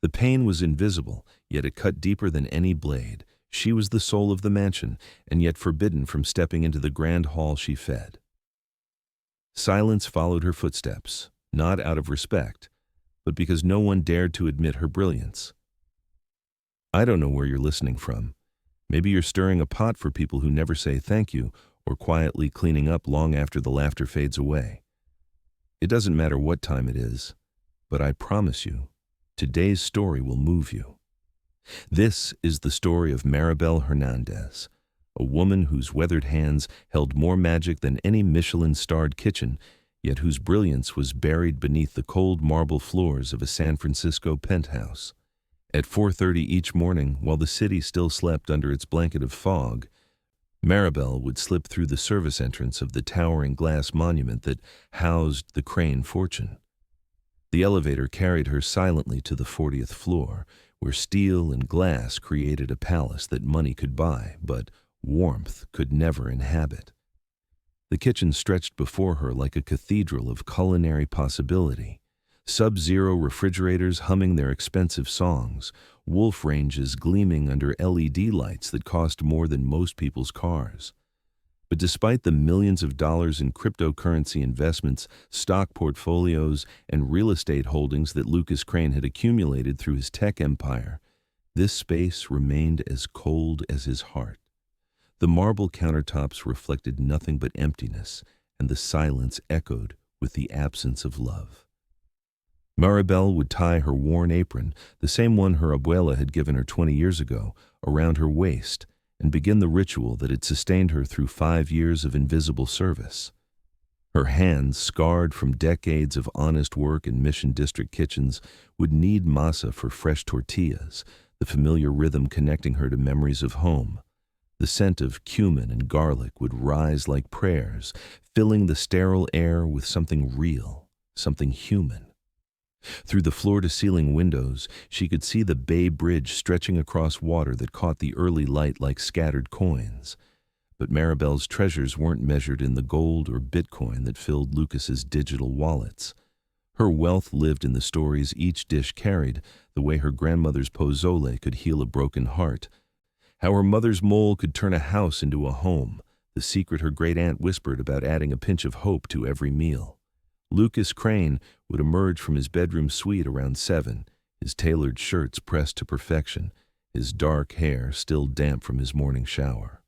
The pain was invisible, yet it cut deeper than any blade. She was the soul of the mansion, and yet forbidden from stepping into the grand hall she fed. Silence followed her footsteps, not out of respect, but because no one dared to admit her brilliance. I don't know where you're listening from. Maybe you're stirring a pot for people who never say thank you, or quietly cleaning up long after the laughter fades away. It doesn't matter what time it is, but I promise you, today's story will move you. This is the story of Maribel Hernandez, a woman whose weathered hands held more magic than any Michelin-starred kitchen, yet whose brilliance was buried beneath the cold marble floors of a San Francisco penthouse. At 4:30 each morning, while the city still slept under its blanket of fog, Maribel would slip through the service entrance of the towering glass monument that housed the Crane fortune. The elevator carried her silently to the 40th floor, where steel and glass created a palace that money could buy, but warmth could never inhabit. The kitchen stretched before her like a cathedral of culinary possibility. Sub-zero refrigerators humming their expensive songs, wolf ranges gleaming under LED lights that cost more than most people's cars. But despite the millions of dollars in cryptocurrency investments, stock portfolios, and real estate holdings that Lucas Crane had accumulated through his tech empire, this space remained as cold as his heart. The marble countertops reflected nothing but emptiness, and the silence echoed with the absence of love. Maribel would tie her worn apron, the same one her abuela had given her 20 years ago, around her waist, and begin the ritual that had sustained her through 5 years of invisible service. Her hands, scarred from decades of honest work in Mission District kitchens, would knead masa for fresh tortillas, the familiar rhythm connecting her to memories of home. The scent of cumin and garlic would rise like prayers, filling the sterile air with something real, something human. Through the floor-to-ceiling windows, she could see the Bay Bridge stretching across water that caught the early light like scattered coins. But Maribel's treasures weren't measured in the gold or Bitcoin that filled Lucas's digital wallets. Her wealth lived in the stories each dish carried, the way her grandmother's pozole could heal a broken heart, how her mother's mole could turn a house into a home, the secret her great-aunt whispered about adding a pinch of hope to every meal. Lucas Crane would emerge from his bedroom suite around 7, his tailored shirts pressed to perfection, his dark hair still damp from his morning shower.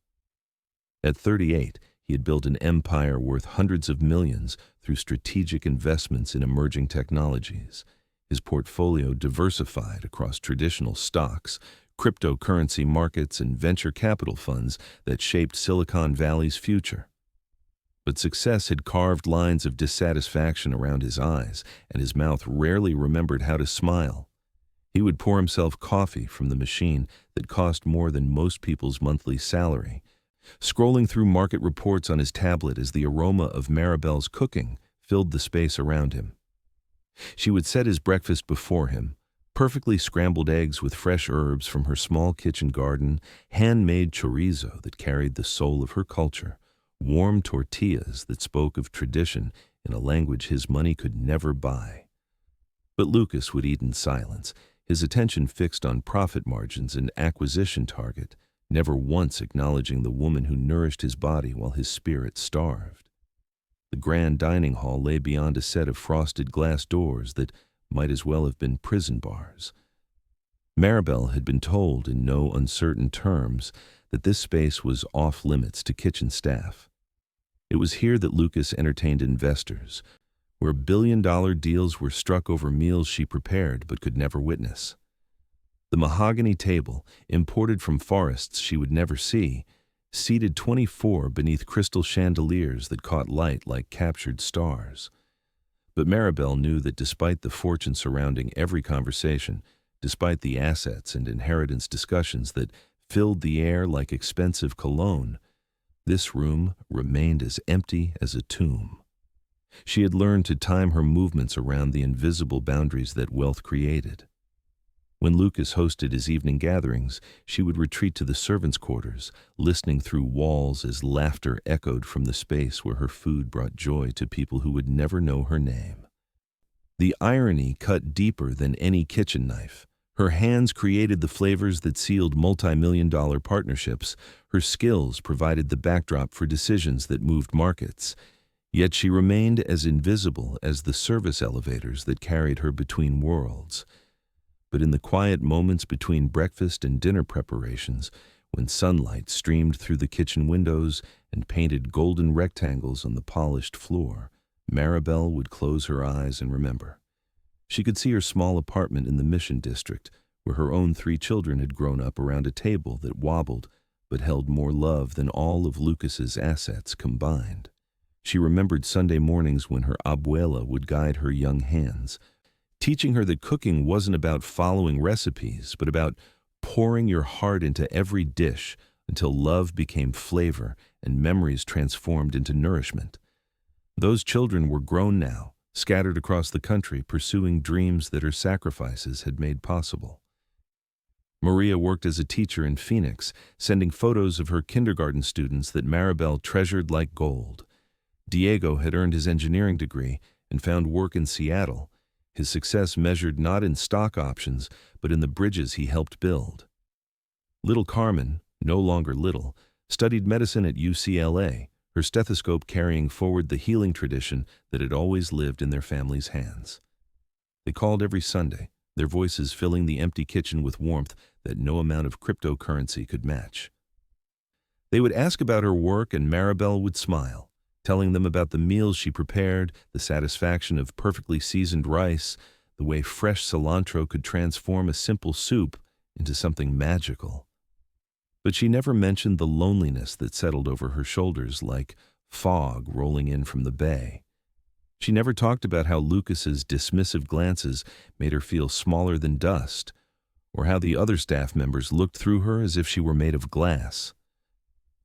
At 38, he had built an empire worth hundreds of millions through strategic investments in emerging technologies. His portfolio diversified across traditional stocks, cryptocurrency markets, and venture capital funds that shaped Silicon Valley's future. But success had carved lines of dissatisfaction around his eyes, and his mouth rarely remembered how to smile. He would pour himself coffee from the machine that cost more than most people's monthly salary, scrolling through market reports on his tablet as the aroma of Maribel's cooking filled the space around him. She would set his breakfast before him, perfectly scrambled eggs with fresh herbs from her small kitchen garden, handmade chorizo that carried the soul of her culture, warm tortillas that spoke of tradition in a language his money could never buy. But Lucas would eat in silence, his attention fixed on profit margins and acquisition target, never once acknowledging the woman who nourished his body while his spirit starved. The grand dining hall lay beyond a set of frosted glass doors that might as well have been prison bars. Maribel had been told in no uncertain terms that this space was off-limits to kitchen staff. It was here that Lucas entertained investors, where billion-dollar deals were struck over meals she prepared but could never witness. The mahogany table, imported from forests she would never see, seated 24 beneath crystal chandeliers that caught light like captured stars. But Maribel knew that despite the fortune surrounding every conversation, despite the assets and inheritance discussions that filled the air like expensive cologne, this room remained as empty as a tomb. She had learned to time her movements around the invisible boundaries that wealth created. When Lucas hosted his evening gatherings, she would retreat to the servants' quarters, listening through walls as laughter echoed from the space where her food brought joy to people who would never know her name. The irony cut deeper than any kitchen knife. Her hands created the flavors that sealed multi-million-dollar partnerships. Her skills provided the backdrop for decisions that moved markets. Yet she remained as invisible as the service elevators that carried her between worlds. But in the quiet moments between breakfast and dinner preparations, when sunlight streamed through the kitchen windows and painted golden rectangles on the polished floor, Maribel would close her eyes and remember. She could see her small apartment in the Mission District, where her own 3 children had grown up around a table that wobbled but held more love than all of Lucas's assets combined. She remembered Sunday mornings when her abuela would guide her young hands, teaching her that cooking wasn't about following recipes, but about pouring your heart into every dish until love became flavor and memories transformed into nourishment. Those children were grown now, scattered across the country, pursuing dreams that her sacrifices had made possible. Maria worked as a teacher in Phoenix, sending photos of her kindergarten students that Maribel treasured like gold. Diego had earned his engineering degree and found work in Seattle, his success measured not in stock options, but in the bridges he helped build. Little Carmen, no longer little, studied medicine at UCLA, her stethoscope carrying forward the healing tradition that had always lived in their family's hands. They called every Sunday, their voices filling the empty kitchen with warmth that no amount of cryptocurrency could match. They would ask about her work and Maribel would smile, telling them about the meals she prepared, the satisfaction of perfectly seasoned rice, the way fresh cilantro could transform a simple soup into something magical. But she never mentioned the loneliness that settled over her shoulders like fog rolling in from the bay. She never talked about how Lucas's dismissive glances made her feel smaller than dust, or how the other staff members looked through her as if she were made of glass.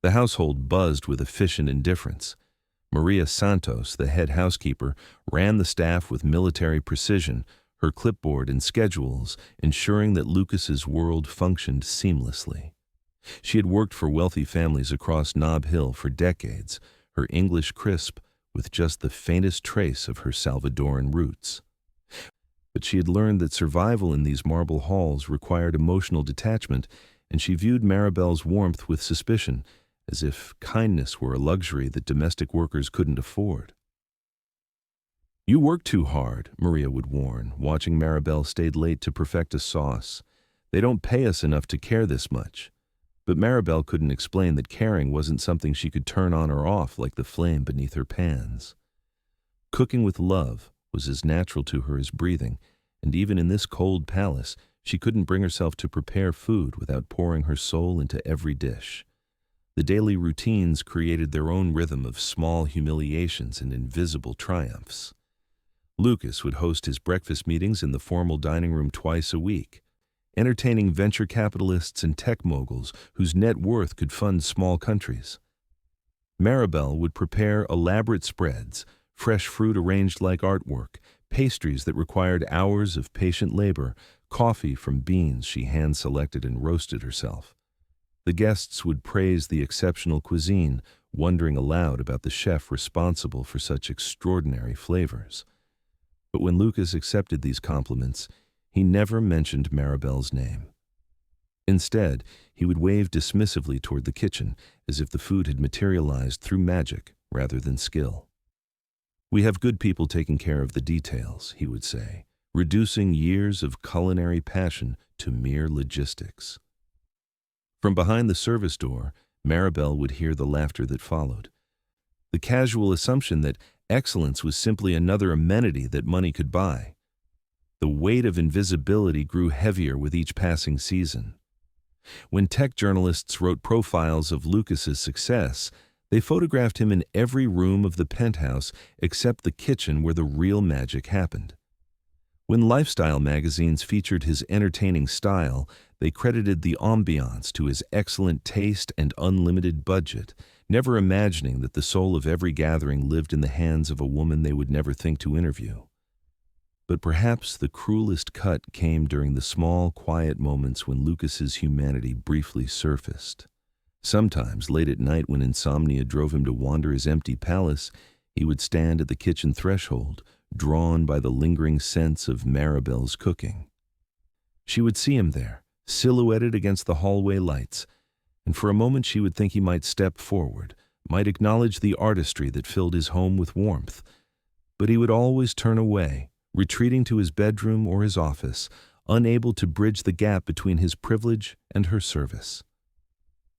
The household buzzed with efficient indifference. Maria Santos, the head housekeeper, ran the staff with military precision, her clipboard and schedules ensuring that Lucas's world functioned seamlessly. She had worked for wealthy families across Nob Hill for decades, her English crisp with just the faintest trace of her Salvadoran roots. But she had learned that survival in these marble halls required emotional detachment, and she viewed Maribel's warmth with suspicion, as if kindness were a luxury that domestic workers couldn't afford. "You work too hard," Maria would warn, watching Maribel stay late to perfect a sauce. "They don't pay us enough to care this much." But Maribel couldn't explain that caring wasn't something she could turn on or off like the flame beneath her pans. Cooking with love was as natural to her as breathing, and even in this cold palace, she couldn't bring herself to prepare food without pouring her soul into every dish. The daily routines created their own rhythm of small humiliations and invisible triumphs. Lucas would host his breakfast meetings in the formal dining room twice a week, entertaining venture capitalists and tech moguls whose net worth could fund small countries. Maribel would prepare elaborate spreads, fresh fruit arranged like artwork, pastries that required hours of patient labor, coffee from beans she hand-selected and roasted herself. The guests would praise the exceptional cuisine, wondering aloud about the chef responsible for such extraordinary flavors. But when Lucas accepted these compliments, he never mentioned Maribel's name. Instead, he would wave dismissively toward the kitchen, as if the food had materialized through magic rather than skill. "We have good people taking care of the details," he would say, reducing years of culinary passion to mere logistics. From behind the service door, Maribel would hear the laughter that followed. The casual assumption that excellence was simply another amenity that money could buy. The weight of invisibility grew heavier with each passing season. When tech journalists wrote profiles of Lucas's success, they photographed him in every room of the penthouse except the kitchen where the real magic happened. When lifestyle magazines featured his entertaining style, they credited the ambiance to his excellent taste and unlimited budget, never imagining that the soul of every gathering lived in the hands of a woman they would never think to interview. But perhaps the cruelest cut came during the small, quiet moments when Lucas's humanity briefly surfaced. Sometimes, late at night when insomnia drove him to wander his empty palace, he would stand at the kitchen threshold, drawn by the lingering sense of Maribel's cooking. She would see him there, silhouetted against the hallway lights, and for a moment she would think he might step forward, might acknowledge the artistry that filled his home with warmth. But he would always turn away, retreating to his bedroom or his office, unable to bridge the gap between his privilege and her service.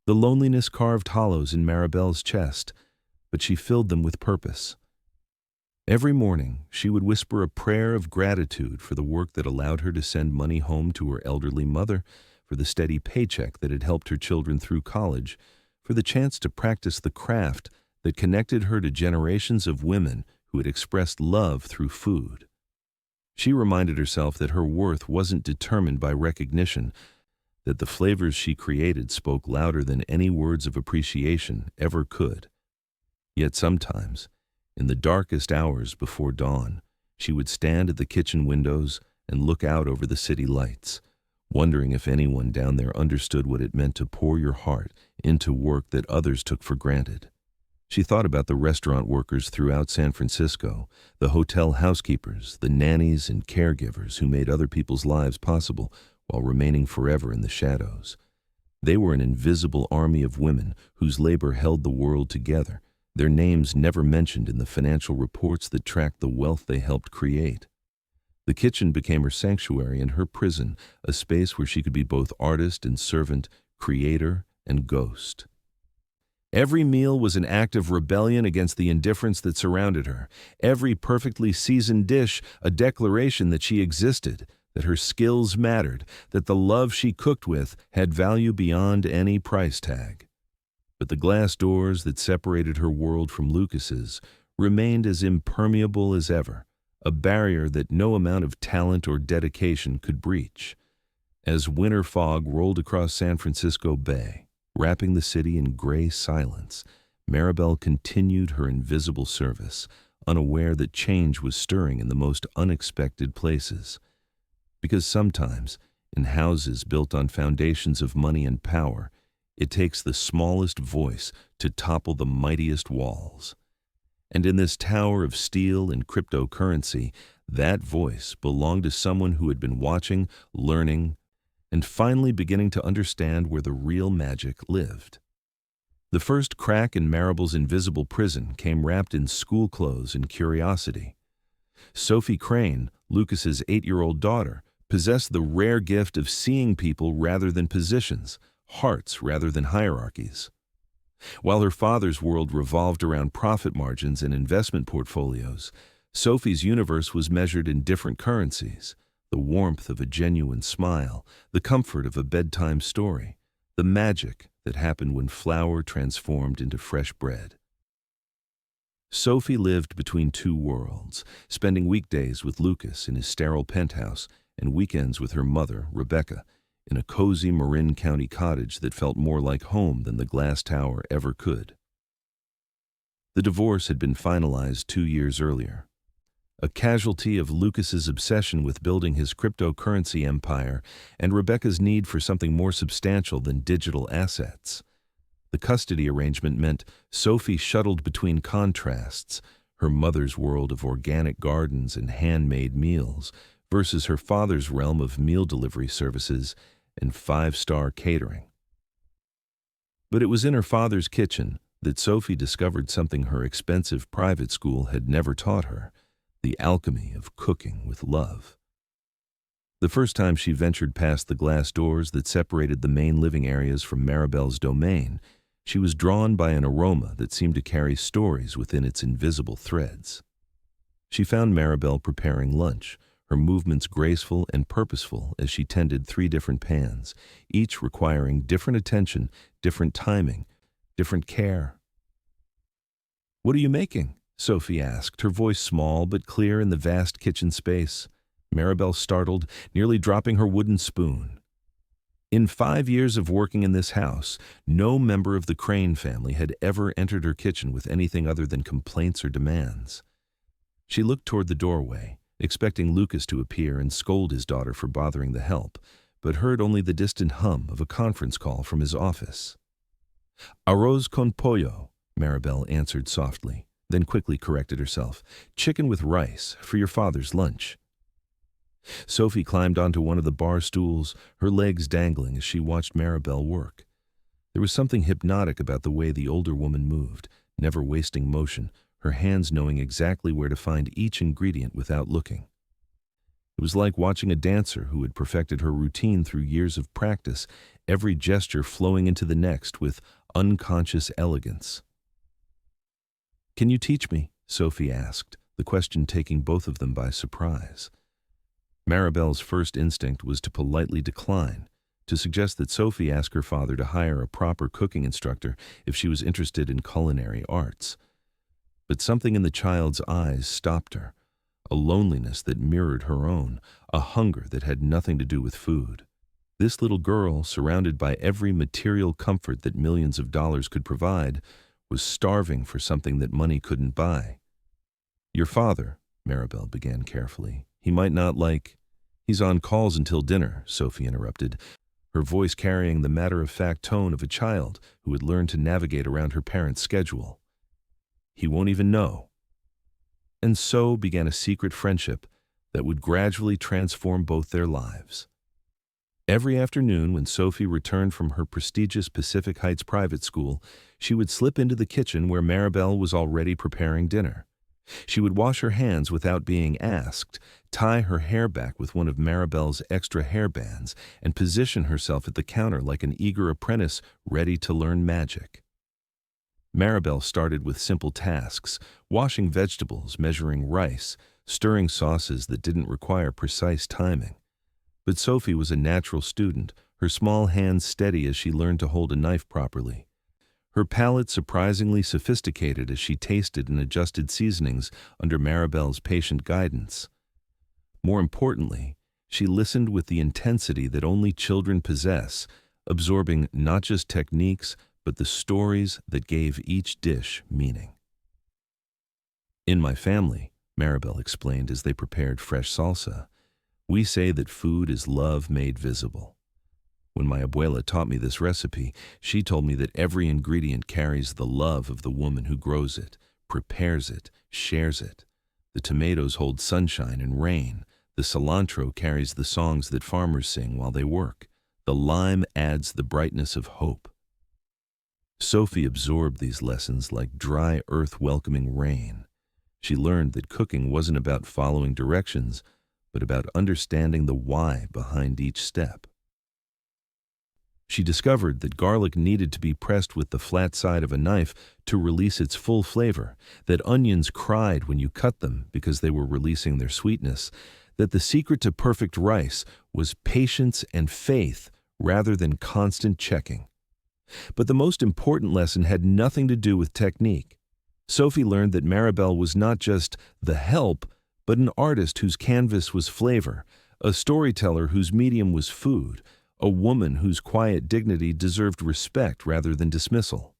The loneliness carved hollows in Maribel's chest, but she filled them with purpose. Every morning, she would whisper a prayer of gratitude for the work that allowed her to send money home to her elderly mother, for the steady paycheck that had helped her children through college, for the chance to practice the craft that connected her to generations of women who had expressed love through food. She reminded herself that her worth wasn't determined by recognition, that the flavors she created spoke louder than any words of appreciation ever could. Yet sometimes, in the darkest hours before dawn, she would stand at the kitchen windows and look out over the city lights, wondering if anyone down there understood what it meant to pour your heart into work that others took for granted. She thought about the restaurant workers throughout San Francisco, the hotel housekeepers, the nannies and caregivers who made other people's lives possible while remaining forever in the shadows. They were an invisible army of women whose labor held the world together, their names never mentioned in the financial reports that tracked the wealth they helped create. The kitchen became her sanctuary and her prison, a space where she could be both artist and servant, creator and ghost. Every meal was an act of rebellion against the indifference that surrounded her. Every perfectly seasoned dish a declaration that she existed, that her skills mattered, that the love she cooked with had value beyond any price tag. But the glass doors that separated her world from Lucas's remained as impermeable as ever, a barrier that no amount of talent or dedication could breach. As winter fog rolled across San Francisco Bay, wrapping the city in gray silence, Maribel continued her invisible service, unaware that change was stirring in the most unexpected places. Because sometimes, in houses built on foundations of money and power, it takes the smallest voice to topple the mightiest walls. And in this tower of steel and cryptocurrency, that voice belonged to someone who had been watching, learning, and finally beginning to understand where the real magic lived. The first crack in Maribel's invisible prison came wrapped in school clothes and curiosity. Sophie Crane, Lucas's 8-year-old daughter, possessed the rare gift of seeing people rather than positions, hearts rather than hierarchies. While her father's world revolved around profit margins and investment portfolios, Sophie's universe was measured in different currencies: the warmth of a genuine smile, the comfort of a bedtime story, the magic that happened when flour transformed into fresh bread. Sophie lived between two worlds, spending weekdays with Lucas in his sterile penthouse and weekends with her mother, Rebecca, in a cozy Marin County cottage that felt more like home than the glass tower ever could. The divorce had been finalized 2 years earlier, a casualty of Lucas's obsession with building his cryptocurrency empire and Rebecca's need for something more substantial than digital assets. The custody arrangement meant Sophie shuttled between contrasts, her mother's world of organic gardens and handmade meals versus her father's realm of meal delivery services and 5-star catering. But it was in her father's kitchen that Sophie discovered something her expensive private school had never taught her: the alchemy of cooking with love. The first time she ventured past the glass doors that separated the main living areas from Maribel's domain, she was drawn by an aroma that seemed to carry stories within its invisible threads. She found Maribel preparing lunch, her movements graceful and purposeful as she tended 3 different pans, each requiring different attention, different timing, different care. "What are you making?" Sophie asked, her voice small but clear in the vast kitchen space. Maribel startled, nearly dropping her wooden spoon. In 5 years of working in this house, no member of the Crane family had ever entered her kitchen with anything other than complaints or demands. She looked toward the doorway, expecting Lucas to appear and scold his daughter for bothering the help, but heard only the distant hum of a conference call from his office. "Arroz con pollo," Maribel answered softly, then quickly corrected herself. "Chicken with rice for your father's lunch." Sophie climbed onto one of the bar stools, her legs dangling as she watched Maribel work. There was something hypnotic about the way the older woman moved, never wasting motion, her hands knowing exactly where to find each ingredient without looking. It was like watching a dancer who had perfected her routine through years of practice, every gesture flowing into the next with unconscious elegance. "Can you teach me?" Sophie asked, the question taking both of them by surprise. Maribel's first instinct was to politely decline, to suggest that Sophie ask her father to hire a proper cooking instructor if she was interested in culinary arts. But something in the child's eyes stopped her, a loneliness that mirrored her own, a hunger that had nothing to do with food. This little girl, surrounded by every material comfort that millions of dollars could provide, was starving for something that money couldn't buy. "Your father," Maribel began carefully, "he might not like—" "He's on calls until dinner," Sophie interrupted, her voice carrying the matter-of-fact tone of a child who had learned to navigate around her parents' schedule. "He won't even know." And so began a secret friendship that would gradually transform both their lives. Every afternoon when Sophie returned from her prestigious Pacific Heights private school, she would slip into the kitchen where Maribel was already preparing dinner. She would wash her hands without being asked, tie her hair back with one of Maribel's extra hairbands, and position herself at the counter like an eager apprentice ready to learn magic. Maribel started with simple tasks, washing vegetables, measuring rice, stirring sauces that didn't require precise timing. But Sophie was a natural student, her small hands steady as she learned to hold a knife properly. Her palate surprisingly sophisticated as she tasted and adjusted seasonings under Maribel's patient guidance. More importantly, she listened with the intensity that only children possess, absorbing not just techniques, but the stories that gave each dish meaning. "In my family," Maribel explained as they prepared fresh salsa, "we say that food is love made visible. When my abuela taught me this recipe, she told me that every ingredient carries the love of the woman who grows it, prepares it, shares it. The tomatoes hold sunshine and rain. The cilantro carries the songs that farmers sing while they work. The lime adds the brightness of hope." Sophie absorbed these lessons like dry earth welcoming rain. She learned that cooking wasn't about following directions, but about understanding the why behind each step. She discovered that garlic needed to be pressed with the flat side of a knife to release its full flavor, that onions cried when you cut them because they were releasing their sweetness, that the secret to perfect rice was patience and faith rather than constant checking. But the most important lesson had nothing to do with technique. Sophie learned that Maribel was not just the help, but an artist whose canvas was flavor, a storyteller whose medium was food, a woman whose quiet dignity deserved respect rather than dismissal.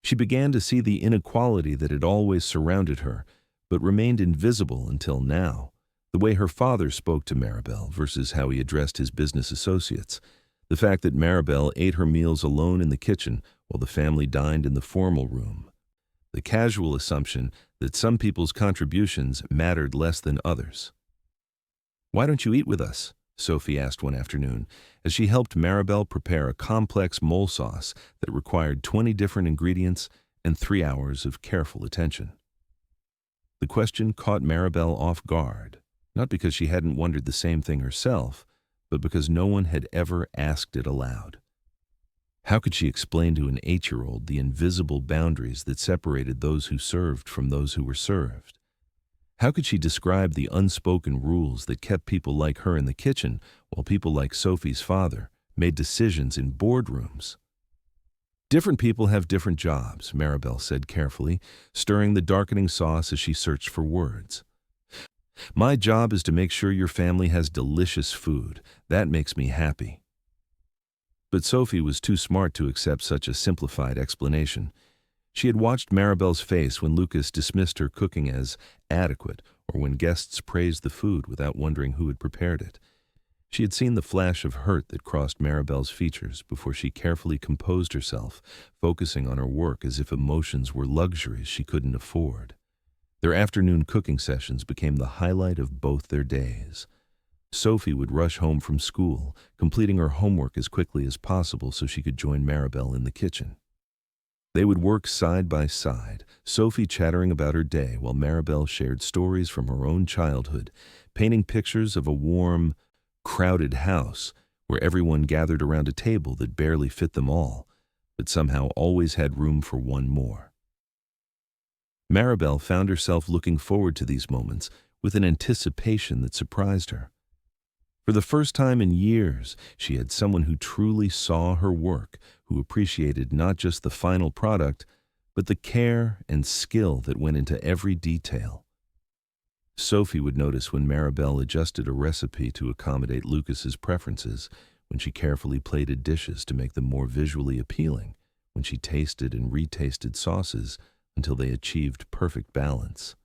She began to see the inequality that had always surrounded her, but remained invisible until now, the way her father spoke to Maribel versus how he addressed his business associates, the fact that Maribel ate her meals alone in the kitchen while the family dined in the formal room, the casual assumption that some people's contributions mattered less than others. "Why don't you eat with us?" Sophie asked one afternoon, as she helped Maribel prepare a complex mole sauce that required 20 different ingredients and 3 hours of careful attention. The question caught Maribel off guard, not because she hadn't wondered the same thing herself, but because no one had ever asked it aloud. How could she explain to an 8-year-old the invisible boundaries that separated those who served from those who were served? How could she describe the unspoken rules that kept people like her in the kitchen while people like Sophie's father made decisions in boardrooms? "Different people have different jobs," Maribel said carefully, stirring the darkening sauce as she searched for words. "My job is to make sure your family has delicious food. That makes me happy." But Sophie was too smart to accept such a simplified explanation. She had watched Maribel's face when Lucas dismissed her cooking as adequate, or when guests praised the food without wondering who had prepared it. She had seen the flash of hurt that crossed Maribel's features before she carefully composed herself, focusing on her work as if emotions were luxuries she couldn't afford. Their afternoon cooking sessions became the highlight of both their days. Sophie would rush home from school, completing her homework as quickly as possible so she could join Maribel in the kitchen. They would work side by side, Sophie chattering about her day while Maribel shared stories from her own childhood, painting pictures of a warm, crowded house where everyone gathered around a table that barely fit them all, but somehow always had room for one more. Maribel found herself looking forward to these moments with an anticipation that surprised her. For the first time in years, she had someone who truly saw her work, who appreciated not just the final product, but the care and skill that went into every detail. Sophie would notice when Maribel adjusted a recipe to accommodate Lucas's preferences, when she carefully plated dishes to make them more visually appealing, when she tasted and retasted sauces until they achieved perfect balance.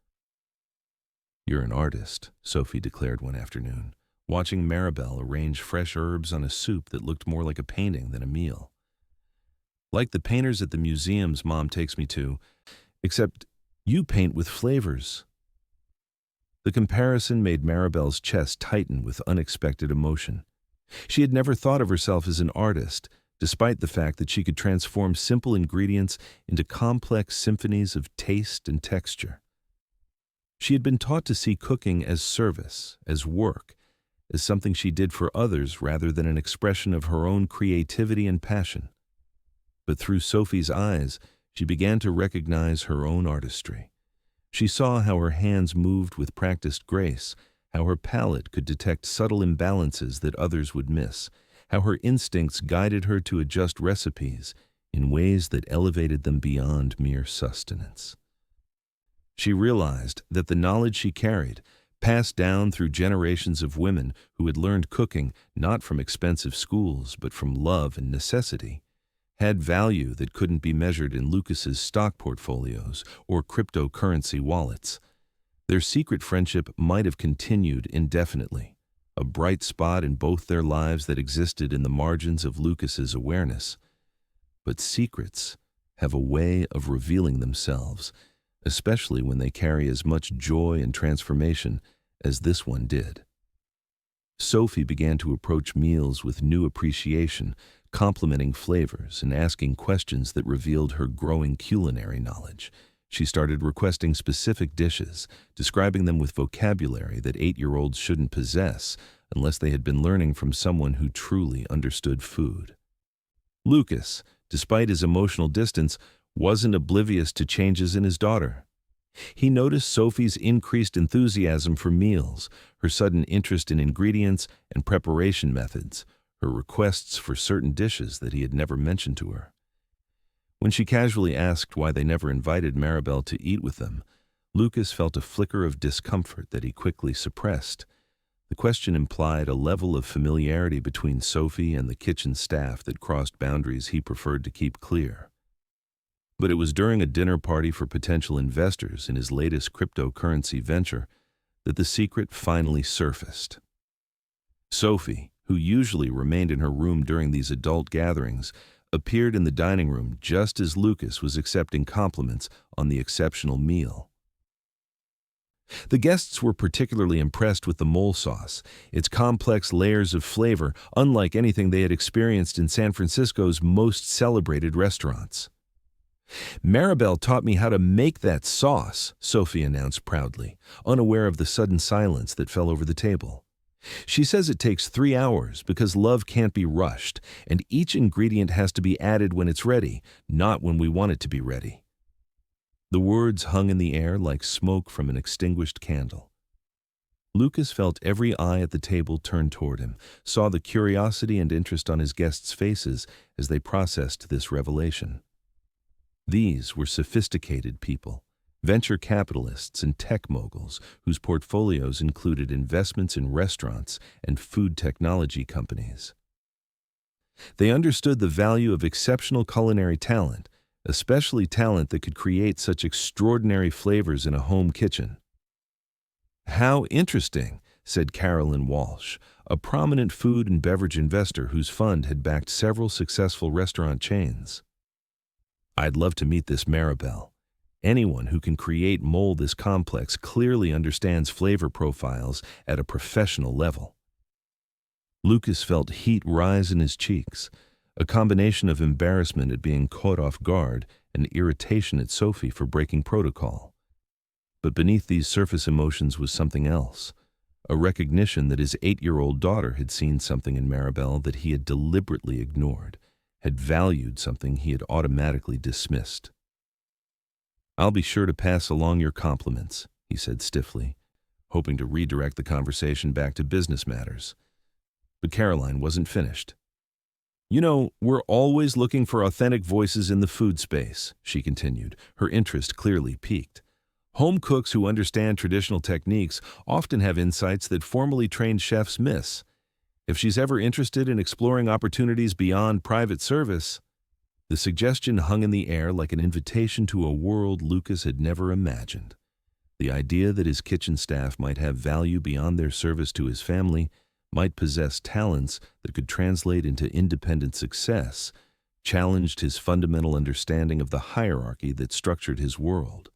"You're an artist," Sophie declared one afternoon, watching Maribel arrange fresh herbs on a soup that looked more like a painting than a meal. "Like the painters at the museums Mom takes me to, except you paint with flavors." The comparison made Maribel's chest tighten with unexpected emotion. She had never thought of herself as an artist, despite the fact that she could transform simple ingredients into complex symphonies of taste and texture. She had been taught to see cooking as service, as work, as something she did for others rather than an expression of her own creativity and passion. But through Sophie's eyes, she began to recognize her own artistry. She saw how her hands moved with practiced grace, how her palate could detect subtle imbalances that others would miss, how her instincts guided her to adjust recipes in ways that elevated them beyond mere sustenance. She realized that the knowledge she carried, passed down through generations of women who had learned cooking not from expensive schools but from love and necessity, had value that couldn't be measured in Lucas's stock portfolios or cryptocurrency wallets. Their secret friendship might have continued indefinitely, a bright spot in both their lives that existed in the margins of Lucas's awareness. But secrets have a way of revealing themselves, especially when they carry as much joy and transformation as this one did. Sophie began to approach meals with new appreciation, complimenting flavors and asking questions that revealed her growing culinary knowledge. She started requesting specific dishes, describing them with vocabulary that 8-year-olds shouldn't possess unless they had been learning from someone who truly understood food. Lucas, despite his emotional distance, wasn't oblivious to changes in his daughter. He noticed Sophie's increased enthusiasm for meals, her sudden interest in ingredients and preparation methods, her requests for certain dishes that he had never mentioned to her. When she casually asked why they never invited Maribel to eat with them, Lucas felt a flicker of discomfort that he quickly suppressed. The question implied a level of familiarity between Sophie and the kitchen staff that crossed boundaries he preferred to keep clear. But it was during a dinner party for potential investors in his latest cryptocurrency venture that the secret finally surfaced. Sophie, who usually remained in her room during these adult gatherings, appeared in the dining room just as Lucas was accepting compliments on the exceptional meal. The guests were particularly impressed with the mole sauce, its complex layers of flavor unlike anything they had experienced in San Francisco's most celebrated restaurants. "Maribel taught me how to make that sauce," Sophie announced proudly, unaware of the sudden silence that fell over the table. "She says it takes 3 hours because love can't be rushed, and each ingredient has to be added when it's ready, not when we want it to be ready." The words hung in the air like smoke from an extinguished candle. Lucas felt every eye at the table turn toward him, saw the curiosity and interest on his guests' faces as they processed this revelation. These were sophisticated people, venture capitalists and tech moguls whose portfolios included investments in restaurants and food technology companies. They understood the value of exceptional culinary talent, especially talent that could create such extraordinary flavors in a home kitchen. "How interesting," said Carolyn Walsh, a prominent food and beverage investor whose fund had backed several successful restaurant chains. "I'd love to meet this Maribel. Anyone who can create mold this complex clearly understands flavor profiles at a professional level." Lucas felt heat rise in his cheeks, a combination of embarrassment at being caught off guard and irritation at Sophie for breaking protocol. But beneath these surface emotions was something else, a recognition that his 8-year-old daughter had seen something in Maribel that he had deliberately ignored, had valued something he had automatically dismissed. "I'll be sure to pass along your compliments," he said stiffly, hoping to redirect the conversation back to business matters. But Caroline wasn't finished. "You know, we're always looking for authentic voices in the food space," she continued, her interest clearly piqued. "Home cooks who understand traditional techniques often have insights that formally trained chefs miss. If she's ever interested in exploring opportunities beyond private service—" The suggestion hung in the air like an invitation to a world Lucas had never imagined. The idea that his kitchen staff might have value beyond their service to his family, might possess talents that could translate into independent success, challenged his fundamental understanding of the hierarchy that structured his world.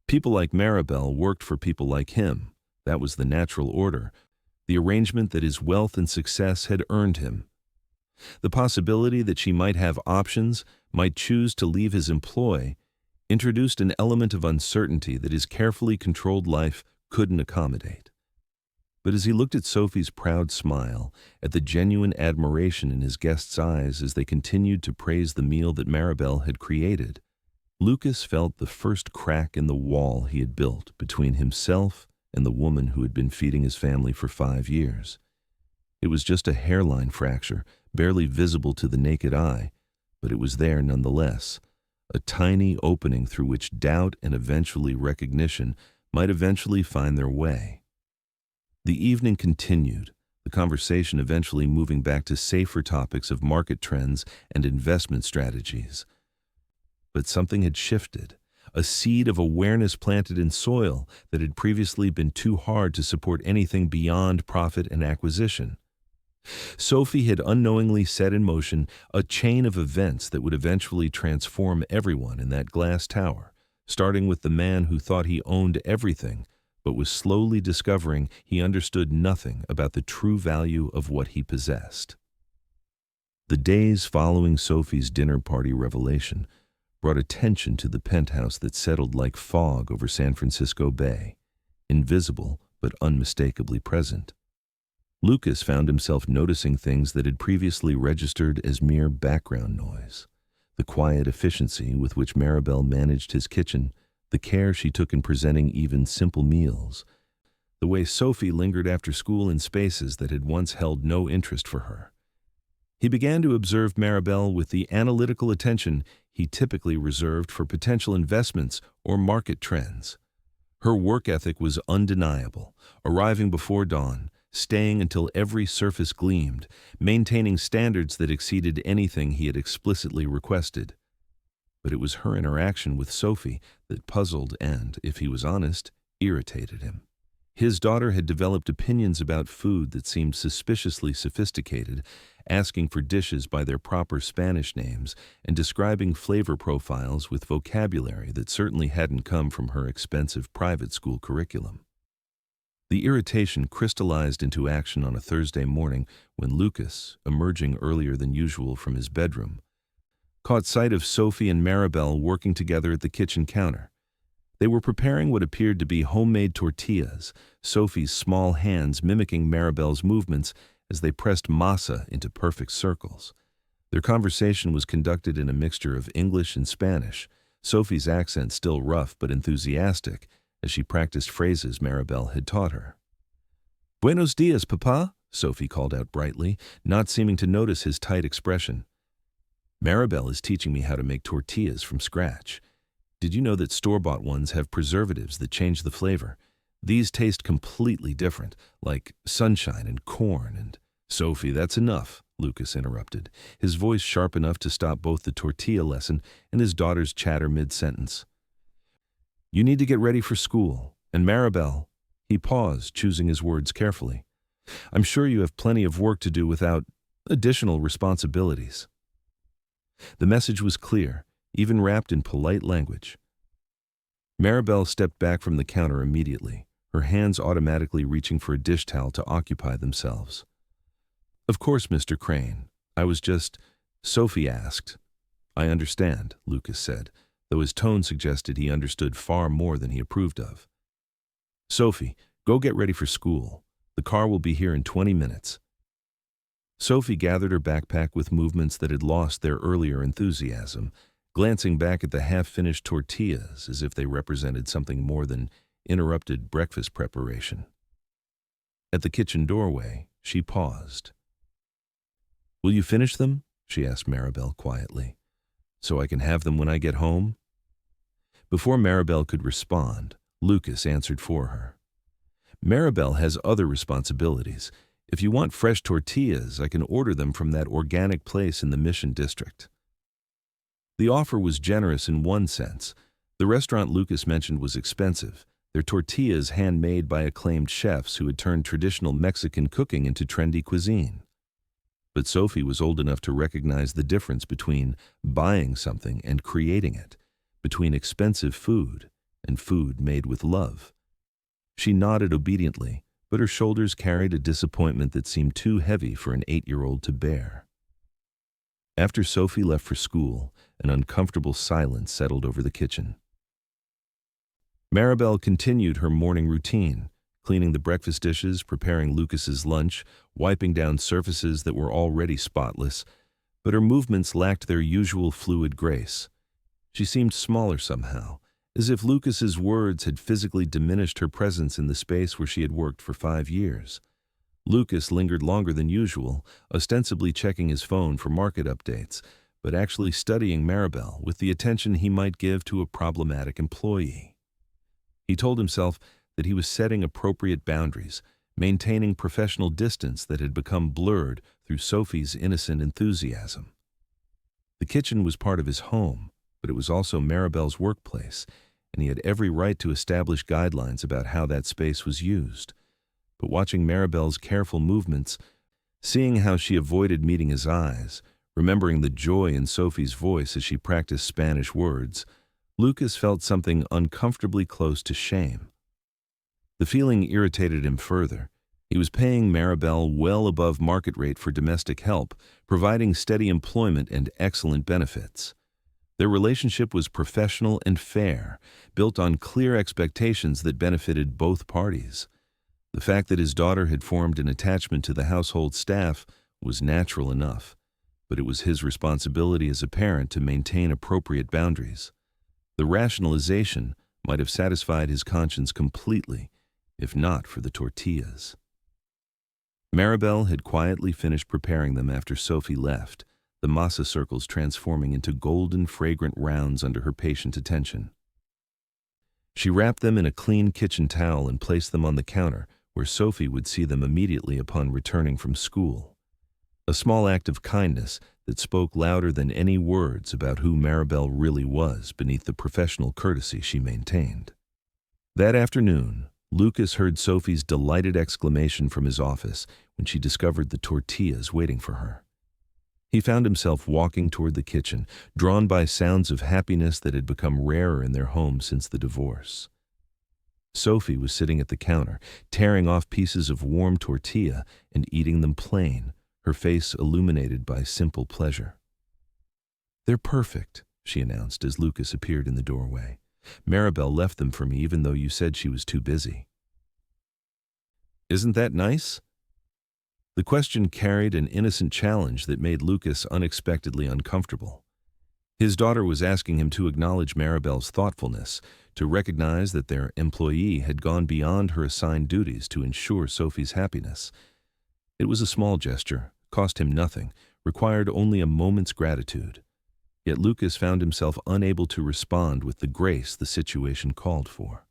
People like Maribel worked for people like him. That was the natural order, the arrangement that his wealth and success had earned him. The possibility that she might have options, might choose to leave his employ, introduced an element of uncertainty that his carefully controlled life couldn't accommodate. But as he looked at Sophie's proud smile, at the genuine admiration in his guests' eyes as they continued to praise the meal that Maribel had created, Lucas felt the first crack in the wall he had built between himself and the woman who had been feeding his family for 5 years. It was just a hairline fracture, barely visible to the naked eye, but it was there nonetheless, a tiny opening through which doubt and eventually recognition might eventually find their way. The evening continued, the conversation eventually moving back to safer topics of market trends and investment strategies. But something had shifted, a seed of awareness planted in soil that had previously been too hard to support anything beyond profit and acquisition. Sophie had unknowingly set in motion a chain of events that would eventually transform everyone in that glass tower, starting with the man who thought he owned everything, but was slowly discovering he understood nothing about the true value of what he possessed. The days following Sophie's dinner party revelation brought attention to the penthouse that settled like fog over San Francisco Bay, invisible but unmistakably present. Lucas found himself noticing things that had previously registered as mere background noise. The quiet efficiency with which Maribel managed his kitchen, the care she took in presenting even simple meals, the way Sophie lingered after school in spaces that had once held no interest for her. He began to observe Maribel with the analytical attention he typically reserved for potential investments or market trends. Her work ethic was undeniable, arriving before dawn, staying until every surface gleamed, maintaining standards that exceeded anything he had explicitly requested. But it was her interaction with Sophie that puzzled and, if he was honest, irritated him. His daughter had developed opinions about food that seemed suspiciously sophisticated, asking for dishes by their proper Spanish names and describing flavor profiles with vocabulary that certainly hadn't come from her expensive private school curriculum. The irritation crystallized into action on a Thursday morning when Lucas, emerging earlier than usual from his bedroom, caught sight of Sophie and Maribel working together at the kitchen counter. They were preparing what appeared to be homemade tortillas, Sophie's small hands mimicking Maribel's movements as they pressed masa into perfect circles. Their conversation was conducted in a mixture of English and Spanish, Sophie's accent still rough but enthusiastic, as she practiced phrases Maribel had taught her. "Buenos dias, Papa," Sophie called out brightly, not seeming to notice his tight expression. "Maribel is teaching me how to make tortillas from scratch. Did you know that store-bought ones have preservatives that change the flavor? These taste completely different, like sunshine and corn and—" "Sophie, that's enough," Lucas interrupted, his voice sharp enough to stop both the tortilla lesson and his daughter's chatter mid-sentence. "You need to get ready for school, and Maribel—" He paused, choosing his words carefully. "I'm sure you have plenty of work to do without additional responsibilities." The message was clear, even wrapped in polite language. Maribel stepped back from the counter immediately, her hands automatically reaching for a dish towel to occupy themselves. Of course, Mr. Crane. I was just... Sophie asked. I understand, Lucas said, though his tone suggested he understood far more than he approved of. Sophie, go get ready for school. The car will be here in 20 minutes. Sophie gathered her backpack with movements that had lost their earlier enthusiasm, glancing back at the half-finished tortillas as if they represented something more than interrupted breakfast preparation. At the kitchen doorway, she paused. Will you finish them? She asked Maribel quietly. So I can have them when I get home? Before Maribel could respond, Lucas answered for her. Maribel has other responsibilities. If you want fresh tortillas, I can order them from that organic place in the Mission District. The offer was generous in one sense. The restaurant Lucas mentioned was expensive, their tortillas handmade by acclaimed chefs who had turned traditional Mexican cooking into trendy cuisine. But Sophie was old enough to recognize the difference between buying something and creating it, between expensive food and food made with love. She nodded obediently, but her shoulders carried a disappointment that seemed too heavy for an 8-year-old to bear. After Sophie left for school, an uncomfortable silence settled over the kitchen. Maribel continued her morning routine, cleaning the breakfast dishes, preparing Lucas's lunch, wiping down surfaces that were already spotless, but her movements lacked their usual fluid grace. She seemed smaller somehow, as if Lucas's words had physically diminished her presence in the space where she had worked for 5 years. Lucas lingered longer than usual, ostensibly checking his phone for market updates, but actually studying Maribel with the attention he might give to a problematic employee. He told himself that he was setting appropriate boundaries, maintaining professional distance that had become blurred through Sophie's innocent enthusiasm. The kitchen was part of his home, but it was also Maribel's workplace, and he had every right to establish guidelines about how that space was used. But watching Maribel's careful movements, seeing how she avoided meeting his eyes, remembering the joy in Sophie's voice as she practiced Spanish words, Lucas felt something uncomfortably close to shame. The feeling irritated him further. He was paying Maribel well above market rate for domestic help, providing steady employment and excellent benefits. Their relationship was professional and fair, built on clear expectations that benefited both parties. The fact that his daughter had formed an attachment to the household staff was natural enough, but it was his responsibility as a parent to maintain appropriate boundaries. The rationalization might have satisfied his conscience completely, if not for the tortillas. Maribel had quietly finished preparing them after Sophie left, the masa circles transforming into golden, fragrant rounds under her patient attention. She wrapped them in a clean kitchen towel and placed them on the counter, where Sophie would see them immediately upon returning from school. A small act of kindness that spoke louder than any words about who Maribel really was beneath the professional courtesy she maintained. That afternoon, Lucas heard Sophie's delighted exclamation from his office when she discovered the tortillas waiting for her. He found himself walking toward the kitchen, drawn by sounds of happiness that had become rarer in their home since the divorce. Sophie was sitting at the counter, tearing off pieces of warm tortilla and eating them plain, her face illuminated by simple pleasure. "They're perfect," she announced as Lucas appeared in the doorway. "Maribel left them for me even though you said she was too busy." "Isn't that nice?" The question carried an innocent challenge that made Lucas unexpectedly uncomfortable. His daughter was asking him to acknowledge Maribel's thoughtfulness, to recognize that their employee had gone beyond her assigned duties to ensure Sophie's happiness. It was a small gesture, cost him nothing, required only a moment's gratitude. Yet Lucas found himself unable to respond with the grace the situation called for.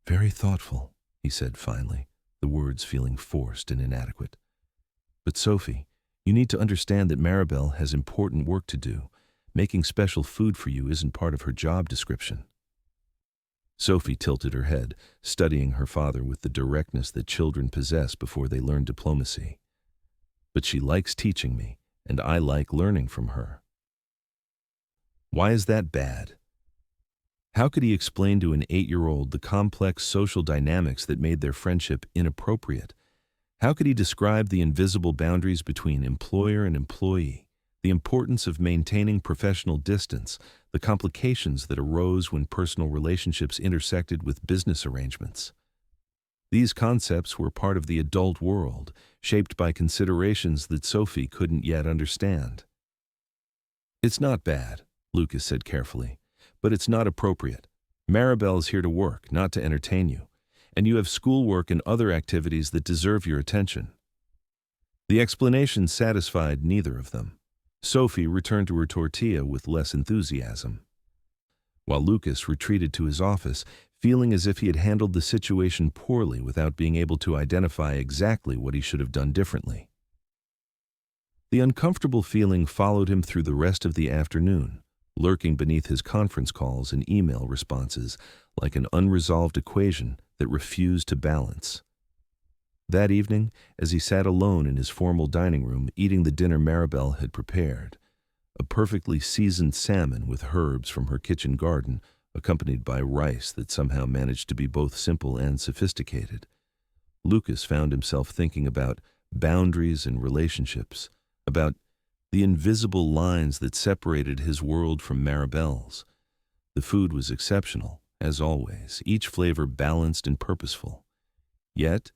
"Very thoughtful," he said finally, the words feeling forced and inadequate. "But Sophie, you need to understand that Maribel has important work to do. Making special food for you isn't part of her job description." Sophie tilted her head, studying her father with the directness that children possess before they learn diplomacy. "But she likes teaching me, and I like learning from her." Why is that bad? How could he explain to an 8-year-old the complex social dynamics that made their friendship inappropriate? How could he describe the invisible boundaries between employer and employee, the importance of maintaining professional distance, the complications that arose when personal relationships intersected with business arrangements? These concepts were part of the adult world, shaped by considerations that Sophie couldn't yet understand. "It's not bad," Lucas said carefully, "but it's not appropriate. Maribel's here to work, not to entertain you, and you have schoolwork and other activities that deserve your attention." The explanation satisfied neither of them. Sophie returned to her tortilla with less enthusiasm, while Lucas retreated to his office, feeling as if he had handled the situation poorly without being able to identify exactly what he should have done differently. The uncomfortable feeling followed him through the rest of the afternoon, lurking beneath his conference calls and email responses like an unresolved equation that refused to balance. That evening, as he sat alone in his formal dining room eating the dinner Maribel had prepared, a perfectly seasoned salmon with herbs from her kitchen garden, accompanied by rice that somehow managed to be both simple and sophisticated, Lucas found himself thinking about boundaries and relationships, about the invisible lines that separated his world from Maribel's. The food was exceptional, as always, each flavor balanced and purposeful. Yet,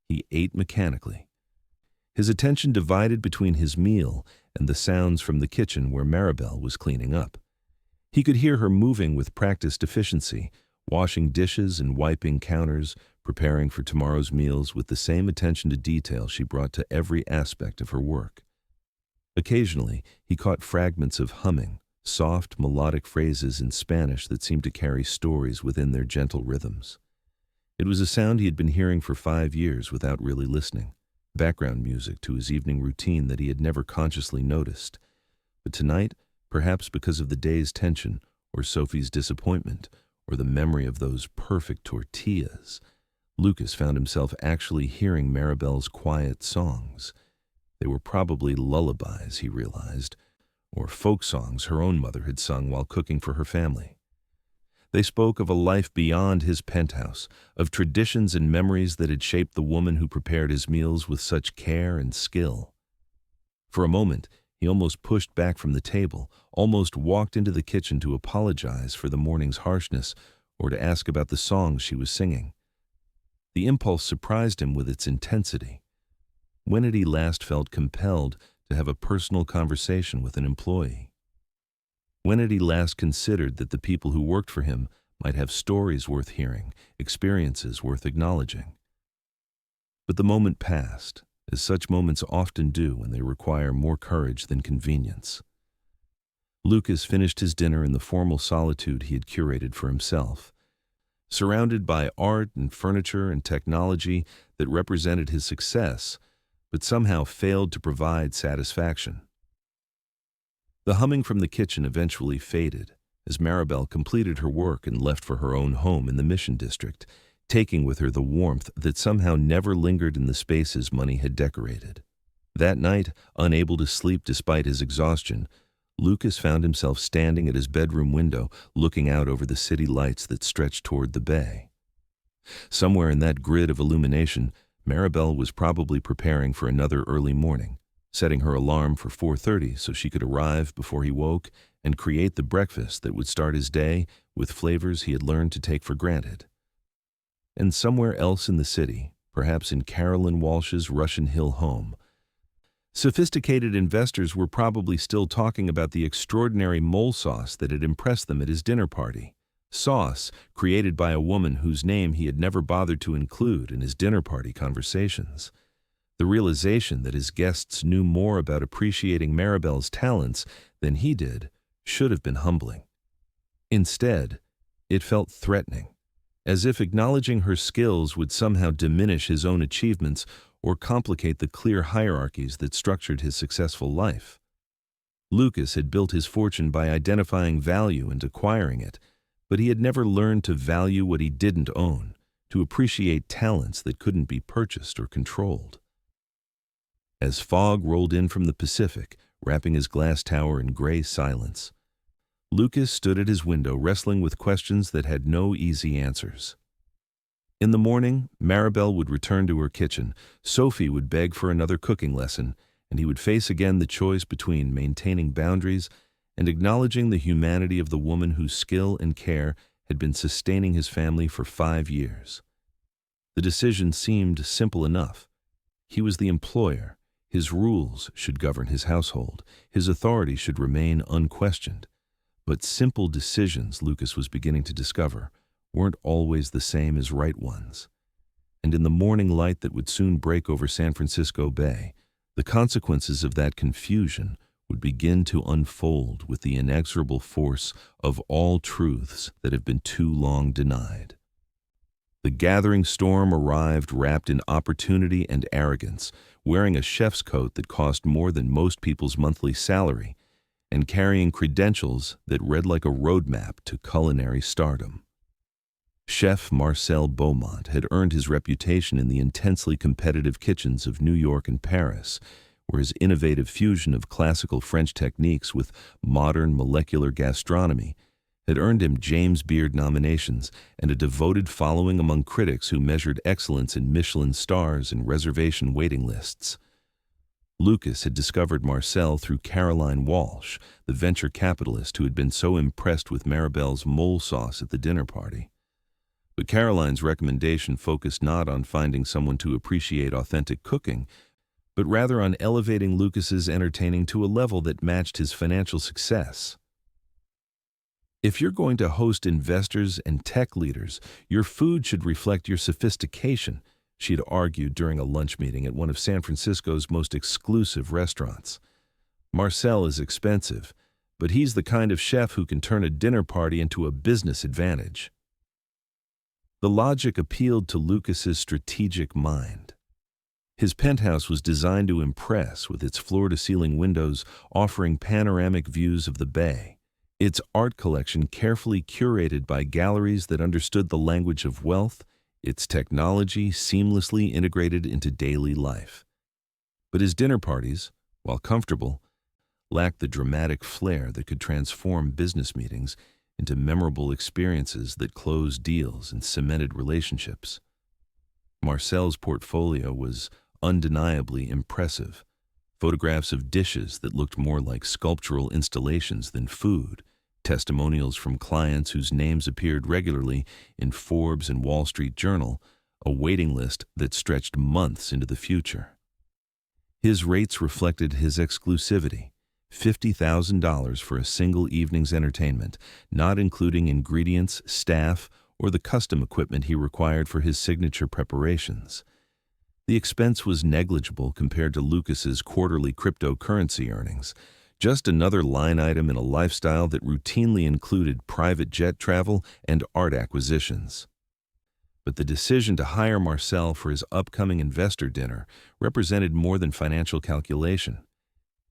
he ate mechanically, his attention divided between his meal and the sounds from the kitchen where Maribel was cleaning up. He could hear her moving with practiced efficiency, washing dishes and wiping counters, preparing for tomorrow's meals with the same attention to detail she brought to every aspect of her work. Occasionally, he caught fragments of humming, soft, melodic phrases in Spanish that seemed to carry stories within their gentle rhythms. It was a sound he had been hearing for 5 years without really listening, background music to his evening routine that he had never consciously noticed. But tonight, perhaps because of the day's tension, or Sophie's disappointment, or the memory of those perfect tortillas, Lucas found himself actually hearing Maribel's quiet songs. They were probably lullabies, he realized, or folk songs her own mother had sung while cooking for her family. They spoke of a life beyond his penthouse, of traditions and memories that had shaped the woman who prepared his meals with such care and skill. For a moment, he almost pushed back from the table, almost walked into the kitchen to apologize for the morning's harshness or to ask about the songs she was singing. The impulse surprised him with its intensity. When had he last felt compelled to have a personal conversation with an employee? When had he last considered that the people who worked for him might have stories worth hearing, experiences worth acknowledging? But the moment passed, as such moments often do when they require more courage than convenience. Lucas finished his dinner in the formal solitude he had curated for himself, surrounded by art and furniture and technology that represented his success, but somehow failed to provide satisfaction. The humming from the kitchen eventually faded as Maribel completed her work and left for her own home in the Mission District, taking with her the warmth that somehow never lingered in the spaces money had decorated. That night, unable to sleep despite his exhaustion, Lucas found himself standing at his bedroom window, looking out over the city lights that stretched toward the bay. Somewhere in that grid of illumination, Maribel was probably preparing for another early morning, setting her alarm for 4:30 so she could arrive before he woke and create the breakfast that would start his day with flavors he had learned to take for granted. And somewhere else in the city, perhaps in Carolyn Walsh's Russian Hill home, sophisticated investors were probably still talking about the extraordinary mole sauce that had impressed them at his dinner party. Sauce created by a woman whose name he had never bothered to include in his dinner party conversations. The realization that his guests knew more about appreciating Maribel's talents than he did should have been humbling. Instead, it felt threatening, as if acknowledging her skills would somehow diminish his own achievements or complicate the clear hierarchies that structured his successful life. Lucas had built his fortune by identifying value and acquiring it, but he had never learned to value what he didn't own, to appreciate talents that couldn't be purchased or controlled. As fog rolled in from the Pacific, wrapping his glass tower in gray silence, Lucas stood at his window wrestling with questions that had no easy answers. In the morning, Maribel would return to her kitchen, Sophie would beg for another cooking lesson, and he would face again the choice between maintaining boundaries and acknowledging the humanity of the woman whose skill and care had been sustaining his family for 5 years. The decision seemed simple enough. He was the employer. His rules should govern his household. His authority should remain unquestioned. But simple decisions, Lucas was beginning to discover, weren't always the same as right ones. And in the morning light that would soon break over San Francisco Bay, the consequences of that confusion would begin to unfold with the inexorable force of all truths that have been too long denied. The gathering storm arrived wrapped in opportunity and arrogance, wearing a chef's coat that cost more than most people's monthly salary, and carrying credentials that read like a roadmap to culinary stardom. Chef Marcel Beaumont had earned his reputation in the intensely competitive kitchens of New York and Paris, where his innovative fusion of classical French techniques with modern molecular gastronomy had earned him James Beard nominations and a devoted following among critics who measured excellence in Michelin stars and reservation waiting lists. Lucas had discovered Marcel through Caroline Walsh, the venture capitalist who had been so impressed with Maribel's mole sauce at the dinner party. But Caroline's recommendation focused not on finding someone to appreciate authentic cooking, but rather on elevating Lucas's entertaining to a level that matched his financial success. If you're going to host investors and tech leaders, your food should reflect your sophistication, she had argued during a lunch meeting at one of San Francisco's most exclusive restaurants. Marcel is expensive, but he's the kind of chef who can turn a dinner party into a business advantage. The logic appealed to Lucas's strategic mind. His penthouse was designed to impress with its floor-to-ceiling windows offering panoramic views of the bay, its art collection carefully curated by galleries that understood the language of wealth, its technology seamlessly integrated into daily life. But his dinner parties, while comfortable, lacked the dramatic flair that could transform business meetings into memorable experiences that closed deals and cemented relationships. Marcel's portfolio was undeniably impressive. Photographs of dishes that looked more like sculptural installations than food, testimonials from clients whose names appeared regularly in Forbes and Wall Street Journal, a waiting list that stretched months into the future. His rates reflected his exclusivity, $50,000 for a single evening's entertainment, not including ingredients, staff, or the custom equipment he required for his signature preparations. The expense was negligible compared to Lucas's quarterly cryptocurrency earnings, just another line item in a lifestyle that routinely included private jet travel and art acquisitions. But the decision to hire Marcel for his upcoming investor dinner represented more than financial calculation.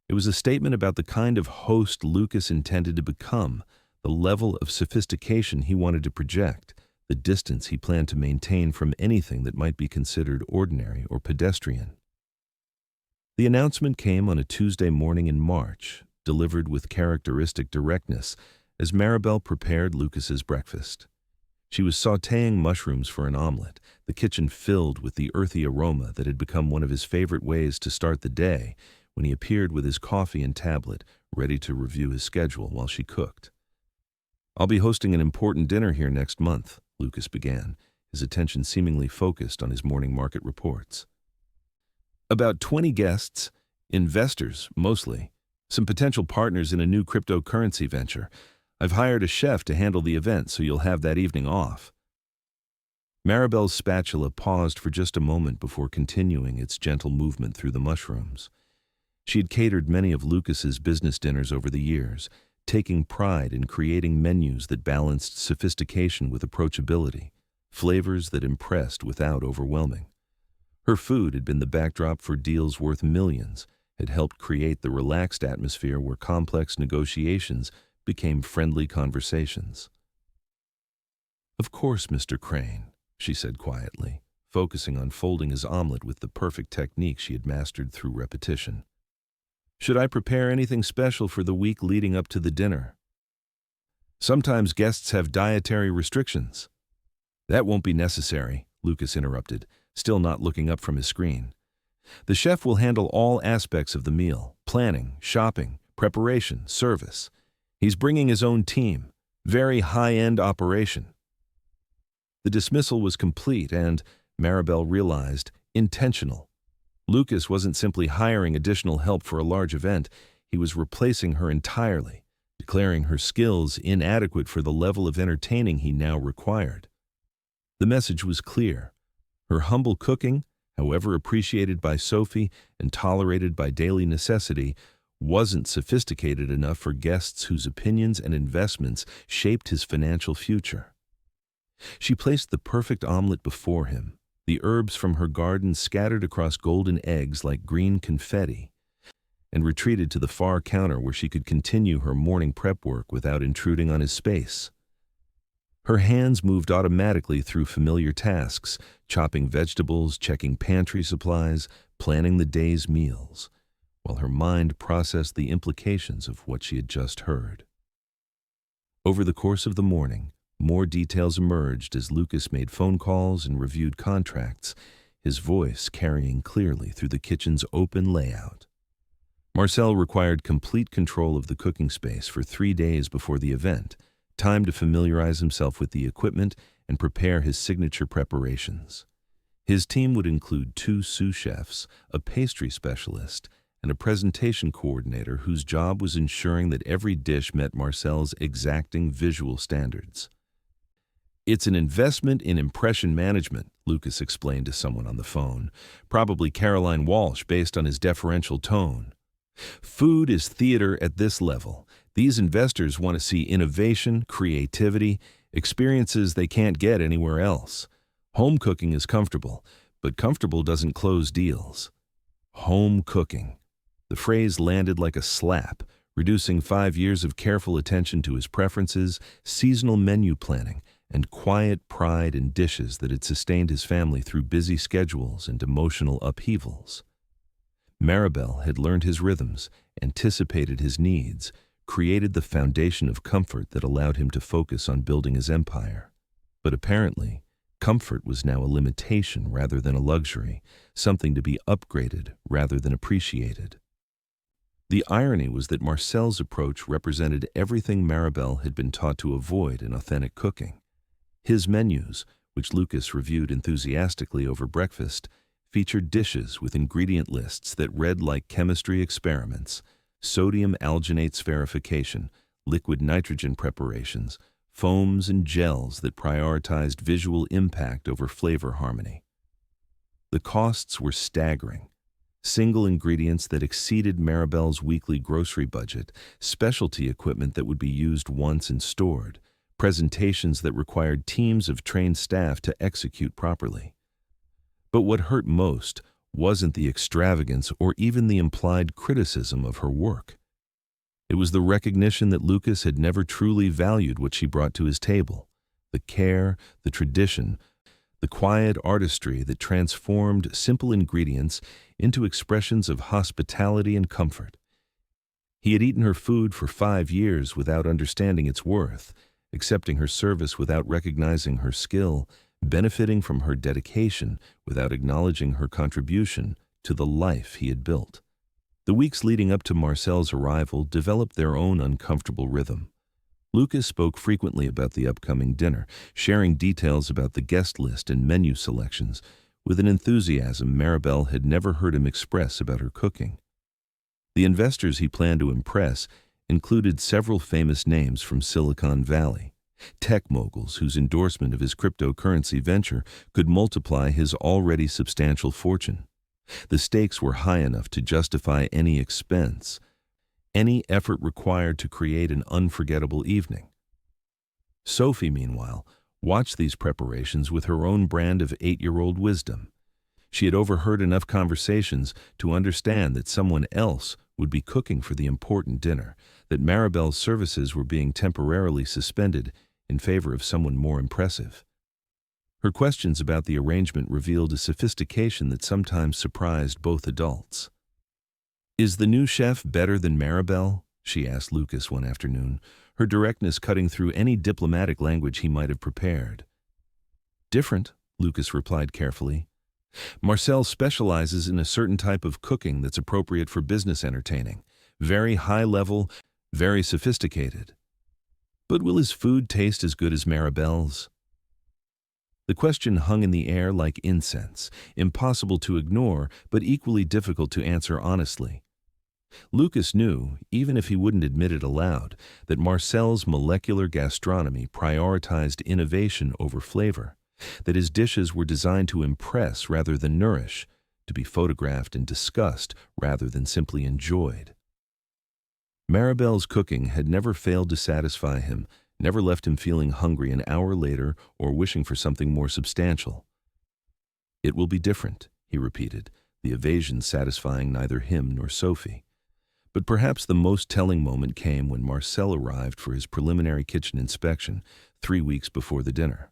It was a statement about the kind of host Lucas intended to become, the level of sophistication he wanted to project, the distance he planned to maintain from anything that might be considered ordinary or pedestrian. The announcement came on a Tuesday morning in March, delivered with characteristic directness as Maribel prepared Lucas's breakfast. She was sautéing mushrooms for an omelet, the kitchen filled with the earthy aroma that had become one of his favorite ways to start the day when he appeared with his coffee and tablet, ready to review his schedule while she cooked. "I'll be hosting an important dinner here next month," Lucas began, his attention seemingly focused on his morning market reports. "About 20 guests, investors mostly, some potential partners in a new cryptocurrency venture. I've hired a chef to handle the event, so you'll have that evening off." Maribel's spatula paused for just a moment before continuing its gentle movement through the mushrooms. She had catered many of Lucas's business dinners over the years, taking pride in creating menus that balanced sophistication with approachability, flavors that impressed without overwhelming. Her food had been the backdrop for deals worth millions, had helped create the relaxed atmosphere where complex negotiations became friendly conversations. "Of course, Mr. Crane," she said quietly, focusing on folding his omelet with the perfect technique she had mastered through repetition. "Should I prepare anything special for the week leading up to the dinner?" "Sometimes guests have dietary restrictions." "That won't be necessary. Lucas interrupted, still not looking up from his screen. The chef will handle all aspects of the meal: planning, shopping, preparation, service. He's bringing his own team. Very high-end operation. The dismissal was complete and, Maribel realized, intentional. Lucas wasn't simply hiring additional help for a large event, he was replacing her entirely, declaring her skills inadequate for the level of entertaining he now required. The message was clear. Her humble cooking, however appreciated by Sophie and tolerated by daily necessity, wasn't sophisticated enough for guests whose opinions and investments shaped his financial future. She placed the perfect omelet before him, the herbs from her garden scattered across golden eggs like green confetti, and retreated to the far counter where she could continue her morning prep work without intruding on his space. Her hands moved automatically through familiar tasks, chopping vegetables, checking pantry supplies, planning the day's meals, while her mind processed the implications of what she had just heard. Over the course of the morning, more details emerged as Lucas made phone calls and reviewed contracts, his voice carrying clearly through the kitchen's open layout. Marcel required complete control of the cooking space for 3 days before the event, time to familiarize himself with the equipment and prepare his signature preparations. His team would include 2 sous chefs, a pastry specialist, and a presentation coordinator whose job was ensuring that every dish met Marcel's exacting visual standards. "It's an investment in impression management," Lucas explained to someone on the phone, probably Caroline Walsh based on his deferential tone. "Food is theater at this level. These investors want to see innovation, creativity, experiences they can't get anywhere else. Home cooking is comfortable, but comfortable doesn't close deals." Home cooking. The phrase landed like a slap, reducing 5 years of careful attention to his preferences, seasonal menu planning, and quiet pride in dishes that had sustained his family through busy schedules and emotional upheavals. Maribel had learned his rhythms, anticipated his needs, created the foundation of comfort that allowed him to focus on building his empire. But apparently, comfort was now a limitation rather than a luxury, something to be upgraded rather than appreciated. The irony was that Marcel's approach represented everything Maribel had been taught to avoid in authentic cooking. His menus, which Lucas reviewed enthusiastically over breakfast, featured dishes with ingredient lists that read like chemistry experiments: sodium alginate spherification, liquid nitrogen preparations, foams and gels that prioritized visual impact over flavor harmony. The costs were staggering. Single ingredients that exceeded Maribel's weekly grocery budget, specialty equipment that would be used once and stored, presentations that required teams of trained staff to execute properly. But what hurt most wasn't the extravagance or even the implied criticism of her work. It was the recognition that Lucas had never truly valued what she brought to his table: the care, the tradition, the quiet artistry that transformed simple ingredients into expressions of hospitality and comfort. He had eaten her food for 5 years without understanding its worth, accepting her service without recognizing her skill, benefiting from her dedication without acknowledging her contribution to the life he had built. The weeks leading up to Marcel's arrival developed their own uncomfortable rhythm. Lucas spoke frequently about the upcoming dinner, sharing details about the guest list and menu selections, with an enthusiasm Maribel had never heard him express about her cooking. The investors he planned to impress included several famous names from Silicon Valley, tech moguls whose endorsement of his cryptocurrency venture could multiply his already substantial fortune. The stakes were high enough to justify any expense, any effort required to create an unforgettable evening. Sophie, meanwhile, watched these preparations with her own brand of 8-year-old wisdom. She had overheard enough conversations to understand that someone else would be cooking for the important dinner, that Maribel's services were being temporarily suspended in favor of someone more impressive. Her questions about the arrangement revealed a sophistication that sometimes surprised both adults. "Is the new chef better than Maribel?" she asked Lucas one afternoon, her directness cutting through any diplomatic language he might have prepared. "Different," Lucas replied carefully. Marcel specializes in a certain type of cooking that's appropriate for business entertaining. Very high level, very sophisticated. But will his food taste as good as Maribel's? The question hung in the air like incense, impossible to ignore, but equally difficult to answer honestly. Lucas knew, even if he wouldn't admit it aloud, that Marcel's molecular gastronomy prioritized innovation over flavor, that his dishes were designed to impress rather than nourish, to be photographed and discussed rather than simply enjoyed. Maribel's cooking had never failed to satisfy him, never left him feeling hungry an hour later or wishing for something more substantial. "It will be different," he repeated, the evasion satisfying neither him nor Sophie. But perhaps the most telling moment came when Marcel arrived for his preliminary kitchen inspection 3 weeks before the dinner.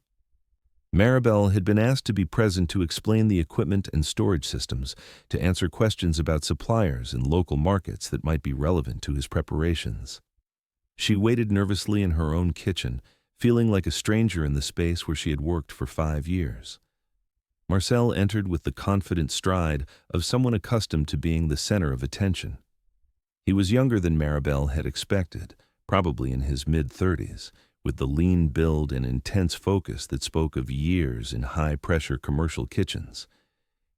Maribel had been asked to be present to explain the equipment and storage systems, to answer questions about suppliers and local markets that might be relevant to his preparations. She waited nervously in her own kitchen, feeling like a stranger in the space where she had worked for 5 years. Marcel entered with the confident stride of someone accustomed to being the center of attention. He was younger than Maribel had expected, probably in his mid-30s, with the lean build and intense focus that spoke of years in high-pressure commercial kitchens.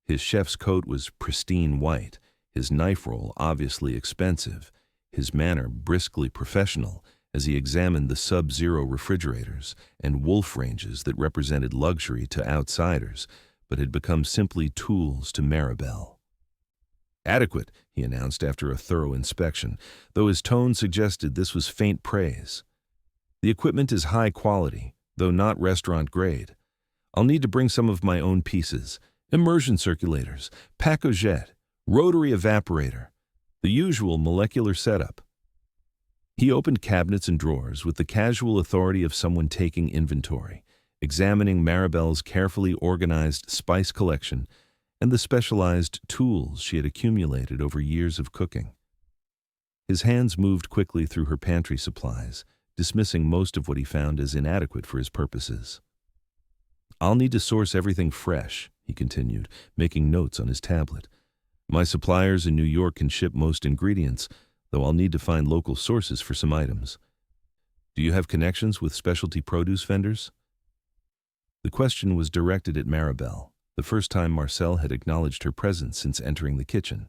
His chef's coat was pristine white, his knife roll obviously expensive, his manner briskly professional as he examined the sub-zero refrigerators and wolf ranges that represented luxury to outsiders, but had become simply tools to Maribel. "Adequate," he announced after a thorough inspection, though his tone suggested this was faint praise. "The equipment is high quality, though not restaurant grade. I'll need to bring some of my own pieces: immersion circulators, pack-o-jet, rotary evaporator, the usual molecular setup." He opened cabinets and drawers with the casual authority of someone taking inventory, examining Maribel's carefully organized spice collection and the specialized tools she had accumulated over years of cooking. His hands moved quickly through her pantry supplies, dismissing most of what he found as inadequate for his purposes. "I'll need to source everything fresh," he continued, making notes on his tablet. "My suppliers in New York can ship most ingredients, though I'll need to find local sources for some items. Do you have connections with specialty produce vendors?" The question was directed at Maribel, the first time Marcel had acknowledged her presence since entering the kitchen.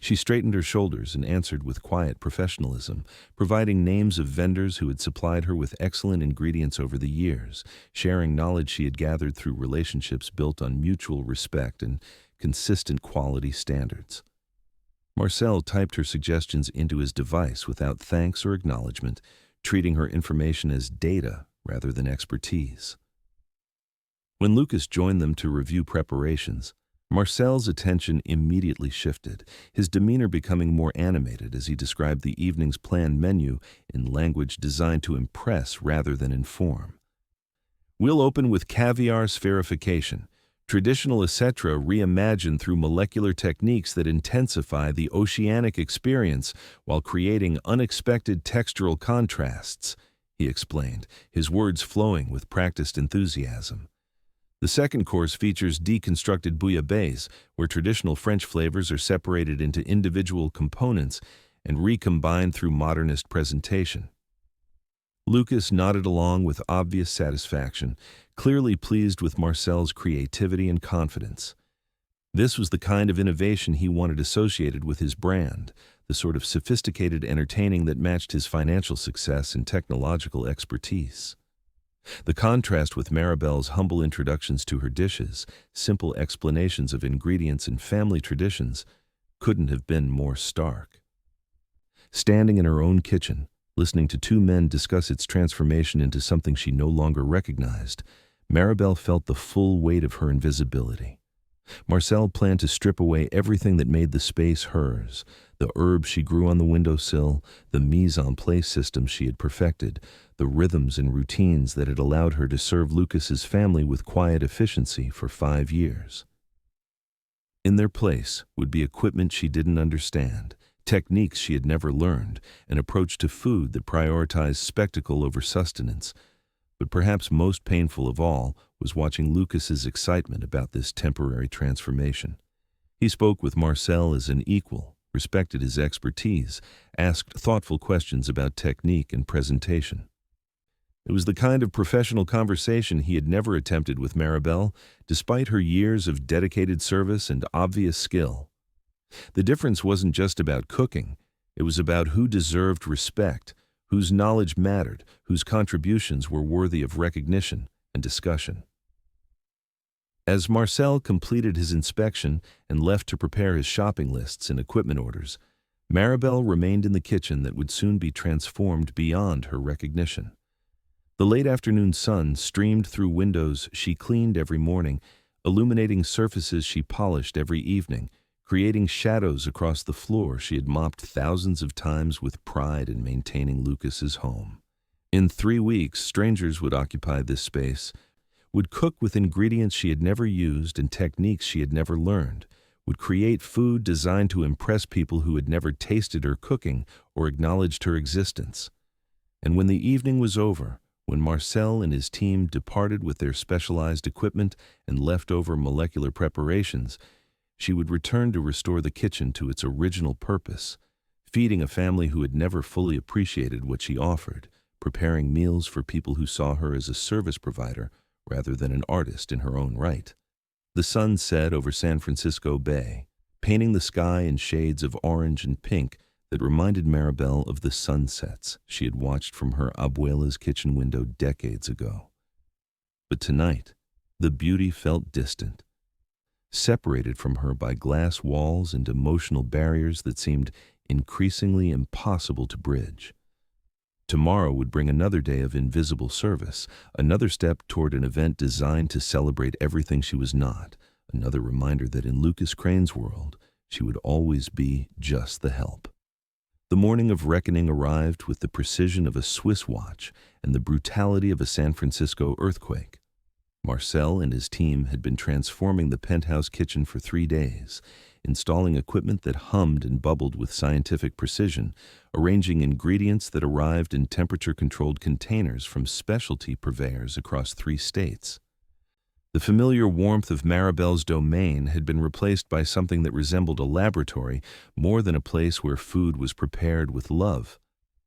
She straightened her shoulders and answered with quiet professionalism, providing names of vendors who had supplied her with excellent ingredients over the years, sharing knowledge she had gathered through relationships built on mutual respect and consistent quality standards. Marcel typed her suggestions into his device without thanks or acknowledgement, treating her information as data rather than expertise. When Lucas joined them to review preparations, Marcel's attention immediately shifted, his demeanor becoming more animated as he described the evening's planned menu in language designed to impress rather than inform. "We'll open with caviar spherification, traditional etc. reimagined through molecular techniques that intensify the oceanic experience while creating unexpected textural contrasts," he explained, his words flowing with practiced enthusiasm. "The second course features deconstructed bouillabaisse, where traditional French flavors are separated into individual components and recombined through modernist presentation." Lucas nodded along with obvious satisfaction, clearly pleased with Marcel's creativity and confidence. This was the kind of innovation he wanted associated with his brand, the sort of sophisticated entertaining that matched his financial success and technological expertise. The contrast with Maribel's humble introductions to her dishes, simple explanations of ingredients and family traditions, couldn't have been more stark. Standing in her own kitchen, listening to two men discuss its transformation into something she no longer recognized, Maribel felt the full weight of her invisibility. Marcel planned to strip away everything that made the space hers: the herbs she grew on the windowsill, the mise-en-place system she had perfected, the rhythms and routines that had allowed her to serve Lucas's family with quiet efficiency for 5 years. In their place would be equipment she didn't understand, techniques she had never learned, an approach to food that prioritized spectacle over sustenance, But perhaps most painful of all was watching Lucas's excitement about this temporary transformation. He spoke with Marcel as an equal, respected his expertise, asked thoughtful questions about technique and presentation. It was the kind of professional conversation he had never attempted with Maribel, despite her years of dedicated service and obvious skill. The difference wasn't just about cooking, it was about who deserved respect, whose knowledge mattered, whose contributions were worthy of recognition and discussion. As Marcel completed his inspection and left to prepare his shopping lists and equipment orders, Maribel remained in the kitchen that would soon be transformed beyond her recognition. The late afternoon sun streamed through windows she cleaned every morning, illuminating surfaces she polished every evening, creating shadows across the floor she had mopped thousands of times with pride in maintaining Lucas's home. In 3 weeks, strangers would occupy this space, would cook with ingredients she had never used and techniques she had never learned, would create food designed to impress people who had never tasted her cooking or acknowledged her existence. And when the evening was over, when Marcel and his team departed with their specialized equipment and leftover molecular preparations, she would return to restore the kitchen to its original purpose, feeding a family who had never fully appreciated what she offered, preparing meals for people who saw her as a service provider rather than an artist in her own right. The sun set over San Francisco Bay, painting the sky in shades of orange and pink that reminded Maribel of the sunsets she had watched from her abuela's kitchen window decades ago. But tonight, the beauty felt distant, separated from her by glass walls and emotional barriers that seemed increasingly impossible to bridge. Tomorrow would bring another day of invisible service, another step toward an event designed to celebrate everything she was not, another reminder that in Lucas Crane's world, she would always be just the help. The morning of reckoning arrived with the precision of a Swiss watch and the brutality of a San Francisco earthquake. Marcel and his team had been transforming the penthouse kitchen for 3 days, installing equipment that hummed and bubbled with scientific precision, arranging ingredients that arrived in temperature-controlled containers from specialty purveyors across 3 states. The familiar warmth of Maribel's domain had been replaced by something that resembled a laboratory more than a place where food was prepared with love.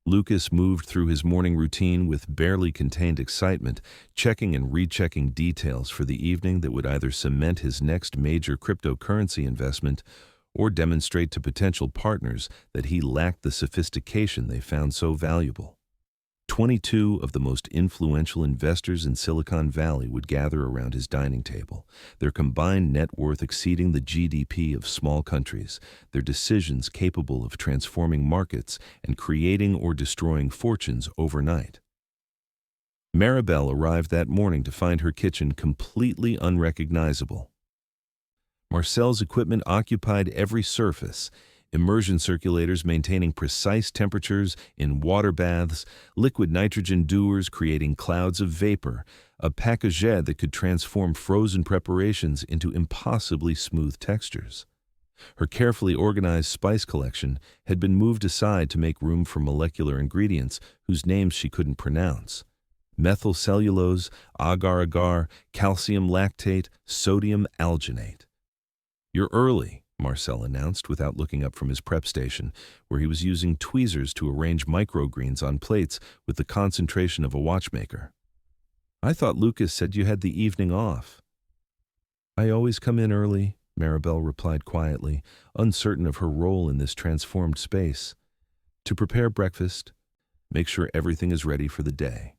Lucas moved through his morning routine with barely contained excitement, checking and rechecking details for the evening that would either cement his next major cryptocurrency investment or demonstrate to potential partners that he lacked the sophistication they found so valuable. 22 of the most influential investors in Silicon Valley would gather around his dining table, their combined net worth exceeding the GDP of small countries, their decisions capable of transforming markets and creating or destroying fortunes overnight. Maribel arrived that morning to find her kitchen completely unrecognizable. Marcel's equipment occupied every surface, immersion circulators maintaining precise temperatures in water baths, liquid nitrogen dewars creating clouds of vapor, a packagette that could transform frozen preparations into impossibly smooth textures. Her carefully organized spice collection had been moved aside to make room for molecular ingredients whose names she couldn't pronounce. Methyl cellulose, agar-agar, calcium lactate, sodium alginate. "You're early," Marcel announced without looking up from his prep station, where he was using tweezers to arrange microgreens on plates with the concentration of a watchmaker. "I thought Lucas said you had the evening off." "I always come in early," Maribel replied quietly, uncertain of her role in this transformed space. "To prepare breakfast, make sure everything is ready for the day."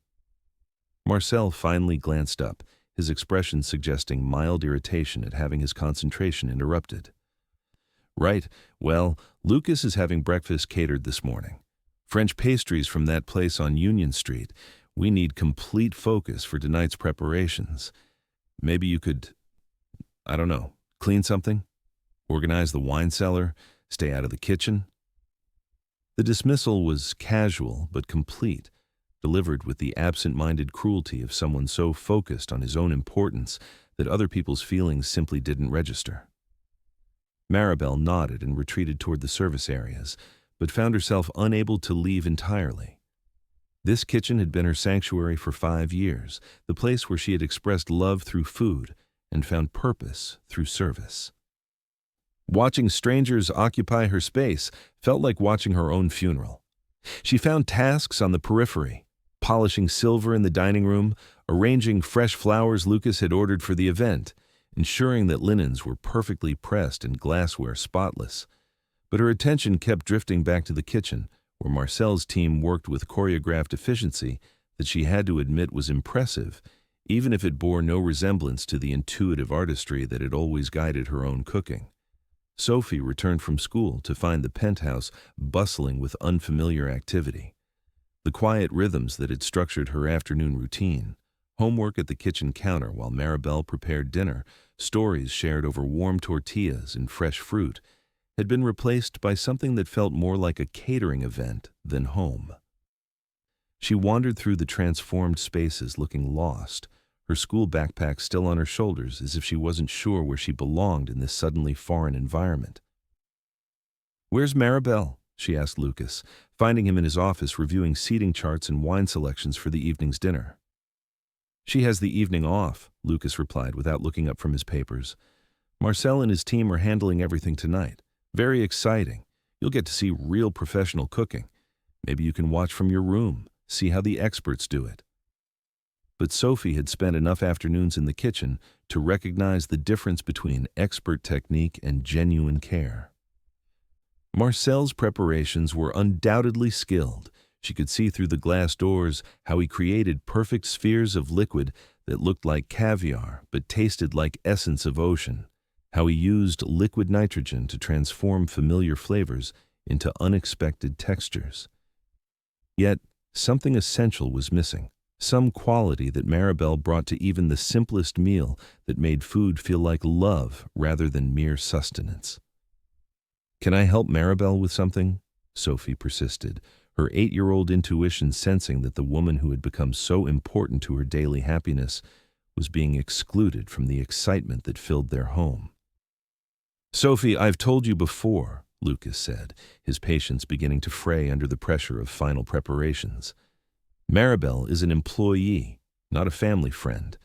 Marcel finally glanced up, his expression suggesting mild irritation at having his concentration interrupted. "Right. Well, Lucas is having breakfast catered this morning. French pastries from that place on Union Street. We need complete focus for tonight's preparations. Maybe you could, I don't know, clean something? Organize the wine cellar? Stay out of the kitchen?" The dismissal was casual but complete, delivered with the absent-minded cruelty of someone so focused on his own importance that other people's feelings simply didn't register. Maribel nodded and retreated toward the service areas, but found herself unable to leave entirely. This kitchen had been her sanctuary for 5 years, the place where she had expressed love through food and found purpose through service. Watching strangers occupy her space felt like watching her own funeral. She found tasks on the periphery, polishing silver in the dining room, arranging fresh flowers Lucas had ordered for the event, ensuring that linens were perfectly pressed and glassware spotless. But her attention kept drifting back to the kitchen, where Marcel's team worked with choreographed efficiency that she had to admit was impressive, even if it bore no resemblance to the intuitive artistry that had always guided her own cooking. Sophie returned from school to find the penthouse bustling with unfamiliar activity. The quiet rhythms that had structured her afternoon routine, homework at the kitchen counter while Maribel prepared dinner, stories shared over warm tortillas and fresh fruit, had been replaced by something that felt more like a catering event than home. She wandered through the transformed spaces looking lost, her school backpack still on her shoulders as if she wasn't sure where she belonged in this suddenly foreign environment. "Where's Maribel?" she asked Lucas, finding him in his office reviewing seating charts and wine selections for the evening's dinner. "She has the evening off," Lucas replied without looking up from his papers. "Marcel and his team are handling everything tonight. Very exciting. You'll get to see real professional cooking. Maybe you can watch from your room, see how the experts do it." But Sophie had spent enough afternoons in the kitchen to recognize the difference between expert technique and genuine care. Marcel's preparations were undoubtedly skilled. She could see through the glass doors how he created perfect spheres of liquid that looked like caviar but tasted like essence of ocean, how he used liquid nitrogen to transform familiar flavors into unexpected textures. Yet, something essential was missing, some quality that Maribel brought to even the simplest meal that made food feel like love rather than mere sustenance. "Can I help Maribel with something?" Sophie persisted, her 8-year-old intuition sensing that the woman who had become so important to her daily happiness was being excluded from the excitement that filled their home. "Sophie, I've told you before," Lucas said, his patience beginning to fray under the pressure of final preparations. "Maribel is an employee, not a family friend.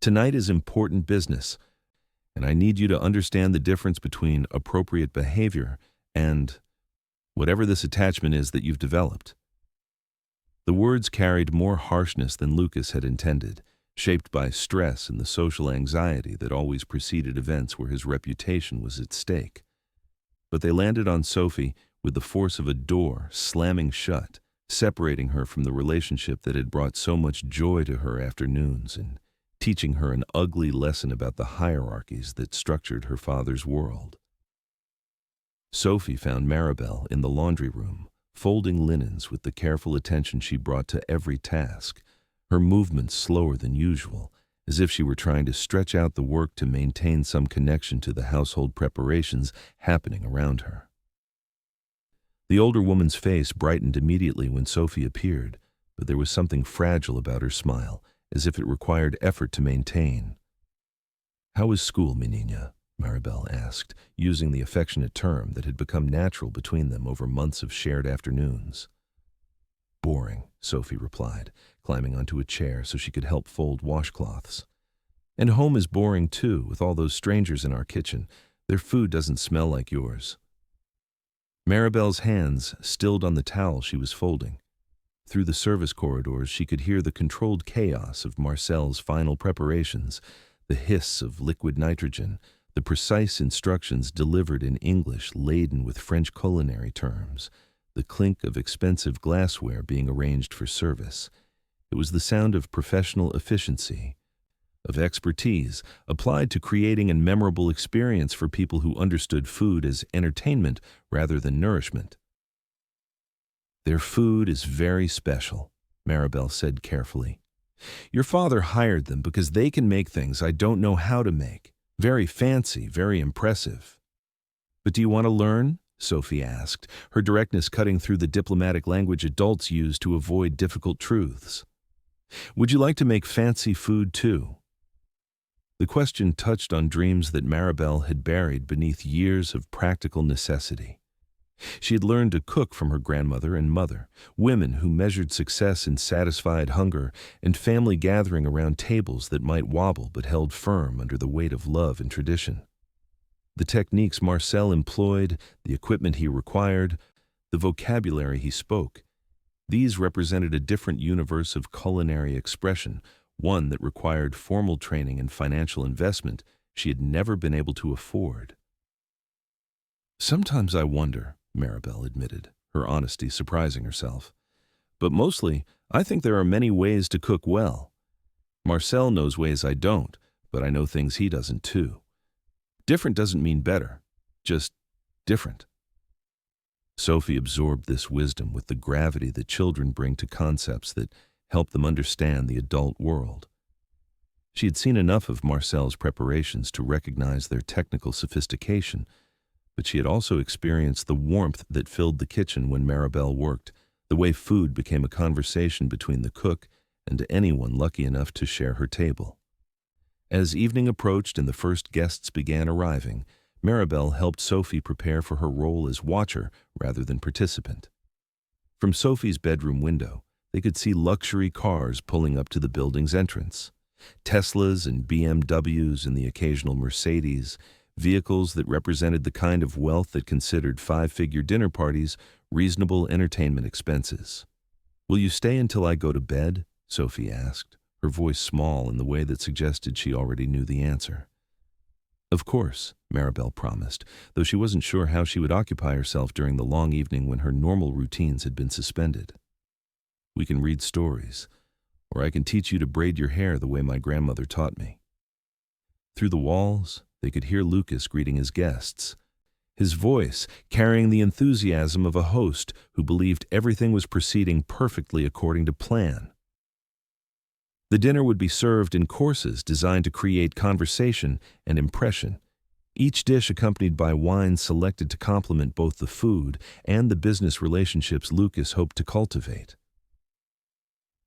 Tonight is important business, and I need you to understand the difference between appropriate behavior and whatever this attachment is that you've developed." The words carried more harshness than Lucas had intended, shaped by stress and the social anxiety that always preceded events where his reputation was at stake. But they landed on Sophie with the force of a door slamming shut, separating her from the relationship that had brought so much joy to her afternoons and teaching her an ugly lesson about the hierarchies that structured her father's world. Sophie found Maribel in the laundry room, folding linens with the careful attention she brought to every task, her movements slower than usual, as if she were trying to stretch out the work to maintain some connection to the household preparations happening around her. The older woman's face brightened immediately when Sophie appeared, but there was something fragile about her smile, as if it required effort to maintain. "How is school, Menina?" Maribel asked, using the affectionate term that had become natural between them over months of shared afternoons. "Boring," Sophie replied, climbing onto a chair so she could help fold washcloths. "And home is boring too, with all those strangers in our kitchen. Their food doesn't smell like yours." Maribel's hands stilled on the towel she was folding. Through the service corridors, she could hear the controlled chaos of Marcel's final preparations, the hiss of liquid nitrogen, the precise instructions delivered in English laden with French culinary terms, the clink of expensive glassware being arranged for service. It was the sound of professional efficiency, of expertise applied to creating a memorable experience for people who understood food as entertainment rather than nourishment. "Their food is very special," Maribel said carefully. "Your father hired them because they can make things I don't know how to make. Very fancy, very impressive." "But do you want to learn?" Sophie asked, her directness cutting through the diplomatic language adults use to avoid difficult truths. "Would you like to make fancy food too?" The question touched on dreams that Maribel had buried beneath years of practical necessity. She had learned to cook from her grandmother and mother, women who measured success in satisfied hunger and family gathering around tables that might wobble but held firm under the weight of love and tradition. The techniques Marcel employed, the equipment he required, the vocabulary he spoke, these represented a different universe of culinary expression, one that required formal training and financial investment she had never been able to afford. "Sometimes I wonder," Maribel admitted, her honesty surprising herself. "But mostly, I think there are many ways to cook well. Marcel knows ways I don't, but I know things he doesn't too. Different doesn't mean better, just different." Sophie absorbed this wisdom with the gravity that children bring to concepts that help them understand the adult world. She had seen enough of Marcel's preparations to recognize their technical sophistication, but she had also experienced the warmth that filled the kitchen when Maribel worked, the way food became a conversation between the cook and anyone lucky enough to share her table. As evening approached and the first guests began arriving, Maribel helped Sophie prepare for her role as watcher rather than participant. From Sophie's bedroom window, they could see luxury cars pulling up to the building's entrance. Teslas and BMWs and the occasional Mercedes, vehicles that represented the kind of wealth that considered five-figure dinner parties reasonable entertainment expenses. "Will you stay until I go to bed?" Sophie asked, her voice small in the way that suggested she already knew the answer. "Of course," Maribel promised, though she wasn't sure how she would occupy herself during the long evening when her normal routines had been suspended. "We can read stories, or I can teach you to braid your hair the way my grandmother taught me." Through the walls, they could hear Lucas greeting his guests, his voice carrying the enthusiasm of a host who believed everything was proceeding perfectly according to plan. The dinner would be served in courses designed to create conversation and impression, each dish accompanied by wine selected to complement both the food and the business relationships Lucas hoped to cultivate.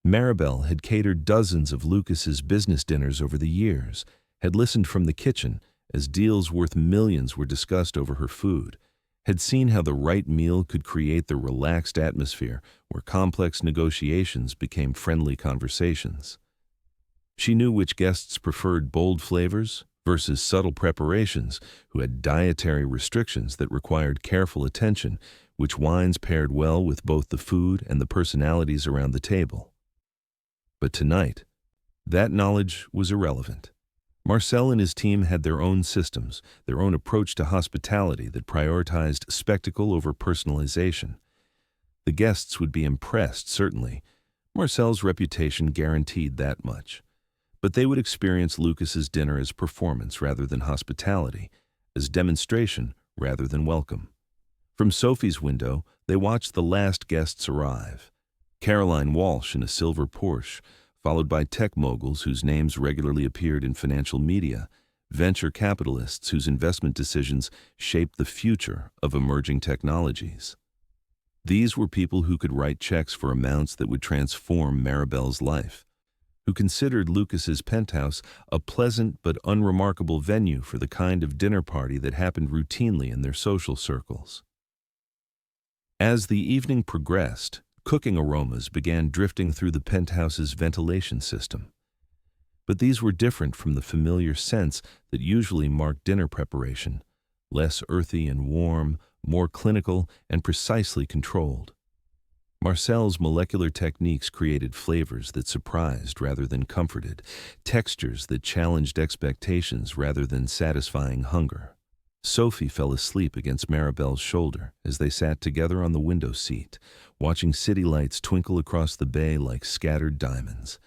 Maribel had catered dozens of Lucas's business dinners over the years, had listened from the kitchen as deals worth millions were discussed over her food, had seen how the right meal could create the relaxed atmosphere where complex negotiations became friendly conversations. She knew which guests preferred bold flavors versus subtle preparations, who had dietary restrictions that required careful attention, which wines paired well with both the food and the personalities around the table. But tonight, that knowledge was irrelevant. Marcel and his team had their own systems, their own approach to hospitality that prioritized spectacle over personalization. The guests would be impressed, certainly. Marcel's reputation guaranteed that much. But they would experience Lucas's dinner as performance rather than hospitality, as demonstration rather than welcome. From Sophie's window, they watched the last guests arrive. Caroline Walsh in a silver Porsche, followed by tech moguls whose names regularly appeared in financial media, venture capitalists whose investment decisions shaped the future of emerging technologies. These were people who could write checks for amounts that would transform Maribel's life, who considered Lucas's penthouse a pleasant but unremarkable venue for the kind of dinner party that happened routinely in their social circles. As the evening progressed, cooking aromas began drifting through the penthouse's ventilation system. But these were different from the familiar scents that usually marked dinner preparation, less earthy and warm, more clinical and precisely controlled. Marcel's molecular techniques created flavors that surprised rather than comforted, textures that challenged expectations rather than satisfying hunger. Sophie fell asleep against Maribel's shoulder as they sat together on the window seat, watching city lights twinkle across the bay like scattered diamonds.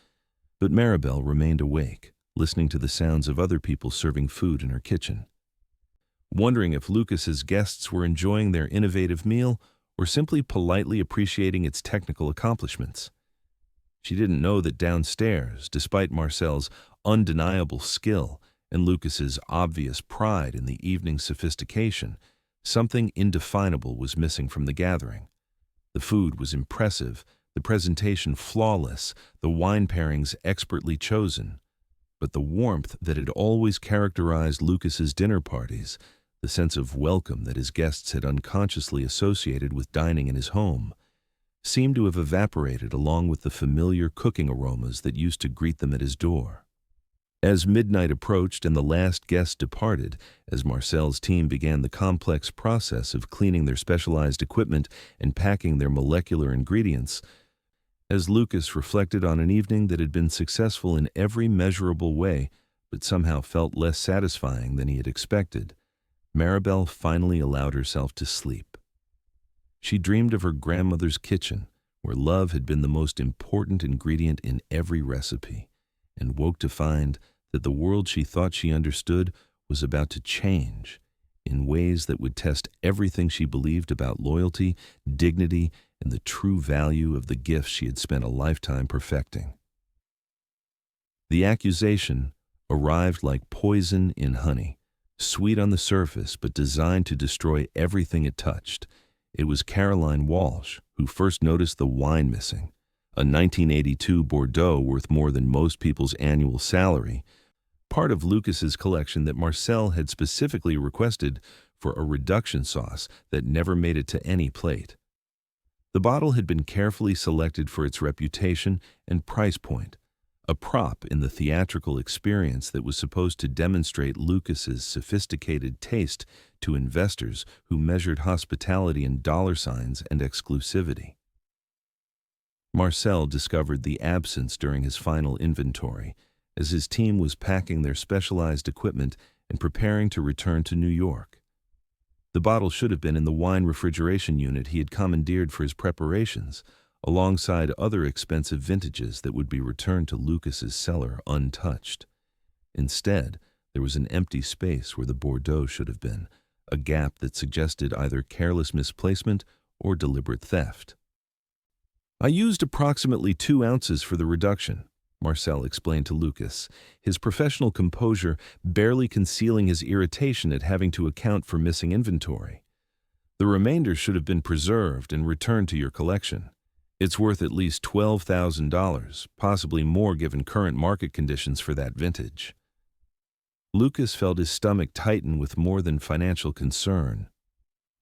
But Maribel remained awake, listening to the sounds of other people serving food in her kitchen. Wondering if Lucas's guests were enjoying their innovative meal or simply politely appreciating its technical accomplishments. She didn't know that downstairs, despite Marcel's undeniable skill and Lucas's obvious pride in the evening's sophistication, something indefinable was missing from the gathering. The food was impressive, the presentation flawless, the wine pairings expertly chosen. But the warmth that had always characterized Lucas's dinner parties, The sense of welcome that his guests had unconsciously associated with dining in his home seemed to have evaporated along with the familiar cooking aromas that used to greet them at his door. As midnight approached and the last guest departed, as Marcel's team began the complex process of cleaning their specialized equipment and packing their molecular ingredients, as Lucas reflected on an evening that had been successful in every measurable way but somehow felt less satisfying than he had expected, Maribel finally allowed herself to sleep. She dreamed of her grandmother's kitchen, where love had been the most important ingredient in every recipe, and woke to find that the world she thought she understood was about to change in ways that would test everything she believed about loyalty, dignity, and the true value of the gifts she had spent a lifetime perfecting. The accusation arrived like poison in honey, sweet on the surface but designed to destroy everything it touched. It was Caroline Walsh who first noticed the wine missing, a 1982 Bordeaux worth more than most people's annual salary, part of Lucas's collection that Marcel had specifically requested for a reduction sauce that never made it to any plate. The bottle had been carefully selected for its reputation and price point, a prop in the theatrical experience that was supposed to demonstrate Lucas's sophisticated taste to investors who measured hospitality in dollar signs and exclusivity. Marcel discovered the absence during his final inventory, as his team was packing their specialized equipment and preparing to return to New York. The bottle should have been in the wine refrigeration unit he had commandeered for his preparations, alongside other expensive vintages that would be returned to Lucas's cellar untouched. Instead, there was an empty space where the Bordeaux should have been, a gap that suggested either careless misplacement or deliberate theft. "I used approximately 2 ounces for the reduction," Marcel explained to Lucas, his professional composure barely concealing his irritation at having to account for missing inventory. "The remainder should have been preserved and returned to your collection. It's worth at least $12,000, possibly more given current market conditions for that vintage." Lucas felt his stomach tighten with more than financial concern.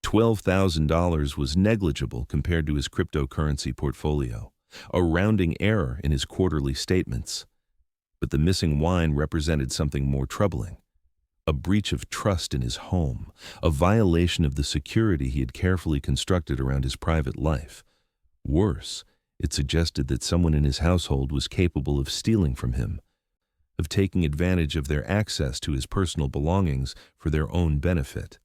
$12,000 was negligible compared to his cryptocurrency portfolio, a rounding error in his quarterly statements. But the missing wine represented something more troubling. A breach of trust in his home, a violation of the security he had carefully constructed around his private life. Worse, it suggested that someone in his household was capable of stealing from him, of taking advantage of their access to his personal belongings for their own benefit.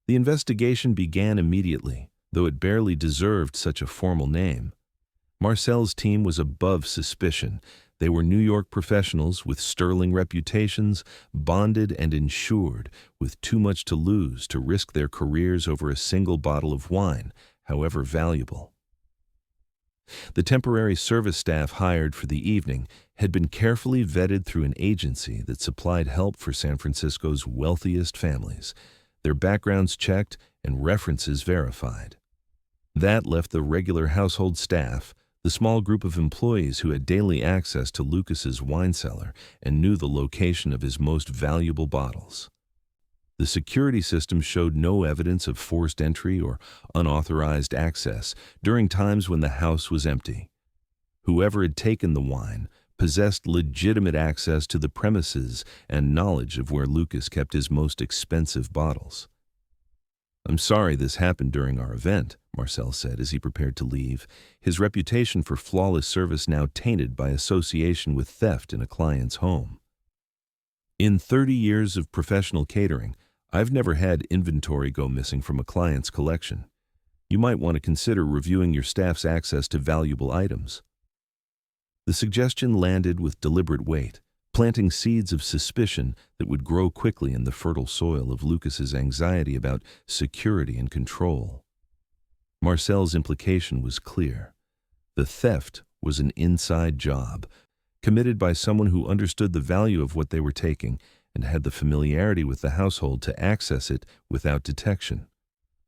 The investigation began immediately, though it barely deserved such a formal name. Marcel's team was above suspicion. They were New York professionals with sterling reputations, bonded and insured, with too much to lose to risk their careers over a single bottle of wine, however valuable. The temporary service staff hired for the evening had been carefully vetted through an agency that supplied help for San Francisco's wealthiest families, their backgrounds checked and references verified. That left the regular household staff, the small group of employees who had daily access to Lucas's wine cellar and knew the location of his most valuable bottles. The security system showed no evidence of forced entry or unauthorized access during times when the house was empty. Whoever had taken the wine possessed legitimate access to the premises and knowledge of where Lucas kept his most expensive bottles. "I'm sorry this happened during our event," Marcel said as he prepared to leave, his reputation for flawless service now tainted by association with theft in a client's home. "In 30 years of professional catering, I've never had inventory go missing from a client's collection. You might want to consider reviewing your staff's access to valuable items." The suggestion landed with deliberate weight, planting seeds of suspicion that would grow quickly in the fertile soil of Lucas's anxiety about security and control. Marcel's implication was clear. The theft was an inside job, committed by someone who understood the value of what they were taking and had the familiarity with the household to access it without detection.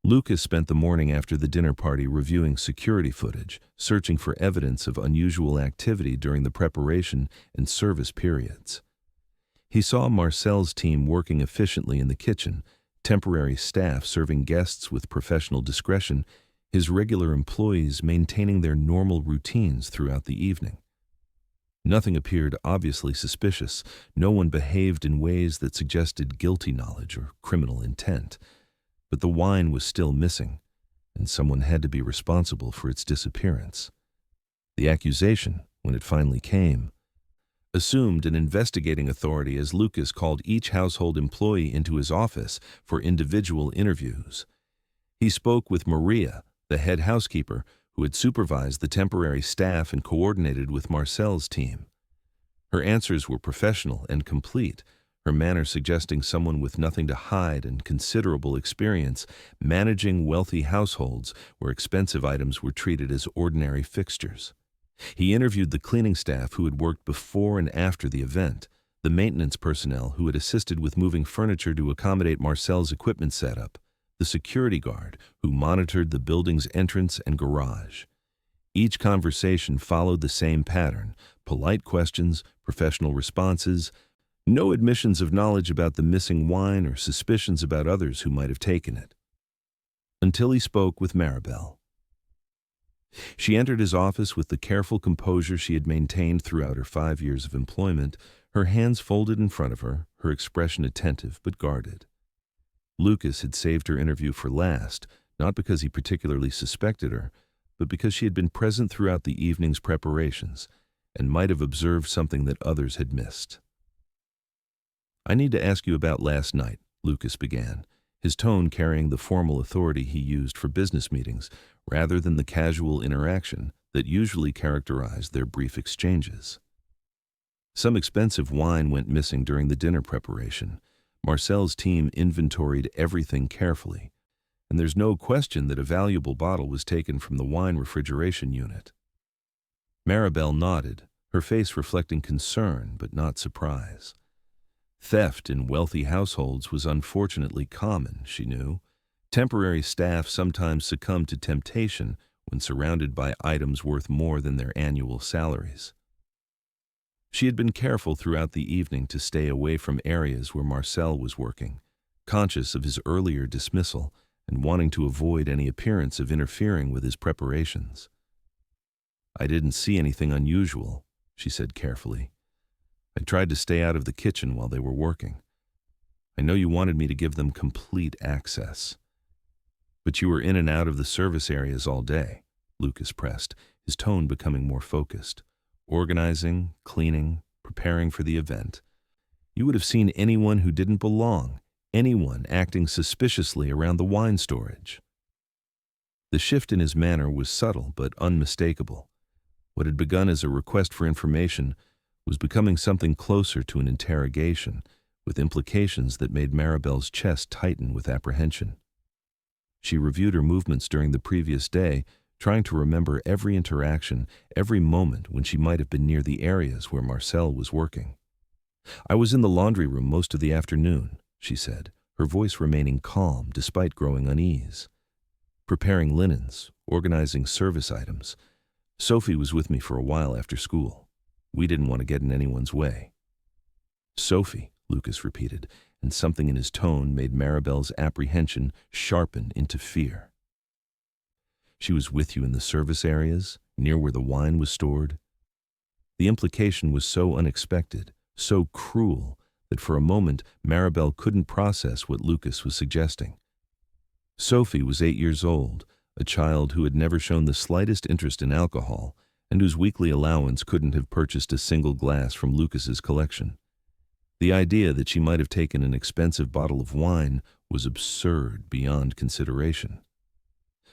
Lucas spent the morning after the dinner party reviewing security footage, searching for evidence of unusual activity during the preparation and service periods. He saw Marcel's team working efficiently in the kitchen, temporary staff serving guests with professional discretion, his regular employees maintaining their normal routines throughout the evening. Nothing appeared obviously suspicious. No one behaved in ways that suggested guilty knowledge or criminal intent. But the wine was still missing, and someone had to be responsible for its disappearance. The accusation, when it finally came, assumed an investigating authority as Lucas called each household employee into his office for individual interviews. He spoke with Maria, the head housekeeper, who had supervised the temporary staff and coordinated with Marcel's team. Her answers were professional and complete, her manner suggesting someone with nothing to hide and considerable experience managing wealthy households where expensive items were treated as ordinary fixtures. He interviewed the cleaning staff who had worked before and after the event, the maintenance personnel who had assisted with moving furniture to accommodate Marcel's equipment setup, the security guard who monitored the building's entrance and garage. Each conversation followed the same pattern: polite questions, professional responses, no admissions of knowledge about the missing wine or suspicions about others who might have taken it. Until he spoke with Maribel. She entered his office with the careful composure she had maintained throughout her 5 years of employment, her hands folded in front of her, her expression attentive but guarded. Lucas had saved her interview for last, not because he particularly suspected her, but because she had been present throughout the evening's preparations and might have observed something that others had missed. "I need to ask you about last night," Lucas began, his tone carrying the formal authority he used for business meetings rather than the casual interaction that usually characterized their brief exchanges. Some expensive wine went missing during the dinner preparation. Marcel's team inventoried everything carefully, and there's no question that a valuable bottle was taken from the wine refrigeration unit. Maribel nodded, her face reflecting concern but not surprise. Theft in wealthy households was unfortunately common, she knew. Temporary staff sometimes succumbed to temptation when surrounded by items worth more than their annual salaries. She had been careful throughout the evening to stay away from areas where Marcel was working, conscious of his earlier dismissal and wanting to avoid any appearance of interfering with his preparations. "I didn't see anything unusual," she said carefully. "I tried to stay out of the kitchen while they were working. I know you wanted me to give them complete access. But you were in and out of the service areas all day," Lucas pressed, his tone becoming more focused. "Organizing, cleaning, preparing for the event. You would have seen anyone who didn't belong, anyone acting suspiciously around the wine storage." The shift in his manner was subtle but unmistakable. What had begun as a request for information was becoming something closer to an interrogation, with implications that made Maribel's chest tighten with apprehension. She reviewed her movements during the previous day, trying to remember every interaction, every moment when she might have been near the areas where Marcel was working. "I was in the laundry room most of the afternoon," she said, her voice remaining calm despite growing unease. "Preparing linens, organizing service items. Sophie was with me for a while after school. We didn't want to get in anyone's way." "Sophie," Lucas repeated, and something in his tone made Maribel's apprehension sharpen into fear. "She was with you in the service areas, near where the wine was stored?" The implication was so unexpected, so cruel, that for a moment Maribel couldn't process what Lucas was suggesting. Sophie was 8 years old, a child who had never shown the slightest interest in alcohol and whose weekly allowance couldn't have purchased a single glass from Lucas's collection. The idea that she might have taken an expensive bottle of wine was absurd beyond consideration.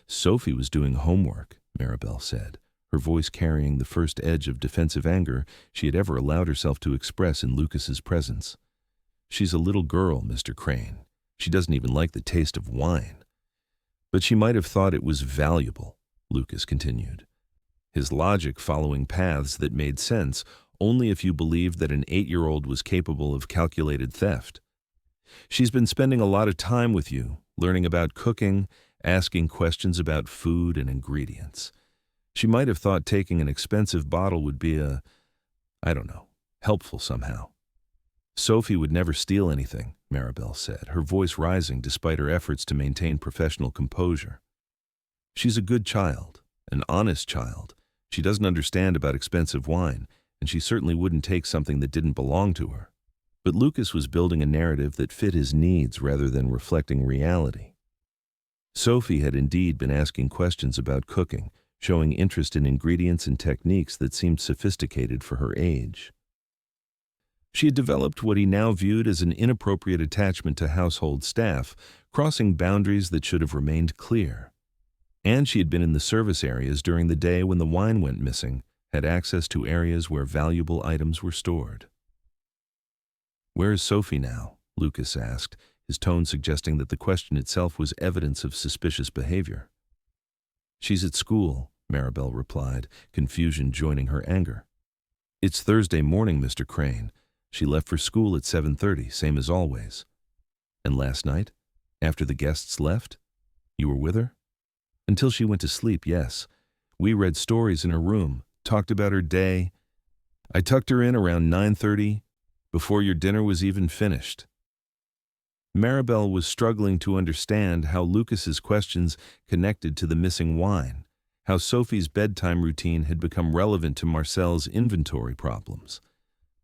"Sophie was doing homework," Maribel said, her voice carrying the first edge of defensive anger she had ever allowed herself to express in Lucas's presence. "She's a little girl, Mr. Crane. She doesn't even like the taste of wine." "But she might have thought it was valuable," Lucas continued, his logic following paths that made sense only if you believed that an 8-year-old was capable of calculated theft. "She's been spending a lot of time with you, learning about cooking, asking questions about food and ingredients. She might have thought taking an expensive bottle would be helpful somehow." Sophie would never steal anything, Maribel said, her voice rising despite her efforts to maintain professional composure. She's a good child, an honest child. She doesn't understand about expensive wine, and she certainly wouldn't take something that didn't belong to her. But Lucas was building a narrative that fit his needs rather than reflecting reality. Sophie had indeed been asking questions about cooking, showing interest in ingredients and techniques that seemed sophisticated for her age. She had developed what he now viewed as an inappropriate attachment to household staff, crossing boundaries that should have remained clear. And she had been in the service areas during the day when the wine went missing, had access to areas where valuable items were stored. "Where is Sophie now?" Lucas asked, his tone suggesting that the question itself was evidence of suspicious behavior. "She's at school," Maribel replied, confusion joining her anger. "It's Thursday morning, Mr. Crane. She left for school at 7:30, same as always." "And last night, after the guests left, you were with her?" "Until she went to sleep, yes. We read stories in her room, talked about her day. I tucked her in around 9:30, before your dinner was even finished." Maribel was struggling to understand how Lucas's questions connected to the missing wine, how Sophie's bedtime routine had become relevant to Marcel's inventory problems.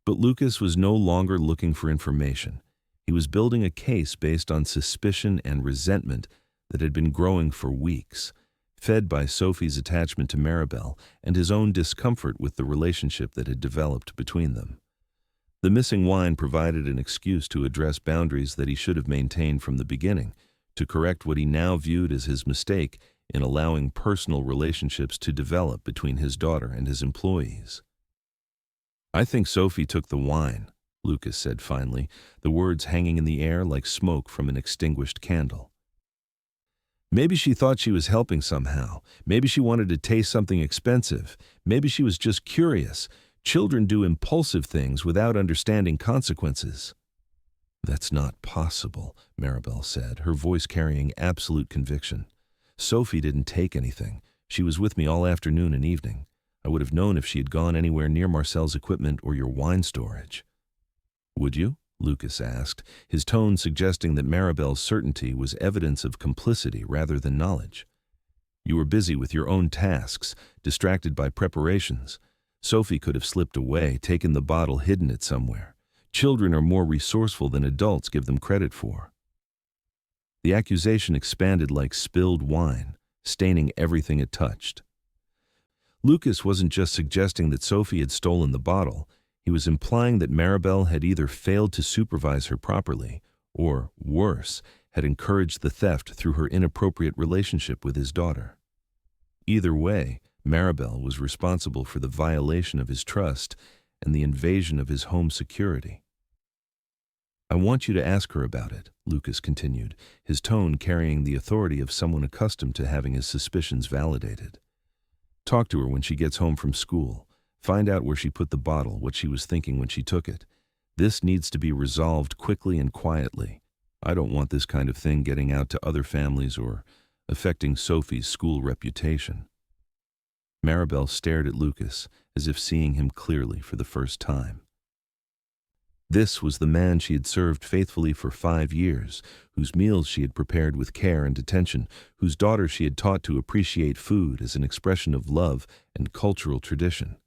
But Lucas was no longer looking for information. He was building a case based on suspicion and resentment that had been growing for weeks, fed by Sophie's attachment to Maribel and his own discomfort with the relationship that had developed between them. The missing wine provided an excuse to address boundaries that he should have maintained from the beginning, to correct what he now viewed as his mistake in allowing personal relationships to develop between his daughter and his employees. "I think Sophie took the wine," Lucas said finally, the words hanging in the air like smoke from an extinguished candle. "Maybe she thought she was helping somehow. Maybe she wanted to taste something expensive. Maybe she was just curious. Children do impulsive things without understanding consequences." "That's not possible," Maribel said, her voice carrying absolute conviction. "Sophie didn't take anything. She was with me all afternoon and evening. I would have known if she had gone anywhere near Marcel's equipment or your wine storage." "Would you?" Lucas asked, his tone suggesting that Maribel's certainty was evidence of complicity rather than knowledge. "You were busy with your own tasks, distracted by preparations. Sophie could have slipped away, taken the bottle, hidden it somewhere. Children are more resourceful than adults give them credit for." The accusation expanded like spilled wine, staining everything it touched. Lucas wasn't just suggesting that Sophie had stolen the bottle. He was implying that Maribel had either failed to supervise her properly, or, worse, had encouraged the theft through her inappropriate relationship with his daughter. Either way, Maribel was responsible for the violation of his trust and the invasion of his home security. "I want you to ask her about it," Lucas continued, his tone carrying the authority of someone accustomed to having his suspicions validated. "Talk to her when she gets home from school. Find out where she put the bottle, what she was thinking when she took it. This needs to be resolved quickly and quietly. I don't want this kind of thing getting out to other families or affecting Sophie's school reputation." Maribel stared at Lucas, as if seeing him clearly for the first time. This was the man she had served faithfully for 5 years, whose meals she had prepared with care and attention, whose daughter she had taught to appreciate food as an expression of love and cultural tradition.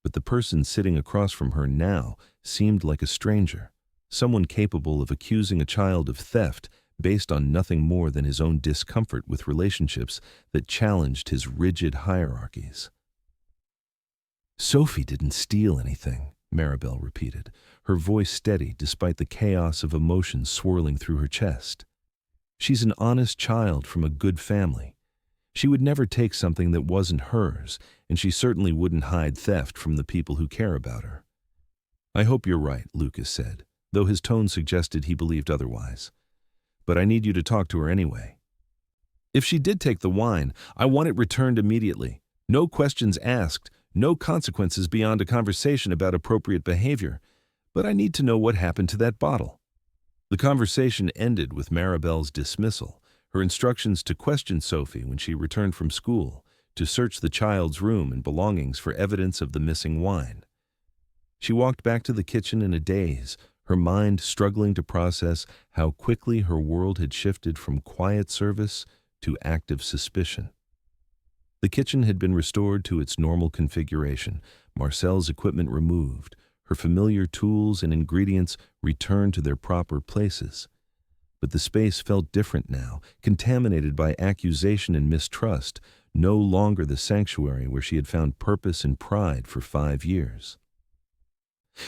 But the person sitting across from her now seemed like a stranger, someone capable of accusing a child of theft based on nothing more than his own discomfort with relationships that challenged his rigid hierarchies. "Sophie didn't steal anything," Maribel repeated, her voice steady despite the chaos of emotions swirling through her chest. "She's an honest child from a good family. She would never take something that wasn't hers, and she certainly wouldn't hide theft from the people who care about her." "I hope you're right," Lucas said, though his tone suggested he believed otherwise. "But I need you to talk to her anyway. If she did take the wine, I want it returned immediately. No questions asked, no consequences beyond a conversation about appropriate behavior. But I need to know what happened to that bottle." The conversation ended with Maribel's dismissal, her instructions to question Sophie when she returned from school, to search the child's room and belongings for evidence of the missing wine. She walked back to the kitchen in a daze, her mind struggling to process how quickly her world had shifted from quiet service to active suspicion. The kitchen had been restored to its normal configuration, Marcel's equipment removed, her familiar tools and ingredients returned to their proper places. But the space felt different now, contaminated by accusation and mistrust, no longer the sanctuary where she had found purpose and pride for 5 years.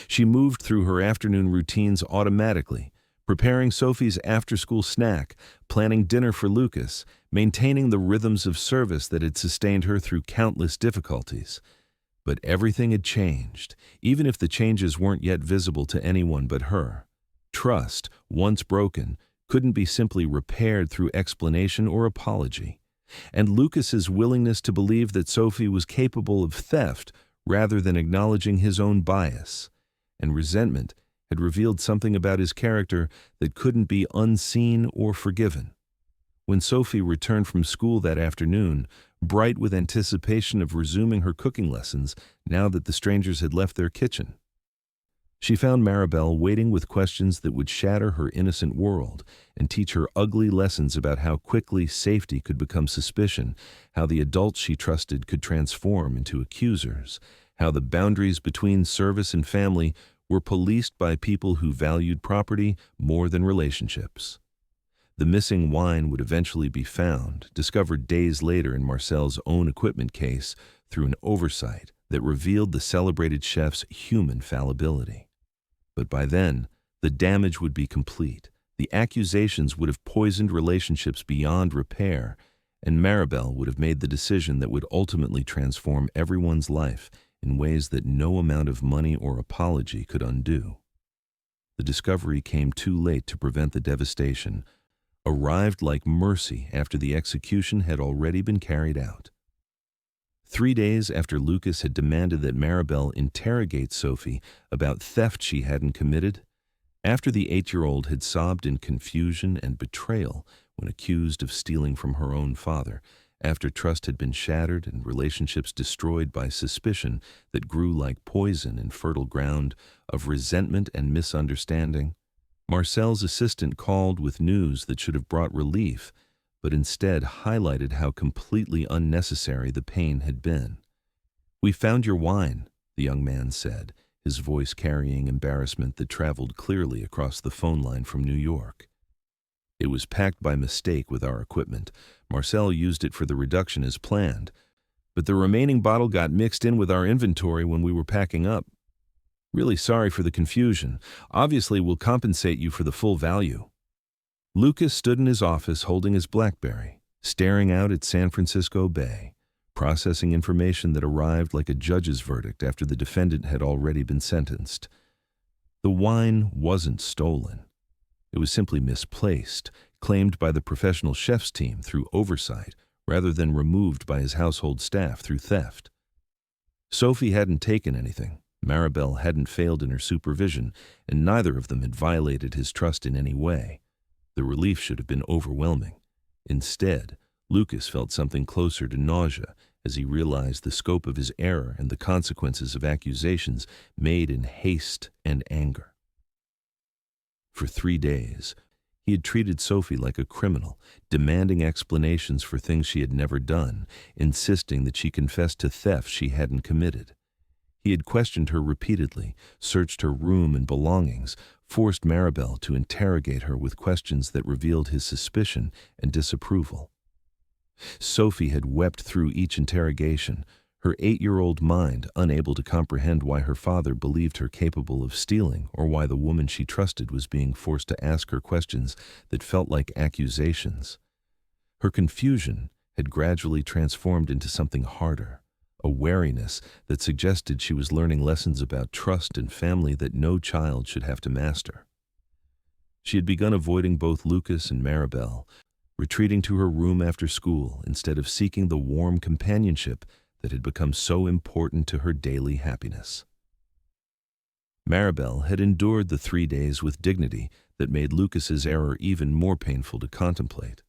She moved through her afternoon routines automatically, preparing Sophie's after-school snack, planning dinner for Lucas, maintaining the rhythms of service that had sustained her through countless difficulties. But everything had changed, even if the changes weren't yet visible to anyone but her. Trust, once broken, couldn't be simply repaired through explanation or apology. And Lucas's willingness to believe that Sophie was capable of theft rather than acknowledging his own bias and resentment had revealed something about his character that couldn't be unseen or forgiven. When Sophie returned from school that afternoon, bright with anticipation of resuming her cooking lessons now that the strangers had left their kitchen, she found Maribel waiting with questions that would shatter her innocent world and teach her ugly lessons about how quickly safety could become suspicion, how the adults she trusted could transform into accusers, how the boundaries between service and family were policed by people who valued property more than relationships. The missing wine would eventually be found, discovered days later in Marcel's own equipment case through an oversight that revealed the celebrated chef's human fallibility. But by then, the damage would be complete. The accusations would have poisoned relationships beyond repair, and Maribel would have made the decision that would ultimately transform everyone's life in ways that no amount of money or apology could undo. The discovery came too late to prevent the devastation, arrived like mercy after the execution had already been carried out. 3 days after Lucas had demanded that Maribel interrogate Sophie about theft she hadn't committed, after the 8-year-old had sobbed in confusion and betrayal when accused of stealing from her own father, after trust had been shattered and relationships destroyed by suspicion that grew like poison in fertile ground of resentment and misunderstanding, Marcel's assistant called with news that should have brought relief, but instead highlighted how completely unnecessary the pain had been. "We found your wine," the young man said, his voice carrying embarrassment that traveled clearly across the phone line from New York. "It was packed by mistake with our equipment. Marcel used it for the reduction as planned, but the remaining bottle got mixed in with our inventory when we were packing up. Really sorry for the confusion. Obviously, we'll compensate you for the full value." Lucas stood in his office holding his BlackBerry, staring out at San Francisco Bay, processing information that arrived like a judge's verdict after the defendant had already been sentenced. The wine wasn't stolen. It was simply misplaced, claimed by the professional chef's team through oversight rather than removed by his household staff through theft. Sophie hadn't taken anything, Maribel hadn't failed in her supervision, and neither of them had violated his trust in any way. The relief should have been overwhelming. Instead, Lucas felt something closer to nausea as he realized the scope of his error and the consequences of accusations made in haste and anger. For 3 days, he had treated Sophie like a criminal, demanding explanations for things she had never done, insisting that she confess to theft she hadn't committed. He had questioned her repeatedly, searched her room and belongings, forced Maribel to interrogate her with questions that revealed his suspicion and disapproval. Sophie had wept through each interrogation, her 8-year-old mind unable to comprehend why her father believed her capable of stealing or why the woman she trusted was being forced to ask her questions that felt like accusations. Her confusion had gradually transformed into something harder, a wariness that suggested she was learning lessons about trust and family that no child should have to master. She had begun avoiding both Lucas and Maribel, retreating to her room after school instead of seeking the warm companionship that had become so important to her daily happiness. Maribel had endured the 3 days with dignity that made Lucas's error even more painful to contemplate.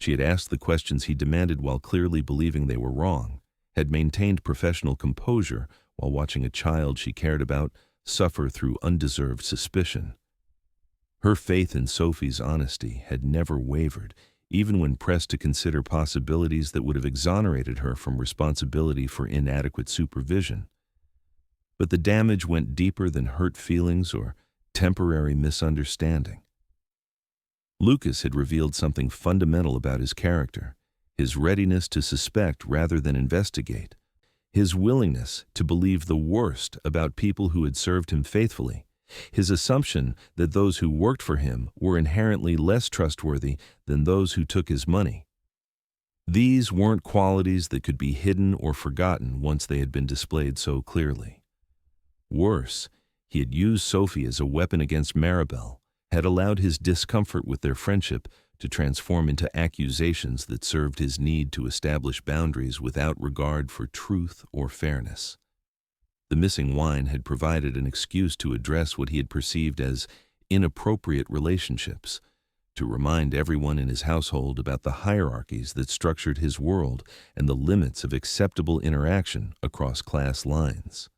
She had asked the questions he demanded while clearly believing they were wrong, had maintained professional composure while watching a child she cared about suffer through undeserved suspicion. Her faith in Sophie's honesty had never wavered, even when pressed to consider possibilities that would have exonerated her from responsibility for inadequate supervision. But the damage went deeper than hurt feelings or temporary misunderstanding. Lucas had revealed something fundamental about his character, his readiness to suspect rather than investigate, his willingness to believe the worst about people who had served him faithfully, his assumption that those who worked for him were inherently less trustworthy than those who took his money. These weren't qualities that could be hidden or forgotten once they had been displayed so clearly. Worse, he had used Sophie as a weapon against Maribel, had allowed his discomfort with their friendship to transform into accusations that served his need to establish boundaries without regard for truth or fairness. The missing wine had provided an excuse to address what he had perceived as inappropriate relationships, to remind everyone in his household about the hierarchies that structured his world and the limits of acceptable interaction across class lines.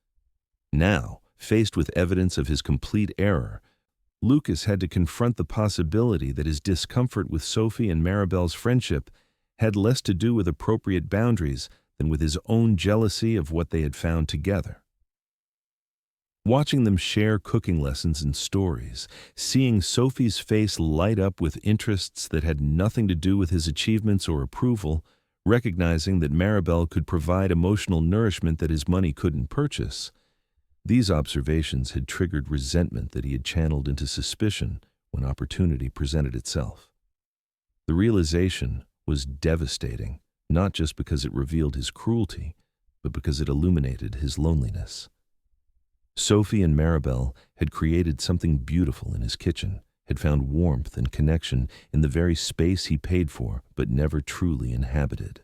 Now, faced with evidence of his complete error, Lucas had to confront the possibility that his discomfort with Sophie and Maribel's friendship had less to do with appropriate boundaries than with his own jealousy of what they had found together. Watching them share cooking lessons and stories, seeing Sophie's face light up with interests that had nothing to do with his achievements or approval, recognizing that Maribel could provide emotional nourishment that his money couldn't purchase, these observations had triggered resentment that he had channeled into suspicion when opportunity presented itself. The realization was devastating, not just because it revealed his cruelty, but because it illuminated his loneliness. Sophie and Maribel had created something beautiful in his kitchen, had found warmth and connection in the very space he paid for but never truly inhabited.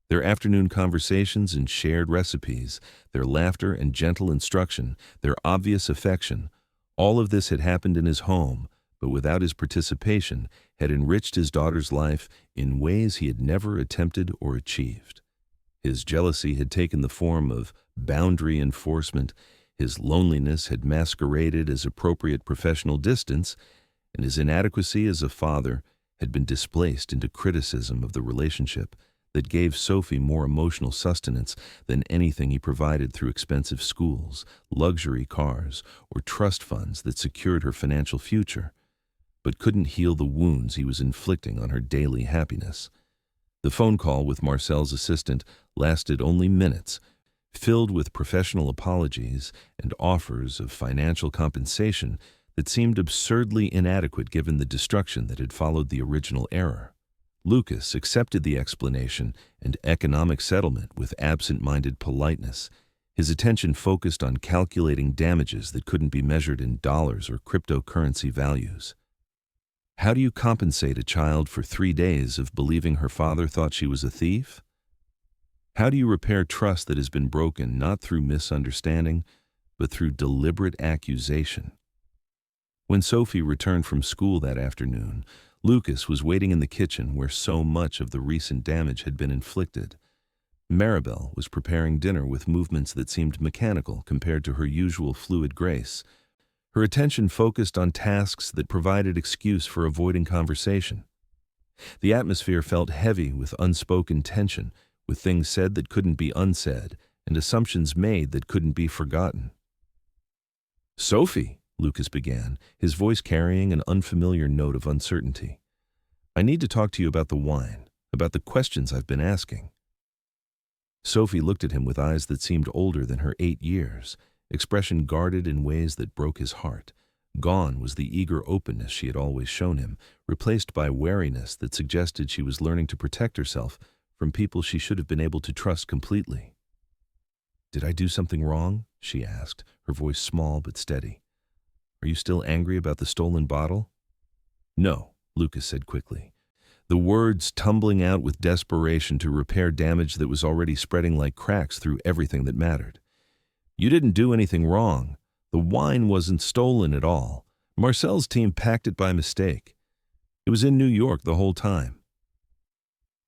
Their afternoon conversations and shared recipes, their laughter and gentle instruction, their obvious affection, all of this had happened in his home, but without his participation, had enriched his daughter's life in ways he had never attempted or achieved. His jealousy had taken the form of boundary enforcement, his loneliness had masqueraded as appropriate professional distance, and his inadequacy as a father had been displaced into criticism of the relationship that gave Sophie more emotional sustenance than anything he provided through expensive schools, luxury cars, or trust funds that secured her financial future, but couldn't heal the wounds he was inflicting on her daily happiness. The phone call with Marcel's assistant lasted only minutes, filled with professional apologies and offers of financial compensation that seemed absurdly inadequate given the destruction that had followed the original error. Lucas accepted the explanation and economic settlement with absent-minded politeness, his attention focused on calculating damages that couldn't be measured in dollars or cryptocurrency values. How do you compensate a child for 3 days of believing her father thought she was a thief? How do you repair trust that has been broken not through misunderstanding, but through deliberate accusation? When Sophie returned from school that afternoon, Lucas was waiting in the kitchen where so much of the recent damage had been inflicted. Maribel was preparing dinner with movements that seemed mechanical compared to her usual fluid grace, her attention focused on tasks that provided excuse for avoiding conversation. The atmosphere felt heavy with unspoken tension, with things said that couldn't be unsaid, and assumptions made that couldn't be forgotten. "Sophie," Lucas began, his voice carrying an unfamiliar note of uncertainty, "I need to talk to you about the wine, about the questions I've been asking." Sophie looked at him with eyes that seemed older than her 8 years, expression guarded in ways that broke his heart. Gone was the eager openness she had always shown him, replaced by wariness that suggested she was learning to protect herself from people she should have been able to trust completely. "Did I do something wrong?" she asked, her voice small but steady. "Are you still angry about the stolen bottle?" "No," Lucas said quickly, the words tumbling out with desperation to repair damage that was already spreading like cracks through everything that mattered. "You didn't do anything wrong. The wine wasn't stolen at all. Marcel's team packed it by mistake. It was in New York the whole time."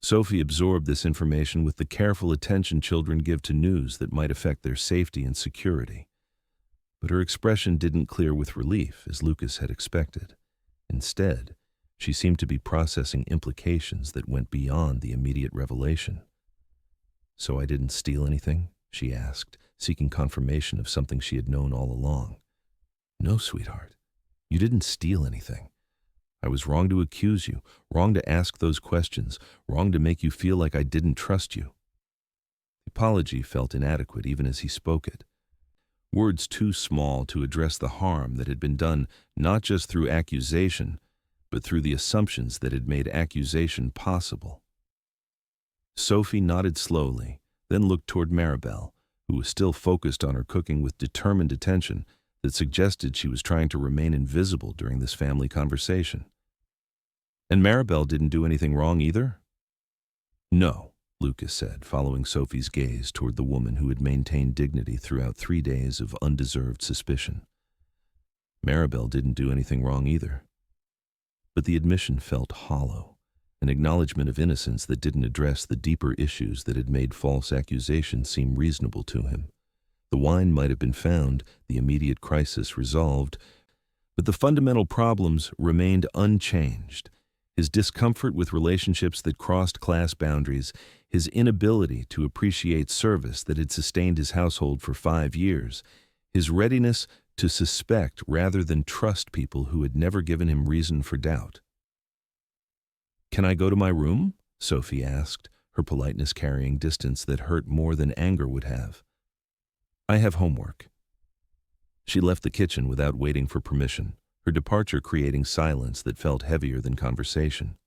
Sophie absorbed this information with the careful attention children give to news that might affect their safety and security. But her expression didn't clear with relief, as Lucas had expected. Instead, she seemed to be processing implications that went beyond the immediate revelation. "So I didn't steal anything?" she asked, seeking confirmation of something she had known all along. "No, sweetheart. You didn't steal anything. I was wrong to accuse you, wrong to ask those questions, wrong to make you feel like I didn't trust you." The apology felt inadequate even as he spoke it. Words too small to address the harm that had been done not just through accusation, but through the assumptions that had made accusation possible. Sophie nodded slowly, then looked toward Maribel, who was still focused on her cooking with determined attention that suggested she was trying to remain invisible during this family conversation. "And Maribel didn't do anything wrong either?" "No," Lucas said, following Sophie's gaze toward the woman who had maintained dignity throughout 3 days of undeserved suspicion. "Maribel didn't do anything wrong either." But the admission felt hollow, an acknowledgement of innocence that didn't address the deeper issues that had made false accusations seem reasonable to him. The wine might have been found, the immediate crisis resolved, but the fundamental problems remained unchanged. His discomfort with relationships that crossed class boundaries, his inability to appreciate service that had sustained his household for 5 years, his readiness to suspect rather than trust people who had never given him reason for doubt. "Can I go to my room?" Sophie asked, her politeness carrying distance that hurt more than anger would have. "I have homework." She left the kitchen without waiting for permission, her departure creating silence that felt heavier than conversation.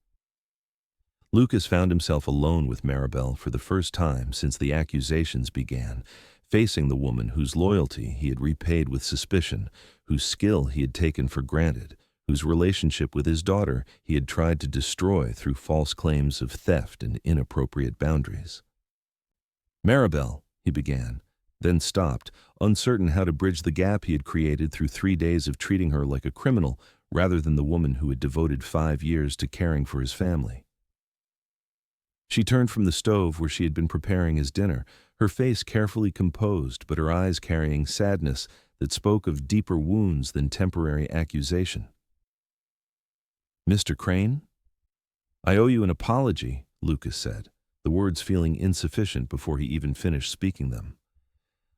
Lucas found himself alone with Maribel for the first time since the accusations began, facing the woman whose loyalty he had repaid with suspicion, whose skill he had taken for granted, whose relationship with his daughter he had tried to destroy through false claims of theft and inappropriate boundaries. "Maribel," he began, then stopped, uncertain how to bridge the gap he had created through 3 days of treating her like a criminal rather than the woman who had devoted 5 years to caring for his family. She turned from the stove where she had been preparing his dinner, her face carefully composed but her eyes carrying sadness that spoke of deeper wounds than temporary accusation. "Mr. Crane?" "I owe you an apology," Lucas said, the words feeling insufficient before he even finished speaking them.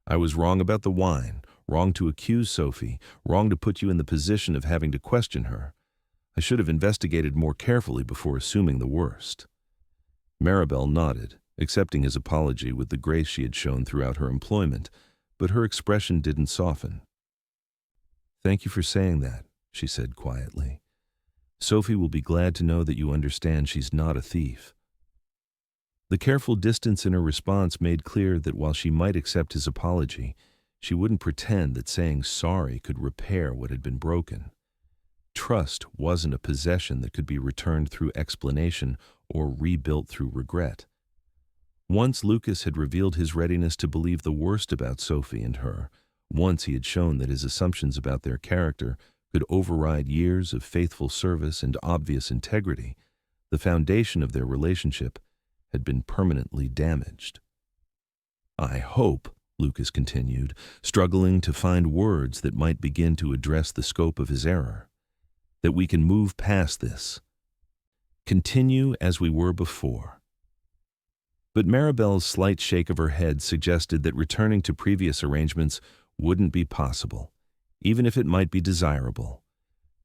"I was wrong about the wine, wrong to accuse Sophie, wrong to put you in the position of having to question her. I should have investigated more carefully before assuming the worst." Maribel nodded, accepting his apology with the grace she had shown throughout her employment, but her expression didn't soften. "Thank you for saying that," she said quietly. "Sophie will be glad to know that you understand she's not a thief." The careful distance in her response made clear that while she might accept his apology, she wouldn't pretend that saying sorry could repair what had been broken. Trust wasn't a possession that could be returned through explanation or rebuilt through regret. Once Lucas had revealed his readiness to believe the worst about Sophie and her, once he had shown that his assumptions about their character could override years of faithful service and obvious integrity, the foundation of their relationship had been permanently damaged. "I hope," Lucas continued, struggling to find words that might begin to address the scope of his error, "that we can move past this. Continue as we were before." But Maribel's slight shake of her head suggested that returning to previous arrangements wouldn't be possible, even if it might be desirable.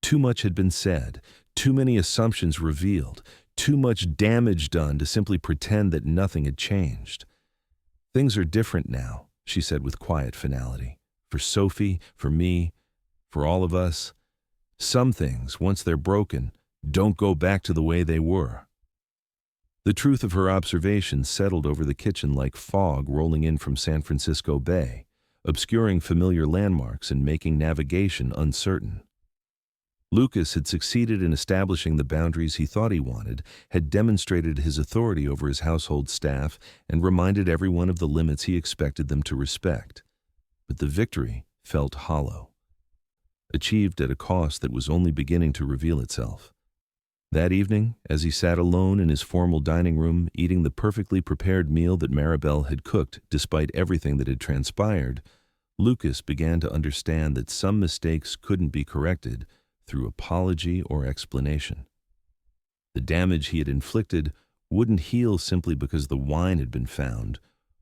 Too much had been said, too many assumptions revealed, too much damage done to simply pretend that nothing had changed. "Things are different now," she said with quiet finality. "For Sophie, for me, for all of us. Some things, once they're broken, don't go back to the way they were." The truth of her observation settled over the kitchen like fog rolling in from San Francisco Bay, obscuring familiar landmarks and making navigation uncertain. Lucas had succeeded in establishing the boundaries he thought he wanted, had demonstrated his authority over his household staff, and reminded everyone of the limits he expected them to respect. But the victory felt hollow, achieved at a cost that was only beginning to reveal itself. That evening, as he sat alone in his formal dining room, eating the perfectly prepared meal that Maribel had cooked despite everything that had transpired, Lucas began to understand that some mistakes couldn't be corrected through apology or explanation. The damage he had inflicted wouldn't heal simply because the wine had been found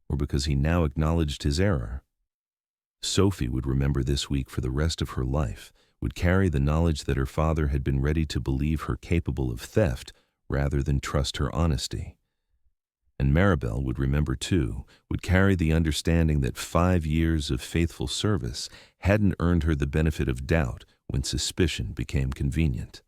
or because he now acknowledged his error. Sophie would remember this week for the rest of her life, would carry the knowledge that her father had been ready to believe her capable of theft rather than trust her honesty. And Maribel would remember too, would carry the understanding that 5 years of faithful service hadn't earned her the benefit of doubt when suspicion became convenient.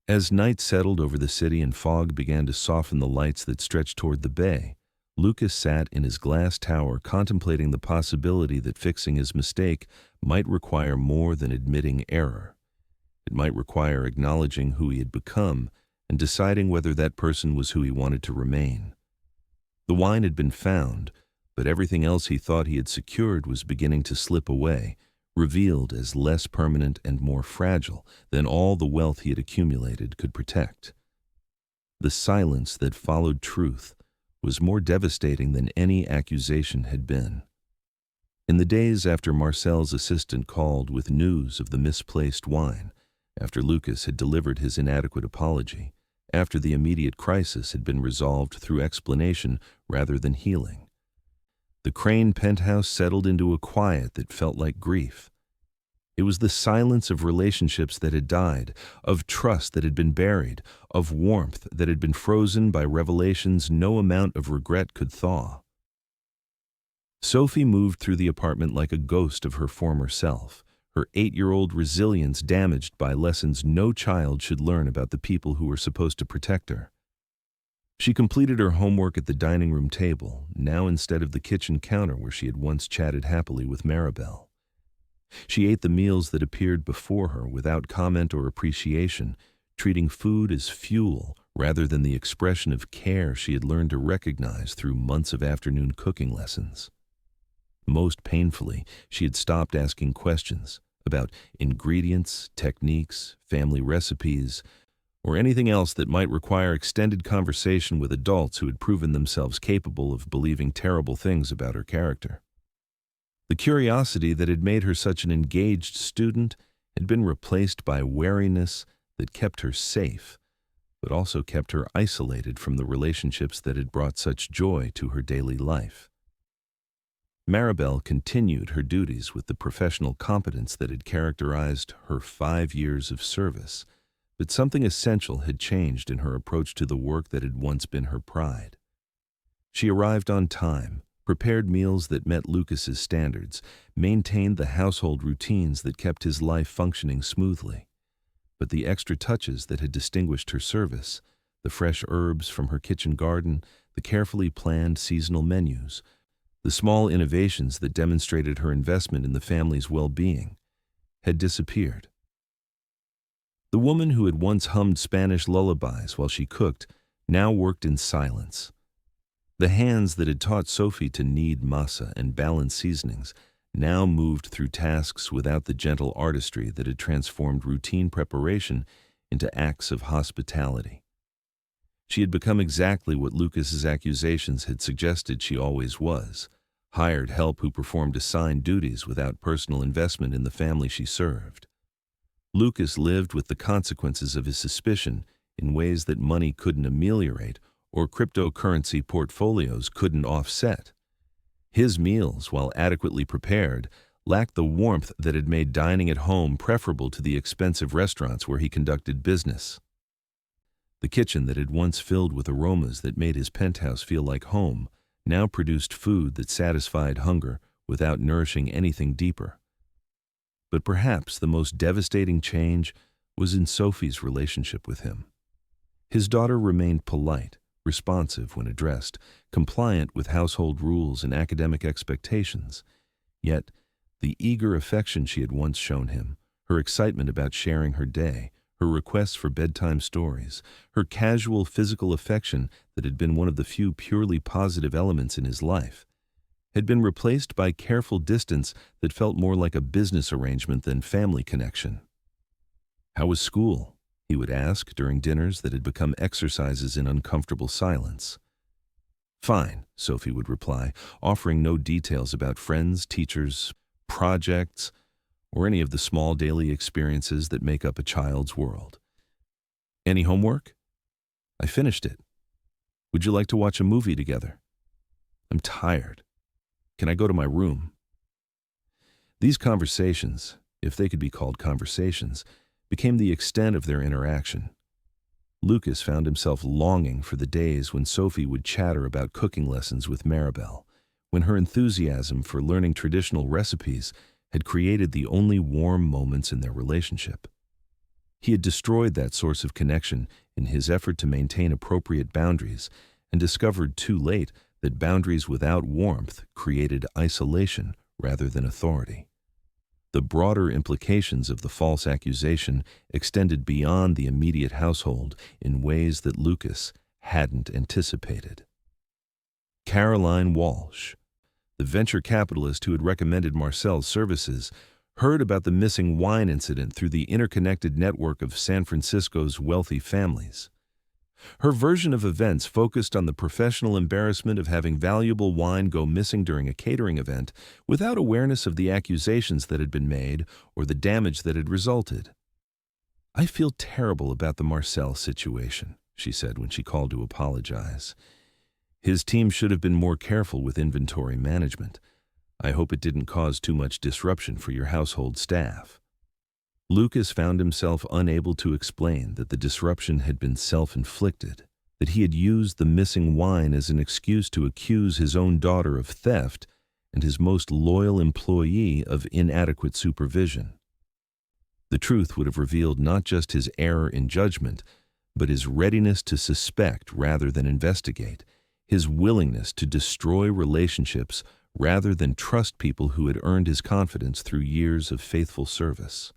As night settled over the city and fog began to soften the lights that stretched toward the bay, Lucas sat in his glass tower contemplating the possibility that fixing his mistake might require more than admitting error. It might require acknowledging who he had become and deciding whether that person was who he wanted to remain. The wine had been found, but everything else he thought he had secured was beginning to slip away, revealed as less permanent and more fragile than all the wealth he had accumulated could protect. The silence that followed truth was more devastating than any accusation had been. In the days after Marcel's assistant called with news of the misplaced wine, after Lucas had delivered his inadequate apology, after the immediate crisis had been resolved through explanation rather than healing, the Crane penthouse settled into a quiet that felt like grief. It was the silence of relationships that had died, of trust that had been buried, of warmth that had been frozen by revelations no amount of regret could thaw. Sophie moved through the apartment like a ghost of her former self, her 8-year-old resilience damaged by lessons no child should learn about the people who were supposed to protect her. She completed her homework at the dining room table, now instead of the kitchen counter where she had once chatted happily with Maribel. She ate the meals that appeared before her without comment or appreciation, treating food as fuel rather than the expression of care she had learned to recognize through months of afternoon cooking lessons. Most painfully, she had stopped asking questions about ingredients, techniques, family recipes, or anything else that might require extended conversation with adults who had proven themselves capable of believing terrible things about her character. The curiosity that had made her such an engaged student had been replaced by wariness that kept her safe, but also kept her isolated from the relationships that had brought such joy to her daily life. Maribel continued her duties with the professional competence that had characterized her 5 years of service, but something essential had changed in her approach to the work that had once been her pride. She arrived on time, prepared meals that met Lucas's standards, maintained the household routines that kept his life functioning smoothly. But the extra touches that had distinguished her service, the fresh herbs from her kitchen garden, the carefully planned seasonal menus, the small innovations that demonstrated her investment in the family's well-being, had disappeared. The woman who had once hummed Spanish lullabies while she cooked now worked in silence. The hands that had taught Sophie to knead masa and balance seasonings now moved through tasks without the gentle artistry that had transformed routine preparation into acts of hospitality. She had become exactly what Lucas's accusations had suggested she always was, hired help who performed assigned duties without personal investment in the family she served. Lucas lived with the consequences of his suspicion in ways that money couldn't ameliorate or cryptocurrency portfolios couldn't offset. His meals, while adequately prepared, lacked the warmth that had made dining at home preferable to the expensive restaurants where he conducted business. The kitchen that had once filled with aromas that made his penthouse feel like home now produced food that satisfied hunger without nourishing anything deeper. But perhaps the most devastating change was in Sophie's relationship with him. His daughter remained polite, responsive when addressed, compliant with household rules and academic expectations. Yet, the eager affection she had once shown him, her excitement about sharing her day, her requests for bedtime stories, her casual physical affection that had been one of the few purely positive elements in his life, had been replaced by careful distance that felt more like a business arrangement than family connection. "How was school?" he would ask during dinners that had become exercises in uncomfortable silence. "Fine," Sophie would reply, offering no details about friends, teachers, projects, or any of the small daily experiences that make up a child's world. Any homework? I finished it. Would you like to watch a movie together? I'm tired. Can I go to my room? These conversations, if they could be called conversations, became the extent of their interaction. Lucas found himself longing for the days when Sophie would chatter about cooking lessons with Maribel, when her enthusiasm for learning traditional recipes had created the only warm moments in their relationship. He had destroyed that source of connection in his effort to maintain appropriate boundaries and discovered too late that boundaries without warmth created isolation rather than authority. The broader implications of the false accusation extended beyond the immediate household in ways that Lucas hadn't anticipated. Caroline Walsh, the venture capitalist who had recommended Marcel's services, heard about the missing wine incident through the interconnected network of San Francisco's wealthy families. Her version of events focused on the professional embarrassment of having valuable wine go missing during a catering event without awareness of the accusations that had been made or the damage that had resulted. "I feel terrible about the Marcel situation," she said when she called to apologize. "His team should have been more careful with inventory management. I hope it didn't cause too much disruption for your household staff." Lucas found himself unable to explain that the disruption had been self-inflicted, that he had used the missing wine as an excuse to accuse his own daughter of theft and his most loyal employee of inadequate supervision. The truth would have revealed not just his error in judgment, but his readiness to suspect rather than investigate, his willingness to destroy relationships rather than trust people who had earned his confidence through years of faithful service.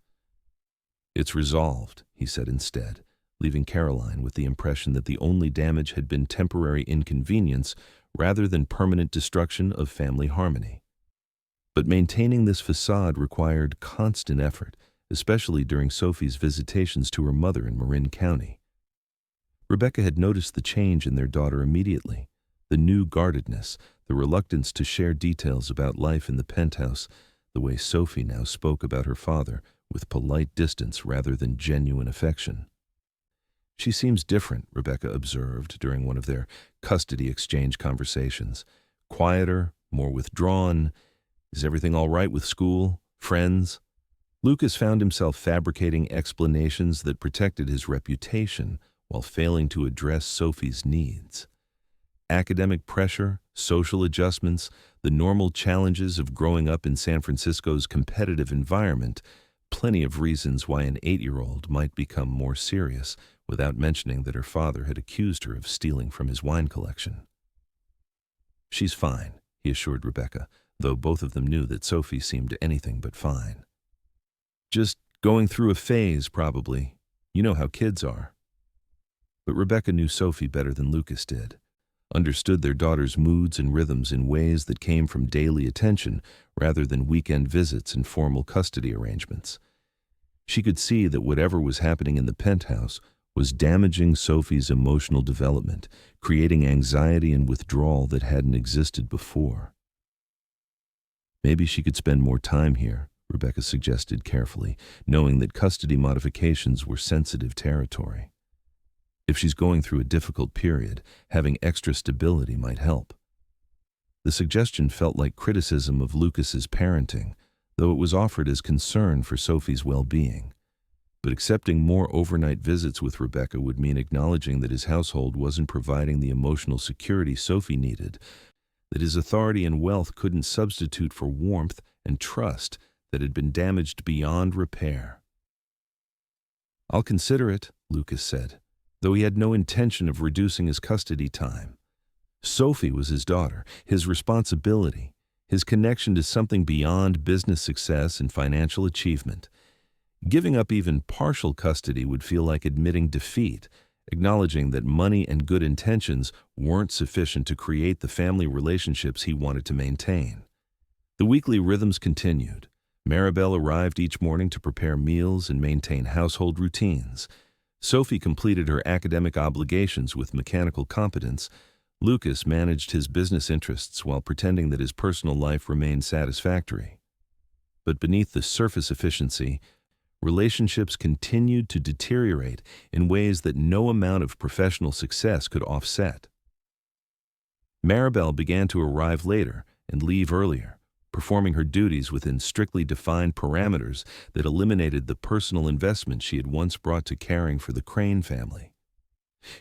"It's resolved," he said instead, leaving Caroline with the impression that the only damage had been temporary inconvenience rather than permanent destruction of family harmony. But maintaining this facade required constant effort, especially during Sophie's visitations to her mother in Marin County. Rebecca had noticed the change in their daughter immediately, the new guardedness, the reluctance to share details about life in the penthouse, the way Sophie now spoke about her father with polite distance rather than genuine affection. "She seems different," Rebecca observed during one of their custody exchange conversations. "Quieter, more withdrawn. Is everything all right with school, friends?" Lucas found himself fabricating explanations that protected his reputation while failing to address Sophie's needs. Academic pressure, social adjustments, the normal challenges of growing up in San Francisco's competitive environment, plenty of reasons why an 8-year-old might become more serious without mentioning that her father had accused her of stealing from his wine collection. "She's fine," he assured Rebecca, though both of them knew that Sophie seemed anything but fine. "Just going through a phase, probably. You know how kids are." But Rebecca knew Sophie better than Lucas did, understood their daughter's moods and rhythms in ways that came from daily attention rather than weekend visits and formal custody arrangements. She could see that whatever was happening in the penthouse was damaging Sophie's emotional development, creating anxiety and withdrawal that hadn't existed before. "Maybe she could spend more time here," Rebecca suggested carefully, knowing that custody modifications were sensitive territory. If she's going through a difficult period, having extra stability might help. The suggestion felt like criticism of Lucas's parenting, though it was offered as concern for Sophie's well-being. But accepting more overnight visits with Rebecca would mean acknowledging that his household wasn't providing the emotional security Sophie needed, that his authority and wealth couldn't substitute for warmth and trust that had been damaged beyond repair. "I'll consider it," Lucas said, though he had no intention of reducing his custody time. Sophie was his daughter, his responsibility, his connection to something beyond business success and financial achievement. Giving up even partial custody would feel like admitting defeat, acknowledging that money and good intentions weren't sufficient to create the family relationships he wanted to maintain. The weekly rhythms continued. Maribel arrived each morning to prepare meals and maintain household routines. Sophie completed her academic obligations with mechanical competence. Lucas managed his business interests while pretending that his personal life remained satisfactory. But beneath the surface efficiency, relationships continued to deteriorate in ways that no amount of professional success could offset. Maribel began to arrive later and leave earlier, performing her duties within strictly defined parameters that eliminated the personal investment she had once brought to caring for the Crane family.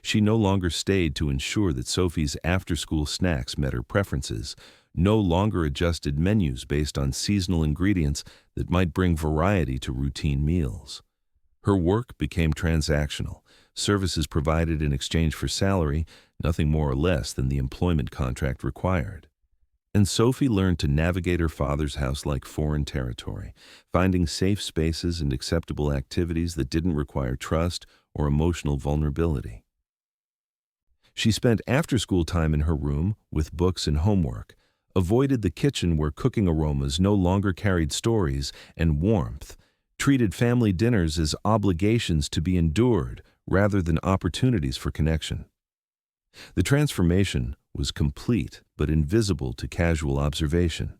She no longer stayed to ensure that Sophie's after-school snacks met her preferences, no longer adjusted menus based on seasonal ingredients that might bring variety to routine meals. Her work became transactional, services provided in exchange for salary, nothing more or less than the employment contract required. And Sophie learned to navigate her father's house like foreign territory, finding safe spaces and acceptable activities that didn't require trust or emotional vulnerability. She spent after-school time in her room with books and homework, avoided the kitchen where cooking aromas no longer carried stories and warmth, treated family dinners as obligations to be endured rather than opportunities for connection. The transformation was complete but invisible to casual observation.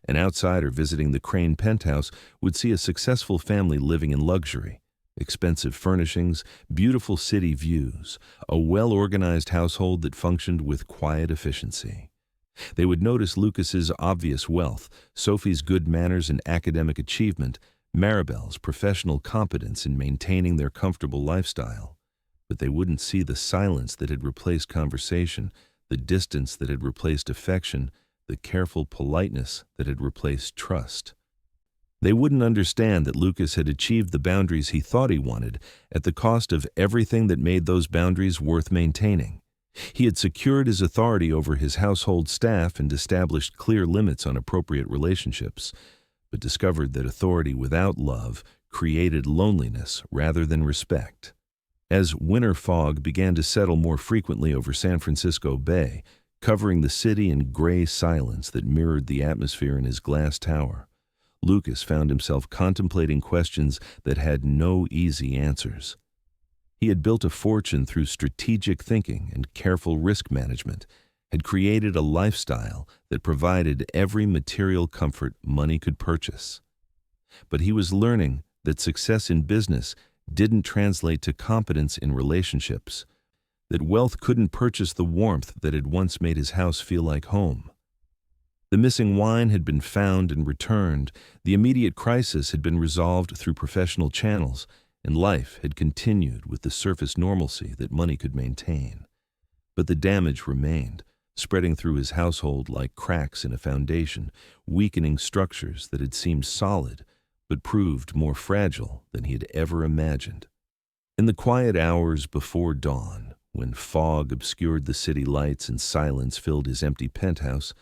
An outsider visiting the Crane penthouse would see a successful family living in luxury, expensive furnishings, beautiful city views, a well-organized household that functioned with quiet efficiency. They would notice Lucas's obvious wealth, Sophie's good manners and academic achievement, Maribel's professional competence in maintaining their comfortable lifestyle. But they wouldn't see the silence that had replaced conversation, the distance that had replaced affection, the careful politeness that had replaced trust. They wouldn't understand that Lucas had achieved the boundaries he thought he wanted at the cost of everything that made those boundaries worth maintaining. He had secured his authority over his household staff and established clear limits on appropriate relationships, but discovered that authority without love created loneliness rather than respect. As winter fog began to settle more frequently over San Francisco Bay, covering the city in gray silence that mirrored the atmosphere in his glass tower, Lucas found himself contemplating questions that had no easy answers. He had built a fortune through strategic thinking and careful risk management, had created a lifestyle that provided every material comfort money could purchase. But he was learning that success in business didn't translate to competence in relationships, that wealth couldn't purchase the warmth that had once made his house feel like home. The missing wine had been found and returned, the immediate crisis had been resolved through professional channels, and life had continued with the surface normalcy that money could maintain. But the damage remained, spreading through his household like cracks in a foundation, weakening structures that had seemed solid but proved more fragile than he had ever imagined. In the quiet hours before dawn, when fog obscured the city lights and silence filled his empty penthouse,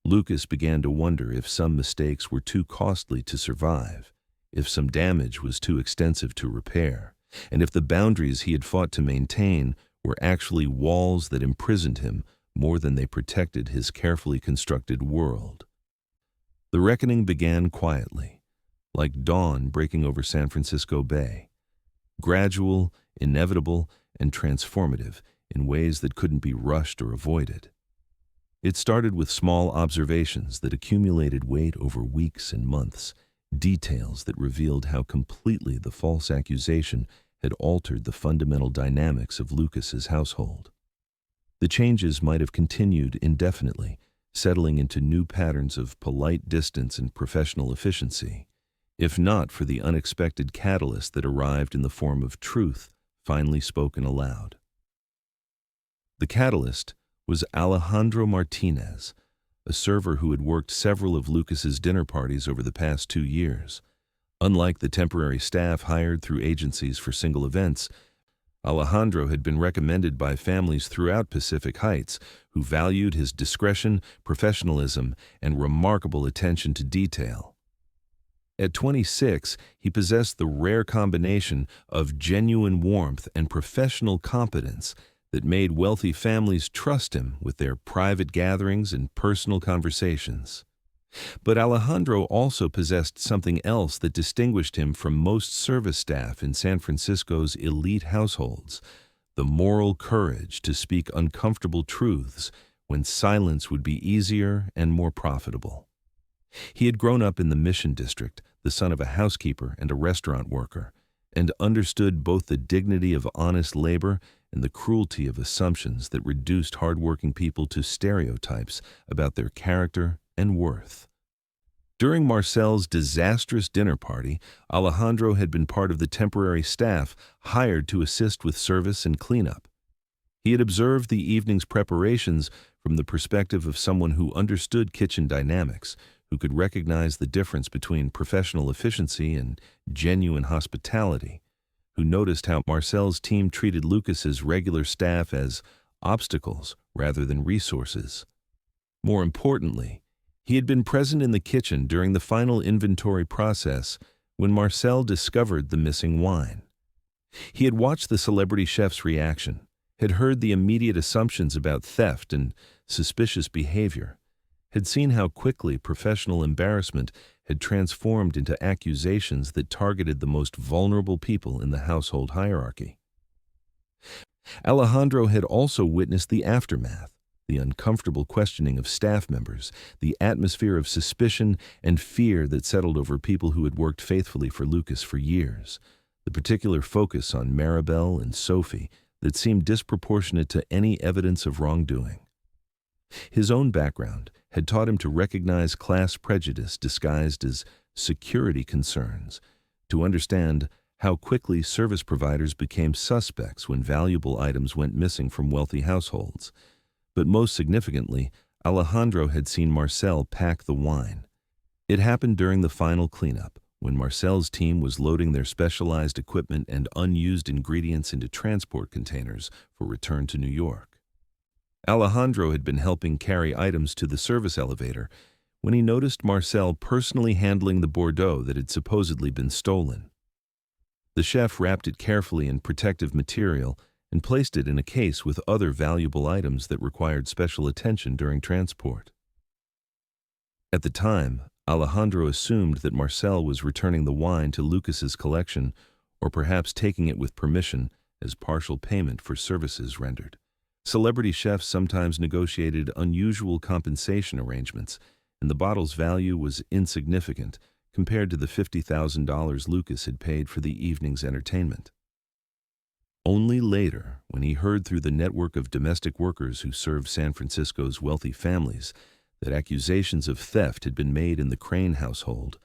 Lucas began to wonder if some mistakes were too costly to survive, if some damage was too extensive to repair, and if the boundaries he had fought to maintain were actually walls that imprisoned him more than they protected his carefully constructed world. The reckoning began quietly, like dawn breaking over San Francisco Bay, gradual, inevitable, and transformative in ways that couldn't be rushed or avoided. It started with small observations that accumulated weight over weeks and months, details that revealed how completely the false accusation had altered the fundamental dynamics of Lucas's household. The changes might have continued indefinitely, settling into new patterns of polite distance and professional efficiency, if not for the unexpected catalyst that arrived in the form of truth finally spoken aloud. The catalyst was Alejandro Martinez, a server who had worked several of Lucas's dinner parties over the past 2 years. Unlike the temporary staff hired through agencies for single events, Alejandro had been recommended by families throughout Pacific Heights who valued his discretion, professionalism, and remarkable attention to detail. At 26, he possessed the rare combination of genuine warmth and professional competence that made wealthy families trust him with their private gatherings and personal conversations. But Alejandro also possessed something else that distinguished him from most service staff in San Francisco's elite households: the moral courage to speak uncomfortable truths when silence would be easier and more profitable. He had grown up in the Mission District, the son of a housekeeper and a restaurant worker, and understood both the dignity of honest labor and the cruelty of assumptions that reduced hardworking people to stereotypes about their character and worth. During Marcel's disastrous dinner party, Alejandro had been part of the temporary staff hired to assist with service and cleanup. He had observed the evening's preparations from the perspective of someone who understood kitchen dynamics, who could recognize the difference between professional efficiency and genuine hospitality, who noticed how Marcel's team treated Lucas's regular staff as obstacles rather than resources. More importantly, he had been present in the kitchen during the final inventory process when Marcel discovered the missing wine. He had watched the celebrity chef's reaction, had heard the immediate assumptions about theft and suspicious behavior, had seen how quickly professional embarrassment had transformed into accusations that targeted the most vulnerable people in the household hierarchy. Alejandro had also witnessed the aftermath, the uncomfortable questioning of staff members, the atmosphere of suspicion and fear that settled over people who had worked faithfully for Lucas for years, the particular focus on Maribel and Sophie that seemed disproportionate to any evidence of wrongdoing. His own background had taught him to recognize class prejudice disguised as security concerns, to understand how quickly service providers became suspects when valuable items went missing from wealthy households. But most significantly, Alejandro had seen Marcel pack the wine. It happened during the final cleanup, when Marcel's team was loading their specialized equipment and unused ingredients into transport containers for return to New York. Alejandro had been helping carry items to the service elevator when he noticed Marcel personally handling the Bordeaux that had supposedly been stolen. The chef wrapped it carefully in protective material and placed it in a case with other valuable items that required special attention during transport. At the time, Alejandro assumed that Marcel was returning the wine to Lucas's collection, or perhaps taking it with permission as partial payment for services rendered. Celebrity chefs sometimes negotiated unusual compensation arrangements, and the bottle's value was insignificant compared to the $50,000 Lucas had paid for the evening's entertainment. Only later, when he heard through the network of domestic workers who served San Francisco's wealthy families that accusations of theft had been made in the Crane household,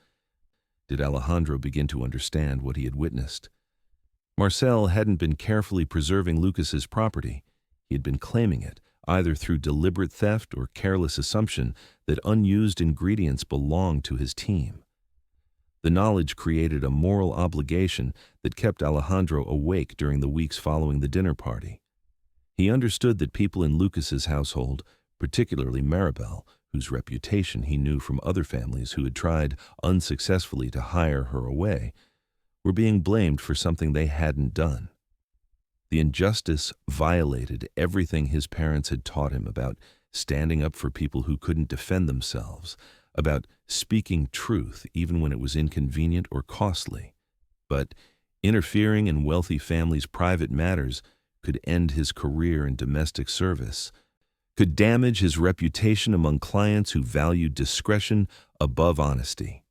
did Alejandro begin to understand what he had witnessed. Marcel hadn't been carefully preserving Lucas's property. He had been claiming it, either through deliberate theft or careless assumption that unused ingredients belonged to his team. The knowledge created a moral obligation that kept Alejandro awake during the weeks following the dinner party. He understood that people in Lucas's household, particularly Maribel, whose reputation he knew from other families who had tried unsuccessfully to hire her away, were being blamed for something they hadn't done. The injustice violated everything his parents had taught him about standing up for people who couldn't defend themselves, about speaking truth even when it was inconvenient or costly. But interfering in wealthy families' private matters could end his career in domestic service, could damage his reputation among clients who valued discretion above honesty.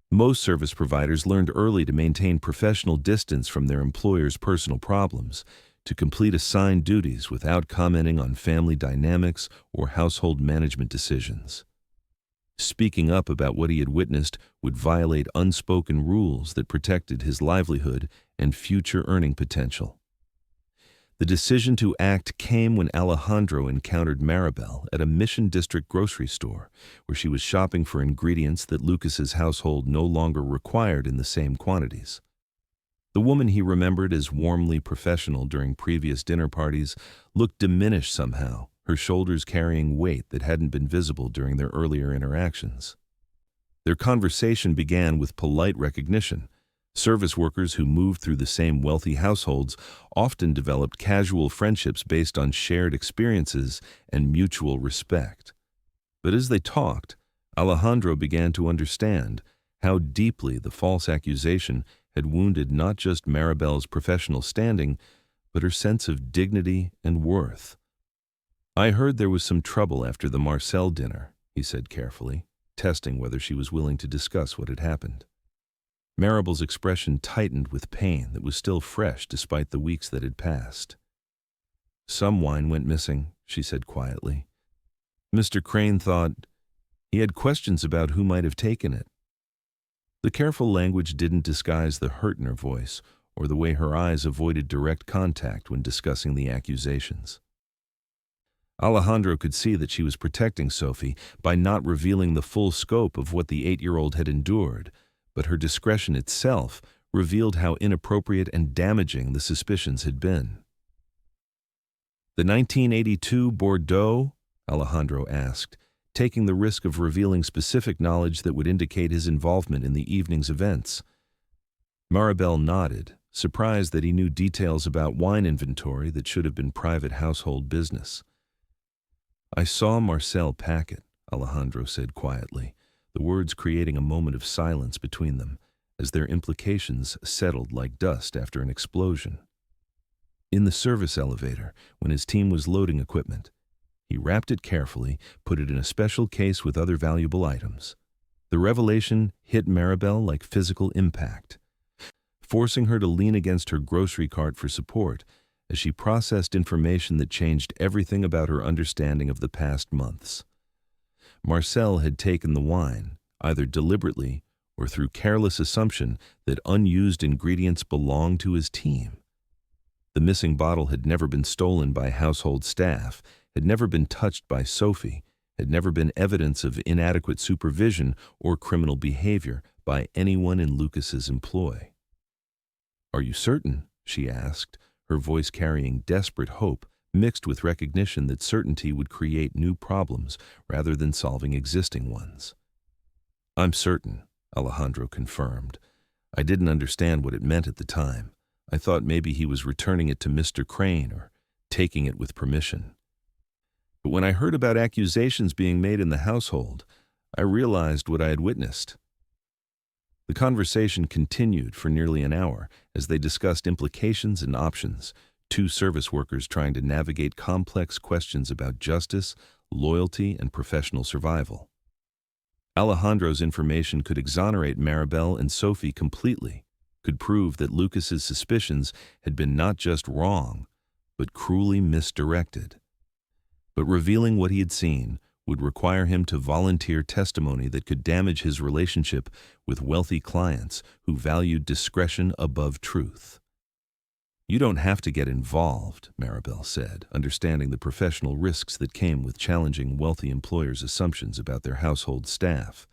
Most service providers learned early to maintain professional distance from their employers' personal problems, to complete assigned duties without commenting on family dynamics or household management decisions. Speaking up about what he had witnessed would violate unspoken rules that protected his livelihood and future earning potential. The decision to act came when Alejandro encountered Maribel at a Mission District grocery store, where she was shopping for ingredients that Lucas's household no longer required in the same quantities. The woman he remembered as warmly professional during previous dinner parties looked diminished somehow, her shoulders carrying weight that hadn't been visible during their earlier interactions. Their conversation began with polite recognition. Service workers who moved through the same wealthy households often developed casual friendships based on shared experiences and mutual respect. But as they talked, Alejandro began to understand how deeply the false accusation had wounded not just Maribel's professional standing, but her sense of dignity and worth. "I heard there was some trouble after the Marcel dinner," he said carefully. testing whether she was willing to discuss what had happened. Maribel's expression tightened with pain that was still fresh despite the weeks that had passed. "Some wine went missing," she said quietly. Mr. Crane thought he had questions about who might have taken it. The careful language didn't disguise the hurt in her voice or the way her eyes avoided direct contact when discussing the accusations. Alejandro could see that she was protecting Sophie by not revealing the full scope of what the 8-year-old had endured, but her discretion itself revealed how inappropriate and damaging the suspicions had been. "The 1982 Bordeaux?" Alejandro asked, taking the risk of revealing specific knowledge that would indicate his involvement in the evening's events. Maribel nodded, surprised that he knew details about wine inventory that should have been private household business. "I saw Marcel pack it," Alejandro said quietly, the words creating a moment of silence between them, as their implications settled like dust after an explosion. In the service elevator, when his team was loading equipment, he wrapped it carefully, put it in a special case with other valuable items. The revelation hit Maribel like physical impact, forcing her to lean against her grocery cart for support as she processed information that changed everything about her understanding of the past months. Marcel had taken the wine, either deliberately or through careless assumption that unused ingredients belonged to his team. The missing bottle had never been stolen by household staff, had never been touched by Sophie, had never been evidence of inadequate supervision or criminal behavior by anyone in Lucas's employ. "Are you certain?" she asked, her voice carrying desperate hope mixed with recognition that certainty would create new problems rather than solving existing ones. "I'm certain," Alejandro confirmed. "I didn't understand what it meant at the time. I thought maybe he was returning it to Mr. Crane or taking it with permission. But when I heard about accusations being made in the household, I realized what I had witnessed." The conversation continued for nearly an hour as they discussed implications and options, two service workers trying to navigate complex questions about justice, loyalty, and professional survival. Alejandro's information could exonerate Maribel and Sophie completely, could prove that Lucas's suspicions had been not just wrong, but cruelly misdirected. But revealing what he had seen would require him to volunteer testimony that could damage his relationship with wealthy clients who valued discretion above truth. "You don't have to get involved," Maribel said, understanding the professional risks that came with challenging wealthy employers' assumptions about their household staff.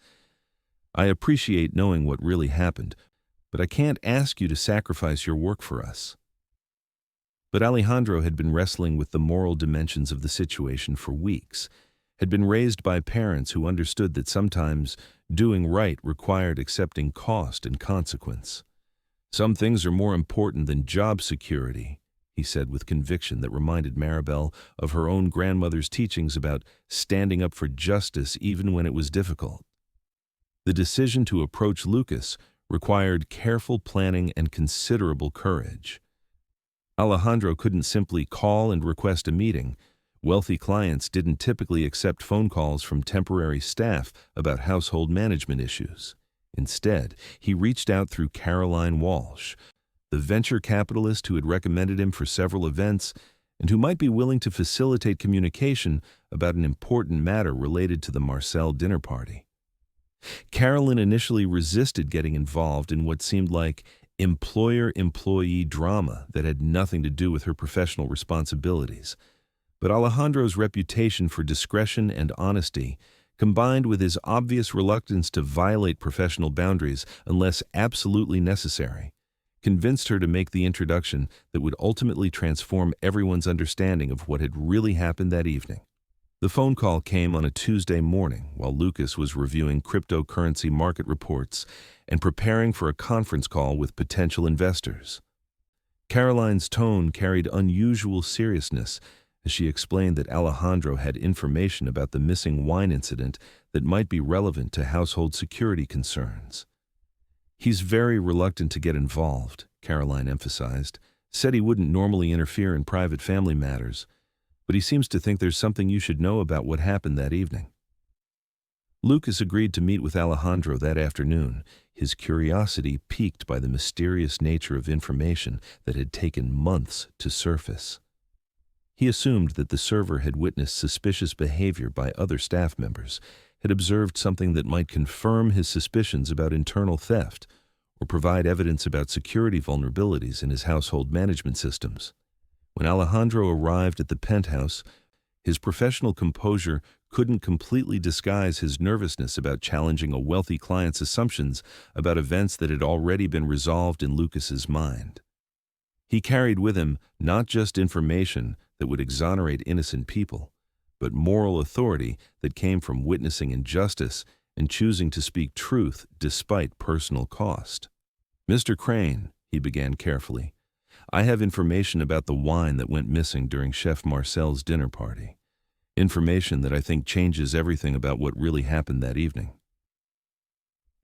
"I appreciate knowing what really happened, but I can't ask you to sacrifice your work for us." But Alejandro had been wrestling with the moral dimensions of the situation for weeks, had been raised by parents who understood that sometimes doing right required accepting cost and consequence. "Some things are more important than job security," he said with conviction that reminded Maribel of her own grandmother's teachings about standing up for justice even when it was difficult. The decision to approach Lucas required careful planning and considerable courage. Alejandro couldn't simply call and request a meeting. Wealthy clients didn't typically accept phone calls from temporary staff about household management issues. Instead, he reached out through Caroline Walsh, the venture capitalist who had recommended him for several events and who might be willing to facilitate communication about an important matter related to the Marcel dinner party. Carolyn initially resisted getting involved in what seemed like employer-employee drama that had nothing to do with her professional responsibilities. But Alejandro's reputation for discretion and honesty, combined with his obvious reluctance to violate professional boundaries unless absolutely necessary, convinced her to make the introduction that would ultimately transform everyone's understanding of what had really happened that evening. The phone call came on a Tuesday morning while Lucas was reviewing cryptocurrency market reports and preparing for a conference call with potential investors. Caroline's tone carried unusual seriousness as she explained that Alejandro had information about the missing wine incident that might be relevant to household security concerns. "He's very reluctant to get involved," Caroline emphasized, "said he wouldn't normally interfere in private family matters, but he seems to think there's something you should know about what happened that evening." Lucas agreed to meet with Alejandro that afternoon, his curiosity piqued by the mysterious nature of information that had taken months to surface. He assumed that the server had witnessed suspicious behavior by other staff members, had observed something that might confirm his suspicions about internal theft, or provide evidence about security vulnerabilities in his household management systems. When Alejandro arrived at the penthouse, his professional composure couldn't completely disguise his nervousness about challenging a wealthy client's assumptions about events that had already been resolved in Lucas's mind. He carried with him not just information that would exonerate innocent people, but moral authority that came from witnessing injustice and choosing to speak truth despite personal cost. "Mr. Crane," he began carefully, "I have information about the wine that went missing during Chef Marcel's dinner party. Information that I think changes everything about what really happened that evening."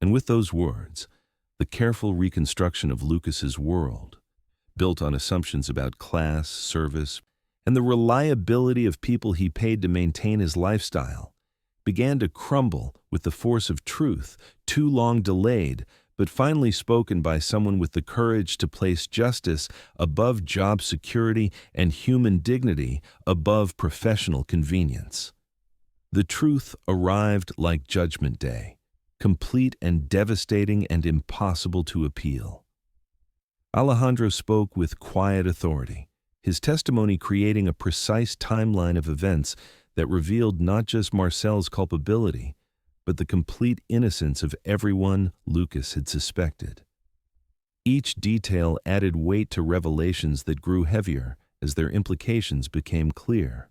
And with those words, the careful reconstruction of Lucas's world, built on assumptions about class, service, and the reliability of people he paid to maintain his lifestyle, began to crumble with the force of truth, too long delayed, but finally spoken by someone with the courage to place justice above job security and human dignity above professional convenience. The truth arrived like Judgment Day, complete and devastating and impossible to appeal. Alejandro spoke with quiet authority, his testimony creating a precise timeline of events that revealed not just Marcel's culpability, but the complete innocence of everyone Lucas had suspected. Each detail added weight to revelations that grew heavier as their implications became clear,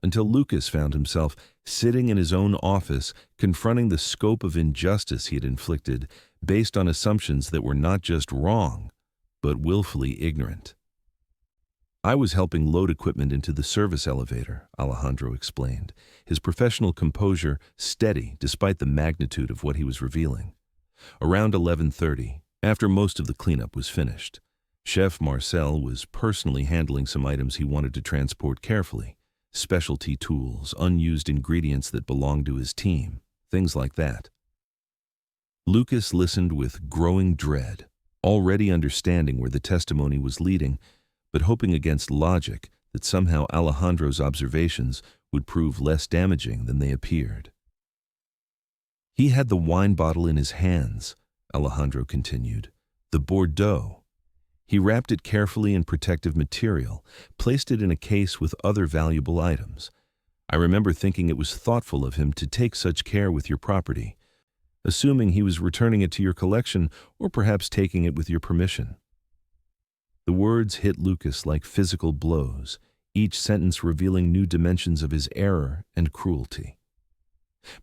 until Lucas found himself sitting in his own office confronting the scope of injustice he had inflicted based on assumptions that were not just wrong, but willfully ignorant. "I was helping load equipment into the service elevator," Alejandro explained, his professional composure steady despite the magnitude of what he was revealing. "Around 11:30, after most of the cleanup was finished, Chef Marcel was personally handling some items he wanted to transport carefully, specialty tools, unused ingredients that belonged to his team, things like that." Lucas listened with growing dread, already understanding where the testimony was leading, but hoping against logic that somehow Alejandro's observations would prove less damaging than they appeared. "He had the wine bottle in his hands," Alejandro continued, "the Bordeaux. He wrapped it carefully in protective material, placed it in a case with other valuable items. I remember thinking it was thoughtful of him to take such care with your property, assuming he was returning it to your collection or perhaps taking it with your permission." The words hit Lucas like physical blows, each sentence revealing new dimensions of his error and cruelty.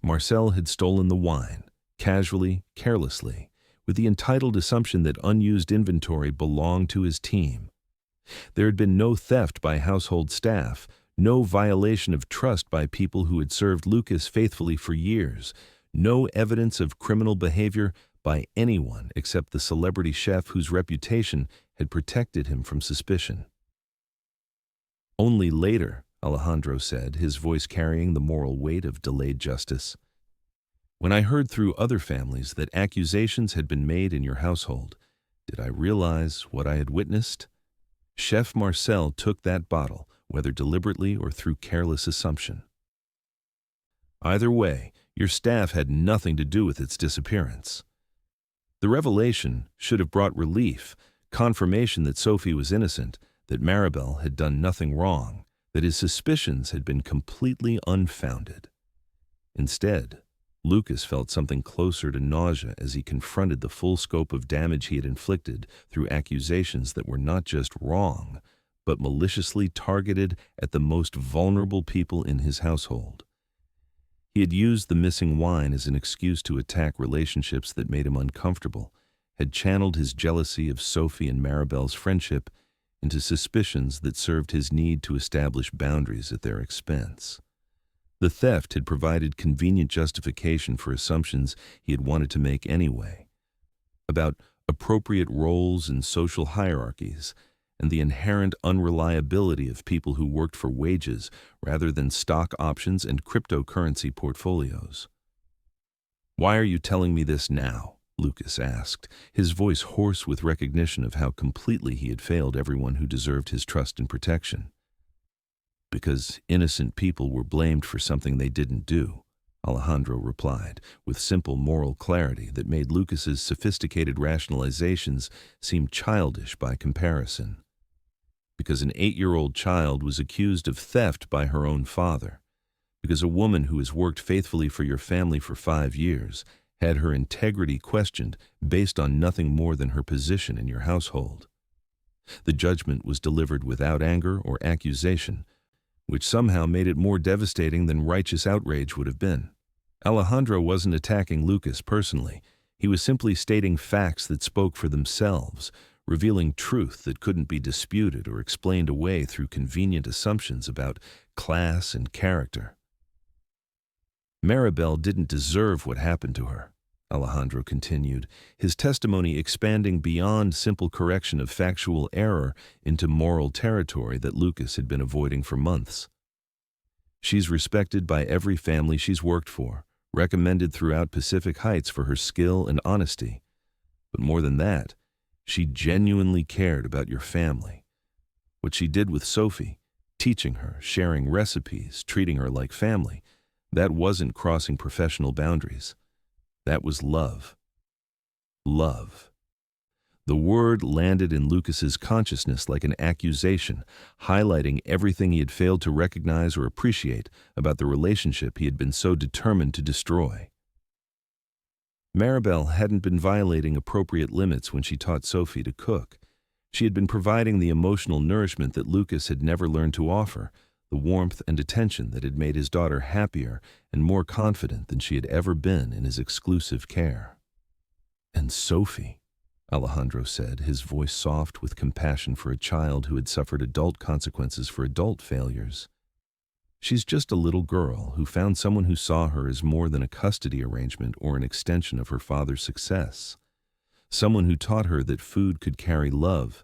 Marcel had stolen the wine, casually, carelessly, with the entitled assumption that unused inventory belonged to his team. There had been no theft by household staff, no violation of trust by people who had served Lucas faithfully for years, no evidence of criminal behavior by anyone except the celebrity chef whose reputation had protected him from suspicion. "Only later," Alejandro said, his voice carrying the moral weight of delayed justice, "when I heard through other families that accusations had been made in your household, did I realize what I had witnessed? Chef Marcel took that bottle, whether deliberately or through careless assumption. Either way, your staff had nothing to do with its disappearance. The revelation should have brought relief, confirmation that Sophie was innocent, that Maribel had done nothing wrong, that his suspicions had been completely unfounded. Instead, Lucas felt something closer to nausea as he confronted the full scope of damage he had inflicted through accusations that were not just wrong, but maliciously targeted at the most vulnerable people in his household. He had used the missing wine as an excuse to attack relationships that made him uncomfortable, had channeled his jealousy of Sophie and Maribel's friendship into suspicions that served his need to establish boundaries at their expense. The theft had provided convenient justification for assumptions he had wanted to make anyway, about appropriate roles in social hierarchies and the inherent unreliability of people who worked for wages rather than stock options and cryptocurrency portfolios. "Why are you telling me this now?" Lucas asked, his voice hoarse with recognition of how completely he had failed everyone who deserved his trust and protection. "Because innocent people were blamed for something they didn't do," Alejandro replied, with simple moral clarity that made Lucas's sophisticated rationalizations seem childish by comparison. "Because an 8-year-old child was accused of theft by her own father. Because a woman who has worked faithfully for your family for 5 years had her integrity questioned based on nothing more than her position in your household. The judgment was delivered without anger or accusation, which somehow made it more devastating than righteous outrage would have been." Alejandro wasn't attacking Lucas personally. He was simply stating facts that spoke for themselves, revealing truth that couldn't be disputed or explained away through convenient assumptions about class and character. "Maribel didn't deserve what happened to her," Alejandro continued, his testimony expanding beyond simple correction of factual error into moral territory that Lucas had been avoiding for months. "She's respected by every family she's worked for, recommended throughout Pacific Heights for her skill and honesty. But more than that, she genuinely cared about your family. What she did with Sophie, teaching her, sharing recipes, treating her like family, that wasn't crossing professional boundaries. That was love. Love." The word landed in Lucas's consciousness like an accusation, highlighting everything he had failed to recognize or appreciate about the relationship he had been so determined to destroy. Maribel hadn't been violating appropriate limits when she taught Sophie to cook. She had been providing the emotional nourishment that Lucas had never learned to offer, the warmth and attention that had made his daughter happier and more confident than she had ever been in his exclusive care. "And Sophie," Alejandro said, his voice soft with compassion for a child who had suffered adult consequences for adult failures. "She's just a little girl who found someone who saw her as more than a custody arrangement or an extension of her father's success. Someone who taught her that food could carry love,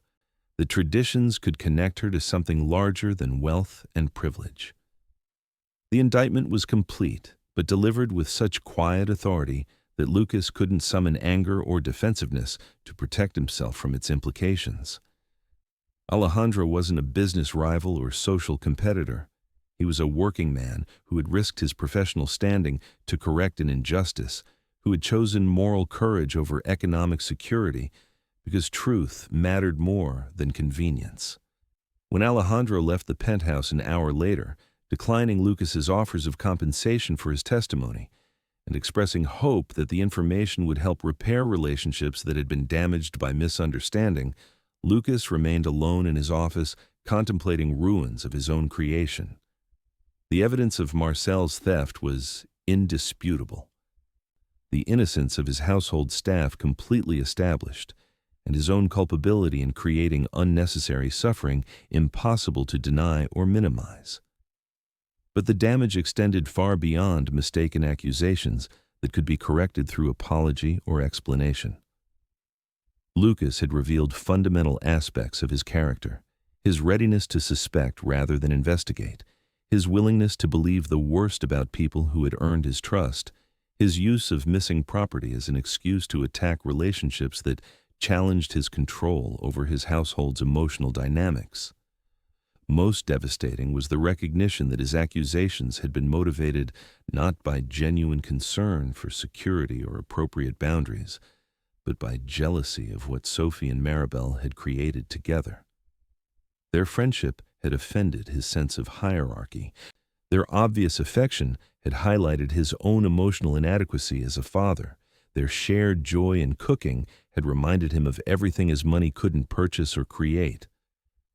that traditions could connect her to something larger than wealth and privilege." The indictment was complete, but delivered with such quiet authority that Lucas couldn't summon anger or defensiveness to protect himself from its implications. Alejandro wasn't a business rival or social competitor. He was a working man who had risked his professional standing to correct an injustice, who had chosen moral courage over economic security because truth mattered more than convenience. When Alejandro left the penthouse an hour later, declining Lucas's offers of compensation for his testimony, and expressing hope that the information would help repair relationships that had been damaged by misunderstanding, Lucas remained alone in his office, contemplating ruins of his own creation. The evidence of Marcel's theft was indisputable. The innocence of his household staff completely established, and his own culpability in creating unnecessary suffering impossible to deny or minimize. But the damage extended far beyond mistaken accusations that could be corrected through apology or explanation. Lucas had revealed fundamental aspects of his character: his readiness to suspect rather than investigate, his willingness to believe the worst about people who had earned his trust, his use of missing property as an excuse to attack relationships that challenged his control over his household's emotional dynamics. Most devastating was the recognition that his accusations had been motivated not by genuine concern for security or appropriate boundaries, but by jealousy of what Sophie and Maribel had created together. Their friendship had offended his sense of hierarchy. Their obvious affection had highlighted his own emotional inadequacy as a father. Their shared joy in cooking had reminded him of everything his money couldn't purchase or create.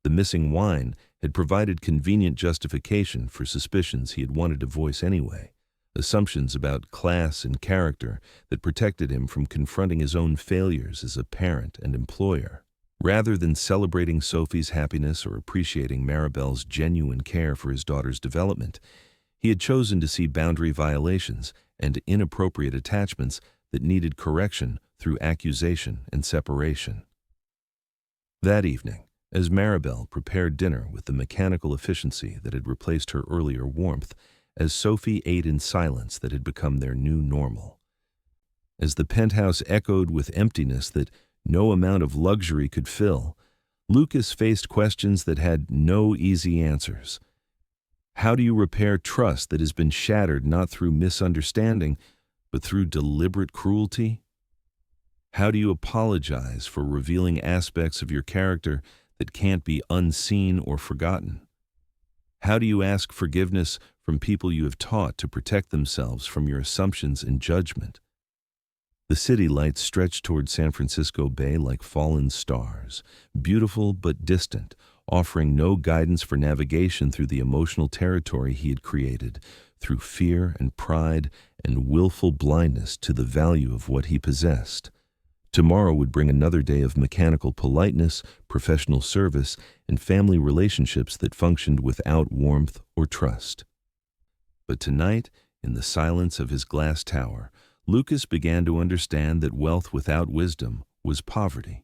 The missing wine had provided convenient justification for suspicions he had wanted to voice anyway, assumptions about class and character that protected him from confronting his own failures as a parent and employer. Rather than celebrating Sophie's happiness or appreciating Maribel's genuine care for his daughter's development, he had chosen to see boundary violations and inappropriate attachments that needed correction through accusation and separation. That evening, as Maribel prepared dinner with the mechanical efficiency that had replaced her earlier warmth, as Sophie ate in silence that had become their new normal, As the penthouse echoed with emptiness that no amount of luxury could fill, Lucas faced questions that had no easy answers. How do you repair trust that has been shattered not through misunderstanding, but through deliberate cruelty? How do you apologize for revealing aspects of your character that can't be unseen or forgotten? How do you ask forgiveness from people you have taught to protect themselves from your assumptions and judgment? The city lights stretched toward San Francisco Bay like fallen stars, beautiful but distant, offering no guidance for navigation through the emotional territory he had created, through fear and pride and willful blindness to the value of what he possessed. Tomorrow would bring another day of mechanical politeness, professional service, and family relationships that functioned without warmth or trust. But tonight, in the silence of his glass tower, Lucas began to understand that wealth without wisdom was poverty,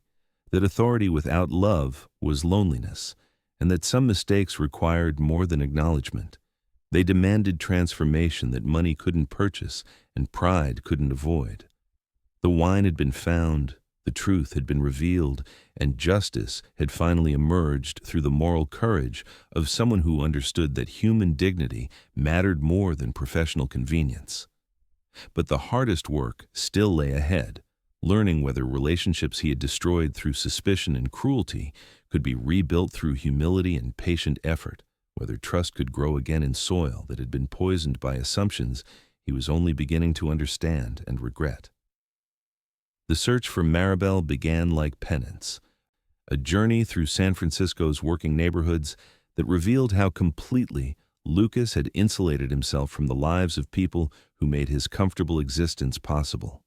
that authority without love was loneliness, and that some mistakes required more than acknowledgement. They demanded transformation that money couldn't purchase and pride couldn't avoid. The wine had been found, the truth had been revealed, and justice had finally emerged through the moral courage of someone who understood that human dignity mattered more than professional convenience. But the hardest work still lay ahead, learning whether relationships he had destroyed through suspicion and cruelty could be rebuilt through humility and patient effort, whether trust could grow again in soil that had been poisoned by assumptions he was only beginning to understand and regret. The search for Maribel began like penance, a journey through San Francisco's working neighborhoods that revealed how completely Lucas had insulated himself from the lives of people who made his comfortable existence possible.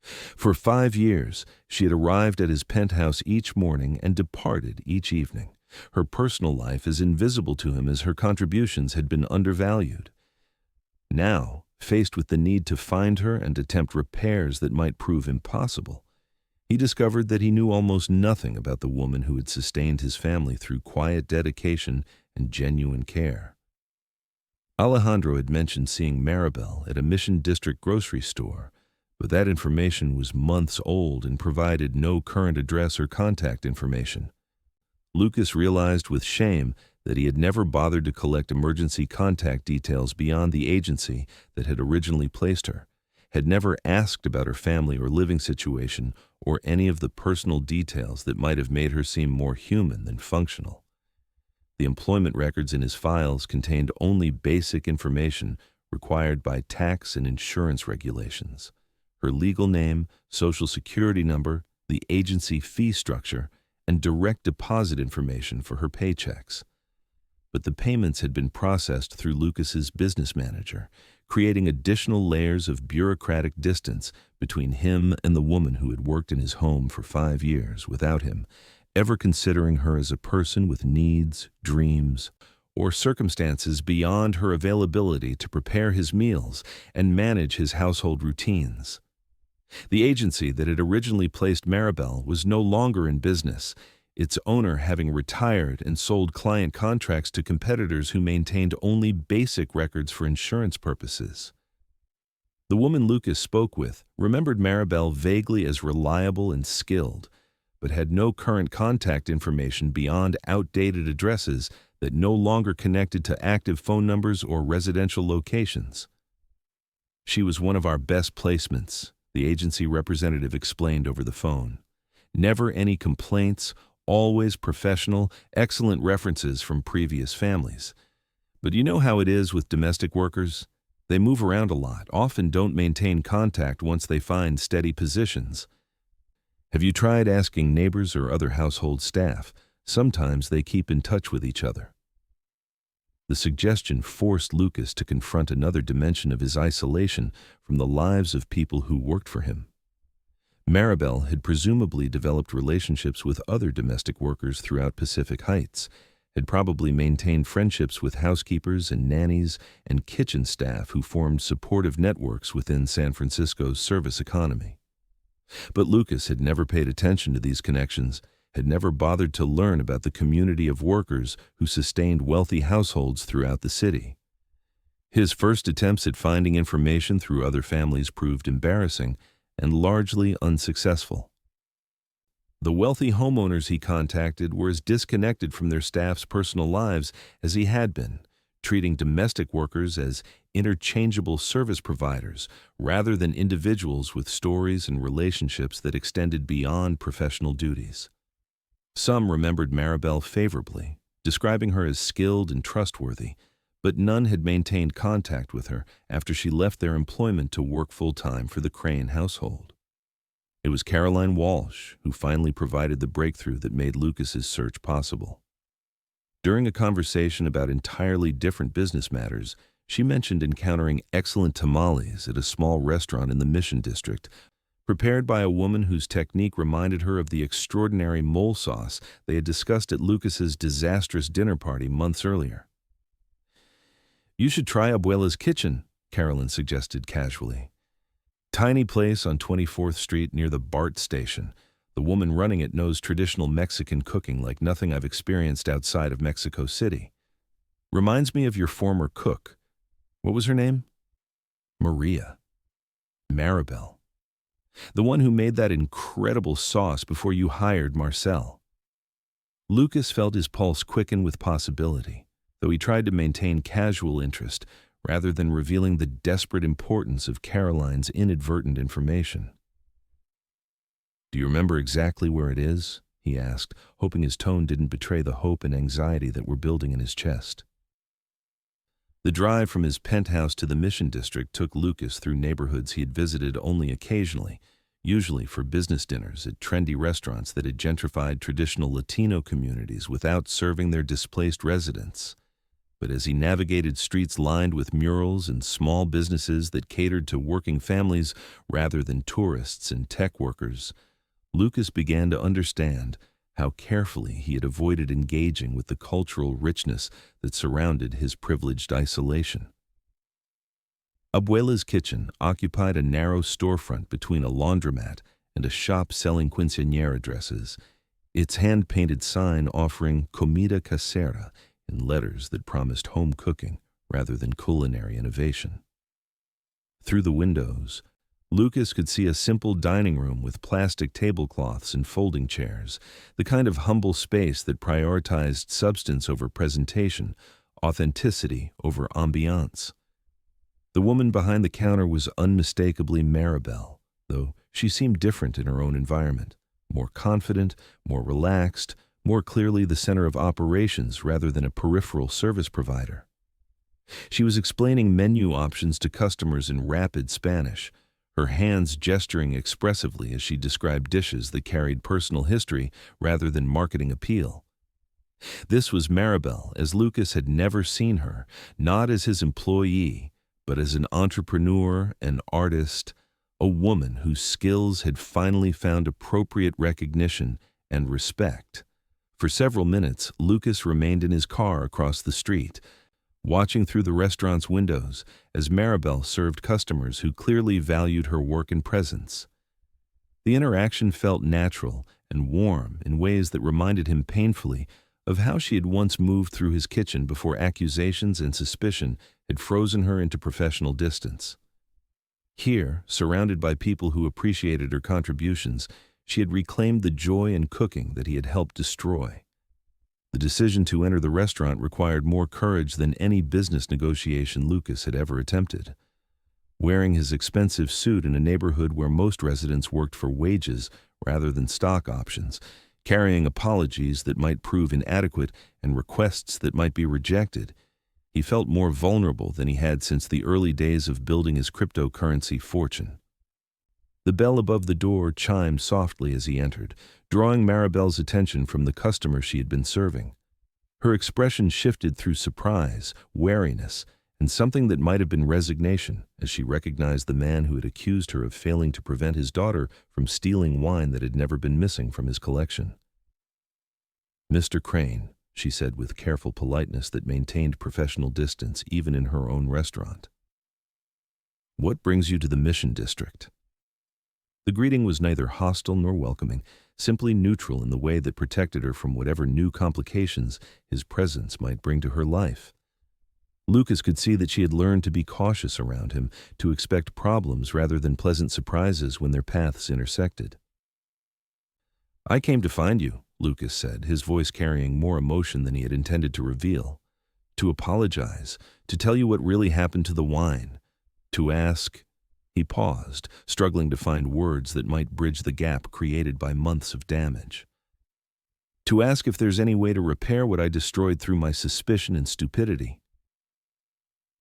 For 5 years, she had arrived at his penthouse each morning and departed each evening, her personal life as invisible to him as her contributions had been undervalued. Now, faced with the need to find her and attempt repairs that might prove impossible, he discovered that he knew almost nothing about the woman who had sustained his family through quiet dedication and genuine care. Alejandro had mentioned seeing Maribel at a Mission District grocery store, but that information was months old and provided no current address or contact information. Lucas realized with shame that he had never bothered to collect emergency contact details beyond the agency that had originally placed her, had never asked about her family or living situation or any of the personal details that might have made her seem more human than functional. The employment records in his files contained only basic information required by tax and insurance regulations: her legal name, social security number, the agency fee structure, and direct deposit information for her paychecks. But the payments had been processed through Lucas's business manager, creating additional layers of bureaucratic distance between him and the woman who had worked in his home for 5 years without him ever considering her as a person with needs, dreams, or circumstances beyond her availability to prepare his meals and manage his household routines. The agency that had originally placed Maribel was no longer in business, its owner having retired and sold client contracts to competitors who maintained only basic records for insurance purposes. The woman Lucas spoke with remembered Maribel vaguely as reliable and skilled, but had no current contact information beyond outdated addresses that no longer connected to active phone numbers or residential locations. "She was one of our best placements," the agency representative explained over the phone. "Never any complaints, always professional, excellent references from previous families. But you know how it is with domestic workers? They move around a lot, often don't maintain contact once they find steady positions. Have you tried asking neighbors or other household staff? Sometimes they keep in touch with each other." The suggestion forced Lucas to confront another dimension of his isolation from the lives of people who worked for him. Maribel had presumably developed relationships with other domestic workers throughout Pacific Heights, had probably maintained friendships with housekeepers and nannies and kitchen staff who formed supportive networks within San Francisco's service economy. But Lucas had never paid attention to these connections, had never bothered to learn about the community of workers who sustained wealthy households throughout the city. His first attempts at finding information through other families proved embarrassing, and largely unsuccessful. The wealthy homeowners he contacted were as disconnected from their staff's personal lives as he had been, treating domestic workers as interchangeable service providers rather than individuals with stories and relationships that extended beyond professional duties. Some remembered Maribel favorably, describing her as skilled and trustworthy, but none had maintained contact with her after she left their employment to work full-time for the Crane household. It was Caroline Walsh who finally provided the breakthrough that made Lucas's search possible. During a conversation about entirely different business matters, she mentioned encountering excellent tamales at a small restaurant in the Mission District, prepared by a woman whose technique reminded her of the extraordinary mole sauce they had discussed at Lucas's disastrous dinner party months earlier. "You should try Abuela's Kitchen," Carolyn suggested casually. Tiny place on 24th Street near the BART station. The woman running it knows traditional Mexican cooking like nothing I've experienced outside of Mexico City. Reminds me of your former cook. What was her name? Maria. Maribel. The one who made that incredible sauce before you hired Marcel. Lucas felt his pulse quicken with possibility, though he tried to maintain casual interest rather than revealing the desperate importance of Caroline's inadvertent information. "Do you remember exactly where it is?" he asked, hoping his tone didn't betray the hope and anxiety that were building in his chest. The drive from his penthouse to the Mission District took Lucas through neighborhoods he had visited only occasionally, usually for business dinners at trendy restaurants that had gentrified traditional Latino communities without serving their displaced residents. But as he navigated streets lined with murals and small businesses that catered to working families rather than tourists and tech workers, Lucas began to understand how carefully he had avoided engaging with the cultural richness that surrounded his privileged isolation. Abuela's Kitchen occupied a narrow storefront between a laundromat and a shop selling quinceañera dresses, its hand-painted sign offering comida casera in letters that promised home cooking rather than culinary innovation. Through the windows, Lucas could see a simple dining room with plastic tablecloths and folding chairs, the kind of humble space that prioritized substance over presentation, authenticity over ambiance. The woman behind the counter was unmistakably Maribel, though she seemed different in her own environment, more confident, more relaxed, more clearly the center of operations rather than a peripheral service provider. She was explaining menu options to customers in rapid Spanish, her hands gesturing expressively as she described dishes that carried personal history rather than marketing appeal. This was Maribel as Lucas had never seen her, not as his employee, but as an entrepreneur, an artist, a woman whose skills had finally found appropriate recognition and respect. For several minutes, Lucas remained in his car across the street, watching through the restaurant's windows as Maribel served customers who clearly valued her work and presence. The interaction felt natural and warm in ways that reminded him painfully of how she had once moved through his kitchen before accusations and suspicion had frozen her into professional distance. Here, surrounded by people who appreciated her contributions, she had reclaimed the joy in cooking that he had helped destroy. The decision to enter the restaurant required more courage than any business negotiation Lucas had ever attempted. Wearing his expensive suit in a neighborhood where most residents worked for wages rather than stock options, carrying apologies that might prove inadequate and requests that might be rejected, he felt more vulnerable than he had since the early days of building his cryptocurrency fortune. The bell above the door chimed softly as he entered, drawing Maribel's attention from the customer she had been serving. Her expression shifted through surprise, wariness, and something that might have been resignation as she recognized the man who had accused her of failing to prevent his daughter from stealing wine that had never been missing from his collection. "Mr. Crane," she said with careful politeness that maintained professional distance even in her own restaurant. "What brings you to the Mission District?" The greeting was neither hostile nor welcoming, simply neutral in the way that protected her from whatever new complications his presence might bring to her life. Lucas could see that she had learned to be cautious around him, to expect problems rather than pleasant surprises when their paths intersected. "I came to find you," Lucas said, his voice carrying more emotion than he had intended to reveal. "To apologize, to tell you what really happened to the wine, to ask—" He paused, struggling to find words that might bridge the gap created by months of damage. "To ask if there's any way to repair what I destroyed through my suspicion and stupidity."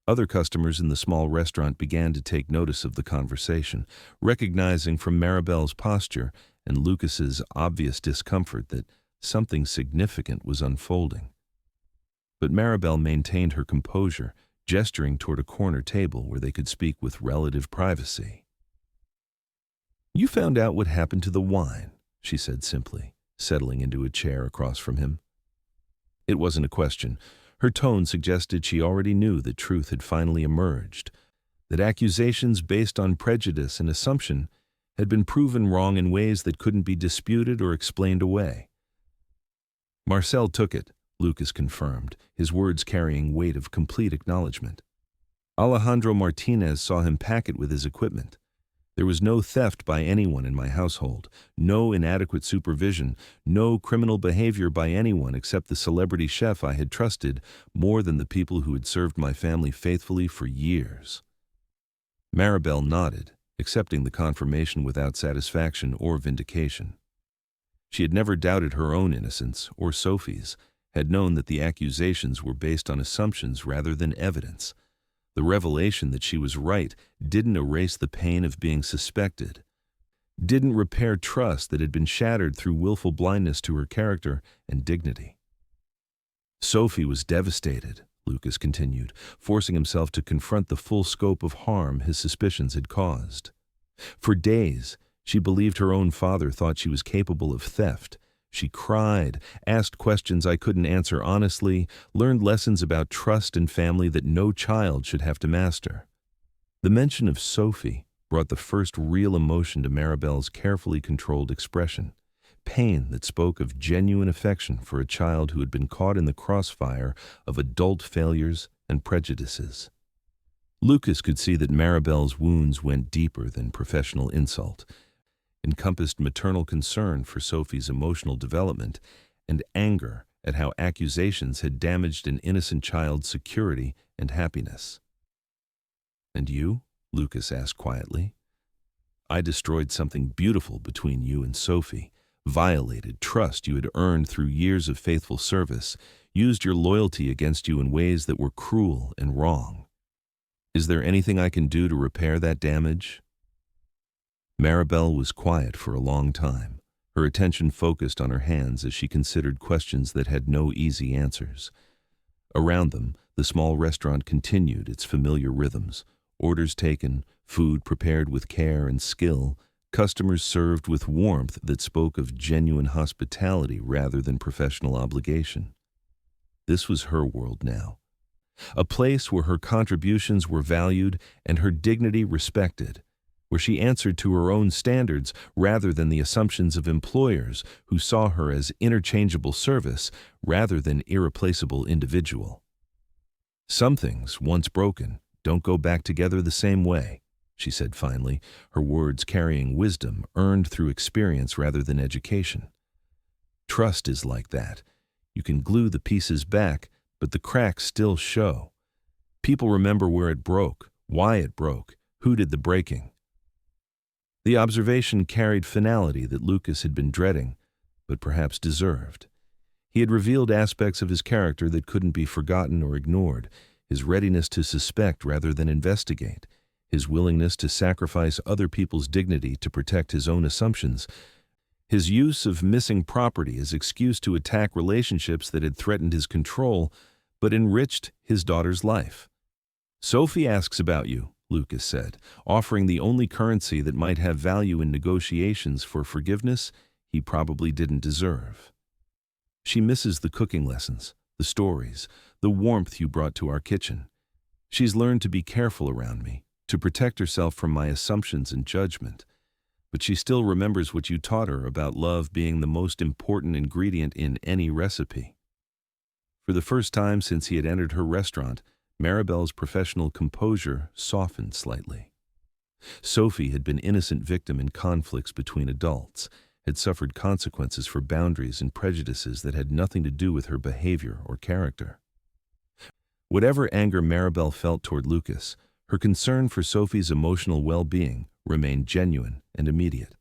Other customers in the small restaurant began to take notice of the conversation, recognizing from Maribel's posture and Lucas's obvious discomfort that something significant was unfolding. But Maribel maintained her composure, gesturing toward a corner table where they could speak with relative privacy. "You found out what happened to the wine," she said simply, settling into a chair across from him. It wasn't a question. Her tone suggested she already knew that truth had finally emerged, that accusations based on prejudice and assumption had been proven wrong in ways that couldn't be disputed or explained away. "Marcel took it," Lucas confirmed, his words carrying weight of complete acknowledgement. "Alejandro Martinez saw him pack it with his equipment. There was no theft by anyone in my household, no inadequate supervision, no criminal behavior by anyone except the celebrity chef I had trusted more than the people who had served my family faithfully for years." Maribel nodded, accepting the confirmation without satisfaction or vindication. She had never doubted her own innocence or Sophie's, had known that the accusations were based on assumptions rather than evidence. The revelation that she was right didn't erase the pain of being suspected, didn't repair trust that had been shattered through willful blindness to her character and dignity. "Sophie was devastated," Lucas continued, forcing himself to confront the full scope of harm his suspicions had caused. "For days, she believed her own father thought she was capable of theft. She cried, asked questions I couldn't answer honestly, learned lessons about trust and family that no child should have to master." The mention of Sophie brought the first real emotion to Maribel's carefully controlled expression, pain that spoke of genuine affection for a child who had been caught in the crossfire of adult failures and prejudices. Lucas could see that Maribel's wounds went deeper than professional insult, encompassed maternal concern for Sophie's emotional development and anger at how accusations had damaged an innocent child's security and happiness. "And you?" Lucas asked quietly. "I destroyed something beautiful between you and Sophie, violated trust you had earned through years of faithful service, used your loyalty against you in ways that were cruel and wrong. Is there anything I can do to repair that damage?" Maribel was quiet for a long time, her attention focused on her hands as she considered questions that had no easy answers. Around them, the small restaurant continued its familiar rhythms, orders taken, food prepared with care and skill, customers served with warmth that spoke of genuine hospitality rather than professional obligation. This was her world now, a place where her contributions were valued and her dignity respected, where she answered to her own standards rather than the assumptions of employers who saw her as interchangeable service rather than irreplaceable individual. "Some things, once broken, don't go back together the same way," she said finally, her words carrying wisdom earned through experience rather than education. "Trust is like that. You can glue the pieces back, but the cracks still show. People remember where it broke, why it broke, who did the breaking." The observation carried finality that Lucas had been dreading, but perhaps deserved. He had revealed aspects of his character that couldn't be forgotten or ignored, his readiness to suspect rather than investigate, his willingness to sacrifice other people's dignity to protect his own assumptions, his use of missing property as excuse to attack relationships that had threatened his control but enriched his daughter's life. "Sophie asks about you," Lucas said, offering the only currency that might have value in negotiations for forgiveness he probably didn't deserve. "She misses the cooking lessons, the stories, the warmth you brought to our kitchen. She's learned to be careful around me, to protect herself from my assumptions and judgment. But she still remembers what you taught her about love being the most important ingredient in any recipe." For the first time since he had entered her restaurant, Maribel's professional composure softened slightly. Sophie had been innocent victim in conflicts between adults, had suffered consequences for boundaries and prejudices that had nothing to do with her behavior or character. Whatever anger Maribel felt toward Lucas, her concern for Sophie's emotional well-being remained genuine and immediate.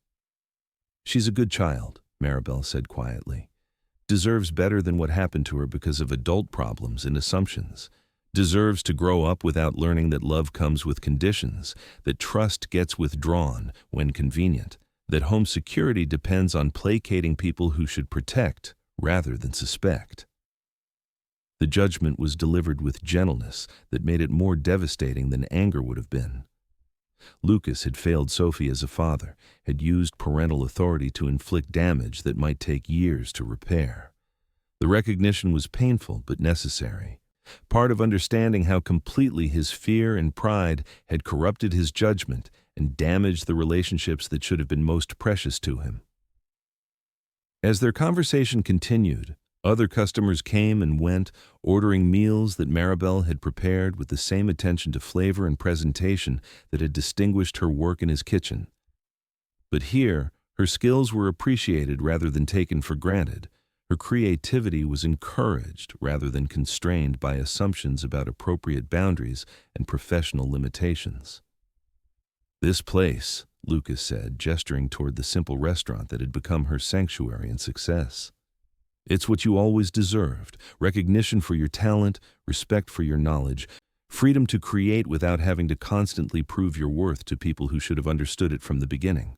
"She's a good child," Maribel said quietly. "Deserves better than what happened to her because of adult problems and assumptions. Deserves to grow up without learning that love comes with conditions, that trust gets withdrawn when convenient, that home security depends on placating people who should protect rather than suspect." The judgment was delivered with gentleness that made it more devastating than anger would have been. Lucas had failed Sophie as a father, had used parental authority to inflict damage that might take years to repair. The recognition was painful but necessary, part of understanding how completely his fear and pride had corrupted his judgment and damaged the relationships that should have been most precious to him. As their conversation continued, other customers came and went, ordering meals that Maribel had prepared with the same attention to flavor and presentation that had distinguished her work in his kitchen. But here, her skills were appreciated rather than taken for granted. Her creativity was encouraged rather than constrained by assumptions about appropriate boundaries and professional limitations. "This place," Lucas said, gesturing toward the simple restaurant that had become her sanctuary and success. "It's what you always deserved: recognition for your talent, respect for your knowledge, freedom to create without having to constantly prove your worth to people who should have understood it from the beginning."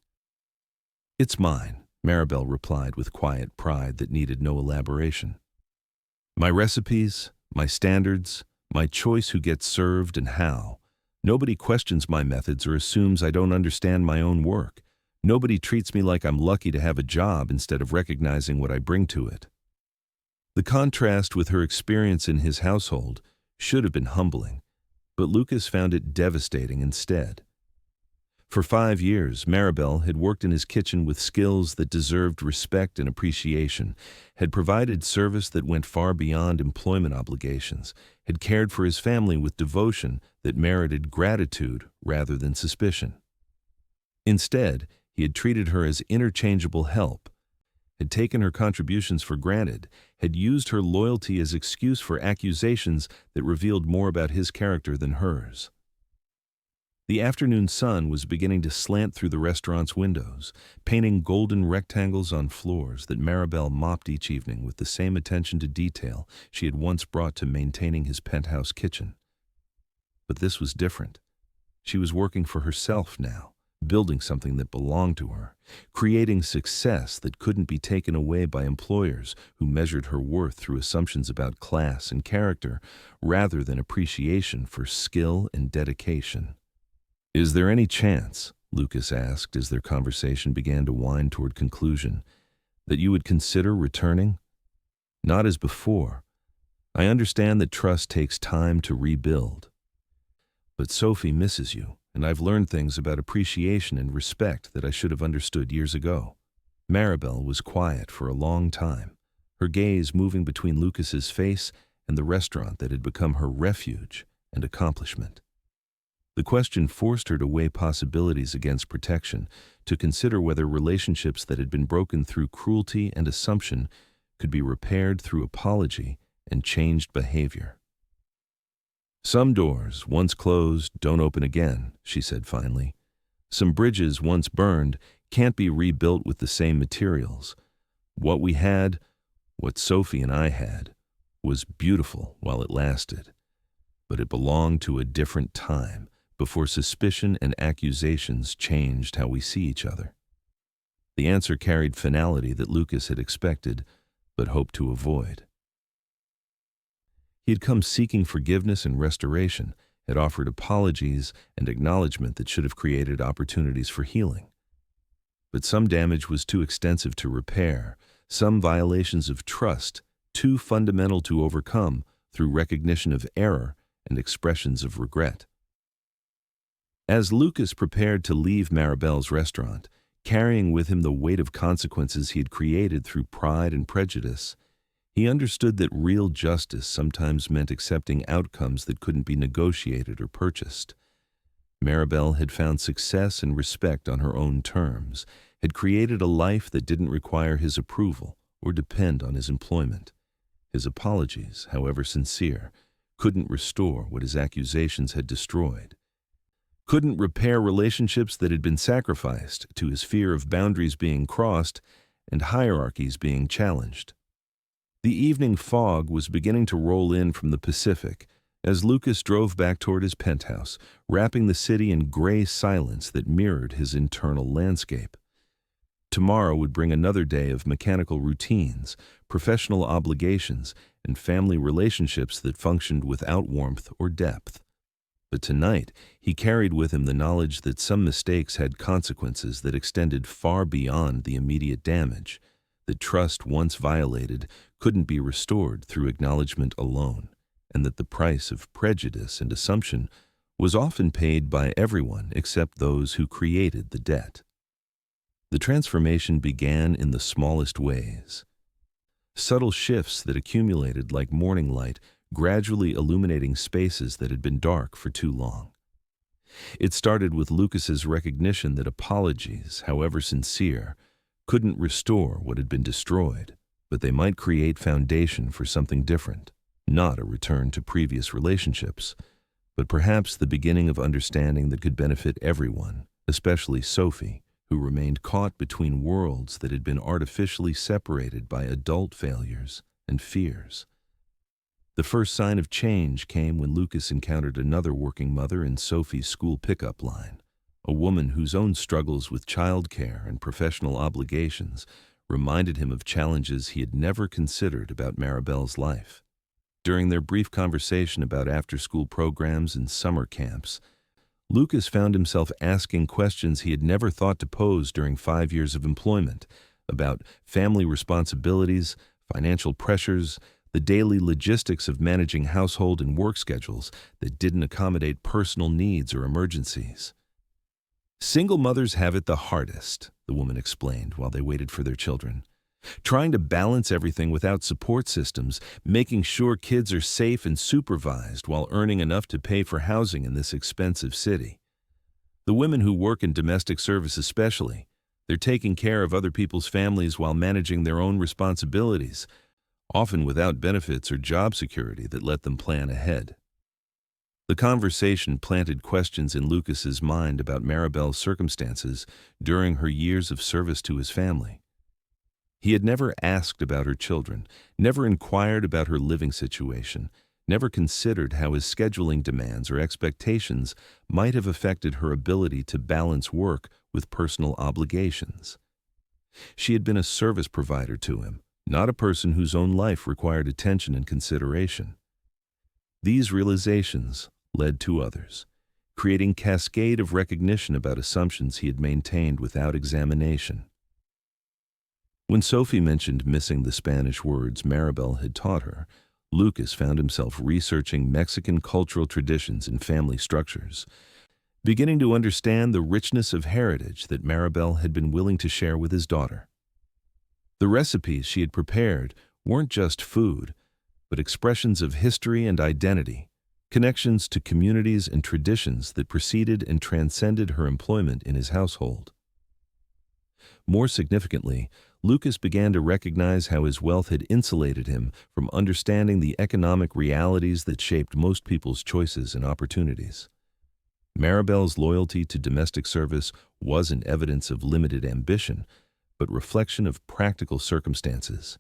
"It's mine," Maribel replied with quiet pride that needed no elaboration. "My recipes, my standards, my choice who gets served and how. Nobody questions my methods or assumes I don't understand my own work. Nobody treats me like I'm lucky to have a job instead of recognizing what I bring to it." The contrast with her experience in his household should have been humbling, but Lucas found it devastating instead. For 5 years, Maribel had worked in his kitchen with skills that deserved respect and appreciation, had provided service that went far beyond employment obligations, had cared for his family with devotion that merited gratitude rather than suspicion. Instead, he had treated her as interchangeable help, had taken her contributions for granted, had used her loyalty as excuse for accusations that revealed more about his character than hers. The afternoon sun was beginning to slant through the restaurant's windows, painting golden rectangles on floors that Maribel mopped each evening with the same attention to detail she had once brought to maintaining his penthouse kitchen. But this was different. She was working for herself now, building something that belonged to her, creating success that couldn't be taken away by employers who measured her worth through assumptions about class and character rather than appreciation for skill and dedication. "Is there any chance," Lucas asked as their conversation began to wind toward conclusion, "that you would consider returning? Not as before. I understand that trust takes time to rebuild. But Sophie misses you, and I've learned things about appreciation and respect that I should have understood years ago." Maribel was quiet for a long time, her gaze moving between Lucas's face and the restaurant that had become her refuge and accomplishment. The question forced her to weigh possibilities against protection, to consider whether relationships that had been broken through cruelty and assumption could be repaired through apology and changed behavior. "Some doors, once closed, don't open again," she said finally. "Some bridges, once burned, can't be rebuilt with the same materials. What we had, what Sophie and I had, was beautiful while it lasted. But it belonged to a different time, before suspicion and accusations changed how we see each other." The answer carried finality that Lucas had expected, but hoped to avoid. He had come seeking forgiveness and restoration, had offered apologies and acknowledgement that should have created opportunities for healing. But some damage was too extensive to repair, some violations of trust too fundamental to overcome through recognition of error and expressions of regret. As Lucas prepared to leave Maribel's restaurant, carrying with him the weight of consequences he had created through pride and prejudice, He understood that real justice sometimes meant accepting outcomes that couldn't be negotiated or purchased. Maribel had found success and respect on her own terms, had created a life that didn't require his approval or depend on his employment. His apologies, however sincere, couldn't restore what his accusations had destroyed, couldn't repair relationships that had been sacrificed to his fear of boundaries being crossed and hierarchies being challenged. The evening fog was beginning to roll in from the Pacific as Lucas drove back toward his penthouse, wrapping the city in gray silence that mirrored his internal landscape. Tomorrow would bring another day of mechanical routines, professional obligations, and family relationships that functioned without warmth or depth. But tonight, he carried with him the knowledge that some mistakes had consequences that extended far beyond the immediate damage, that trust once violated couldn't be restored through acknowledgement alone, and that the price of prejudice and assumption was often paid by everyone except those who created the debt. The transformation began in the smallest ways. Subtle shifts that accumulated like morning light, gradually illuminating spaces that had been dark for too long. It started with Lucas's recognition that apologies, however sincere, couldn't restore what had been destroyed, but they might create foundation for something different, not a return to previous relationships, but perhaps the beginning of understanding that could benefit everyone, especially Sophie, who remained caught between worlds that had been artificially separated by adult failures and fears. The first sign of change came when Lucas encountered another working mother in Sophie's school pickup line, a woman whose own struggles with childcare and professional obligations reminded him of challenges he had never considered about Maribel's life. During their brief conversation about after-school programs and summer camps, Lucas found himself asking questions he had never thought to pose during 5 years of employment, about family responsibilities, financial pressures, the daily logistics of managing household and work schedules that didn't accommodate personal needs or emergencies. Single mothers have it the hardest, the woman explained while they waited for their children. Trying to balance everything without support systems, making sure kids are safe and supervised while earning enough to pay for housing in this expensive city. The women who work in domestic service especially, they're taking care of other people's families while managing their own responsibilities, often without benefits or job security that let them plan ahead. The conversation planted questions in Lucas's mind about Maribel's circumstances during her years of service to his family. He had never asked about her children, never inquired about her living situation, never considered how his scheduling demands or expectations might have affected her ability to balance work with personal obligations. She had been a service provider to him, not a person whose own life required attention and consideration. These realizations led to others, creating cascade of recognition about assumptions he had maintained without examination. When Sophie mentioned missing the Spanish words Maribel had taught her, Lucas found himself researching Mexican cultural traditions and family structures, beginning to understand the richness of heritage that Maribel had been willing to share with his daughter. The recipes she had prepared weren't just food, but expressions of history and identity, connections to communities and traditions that preceded and transcended her employment in his household. More significantly, Lucas began to recognize how his wealth had insulated him from understanding the economic realities that shaped most people's choices and opportunities. Maribel's loyalty to domestic service wasn't evidence of limited ambition, but reflection of practical circumstances,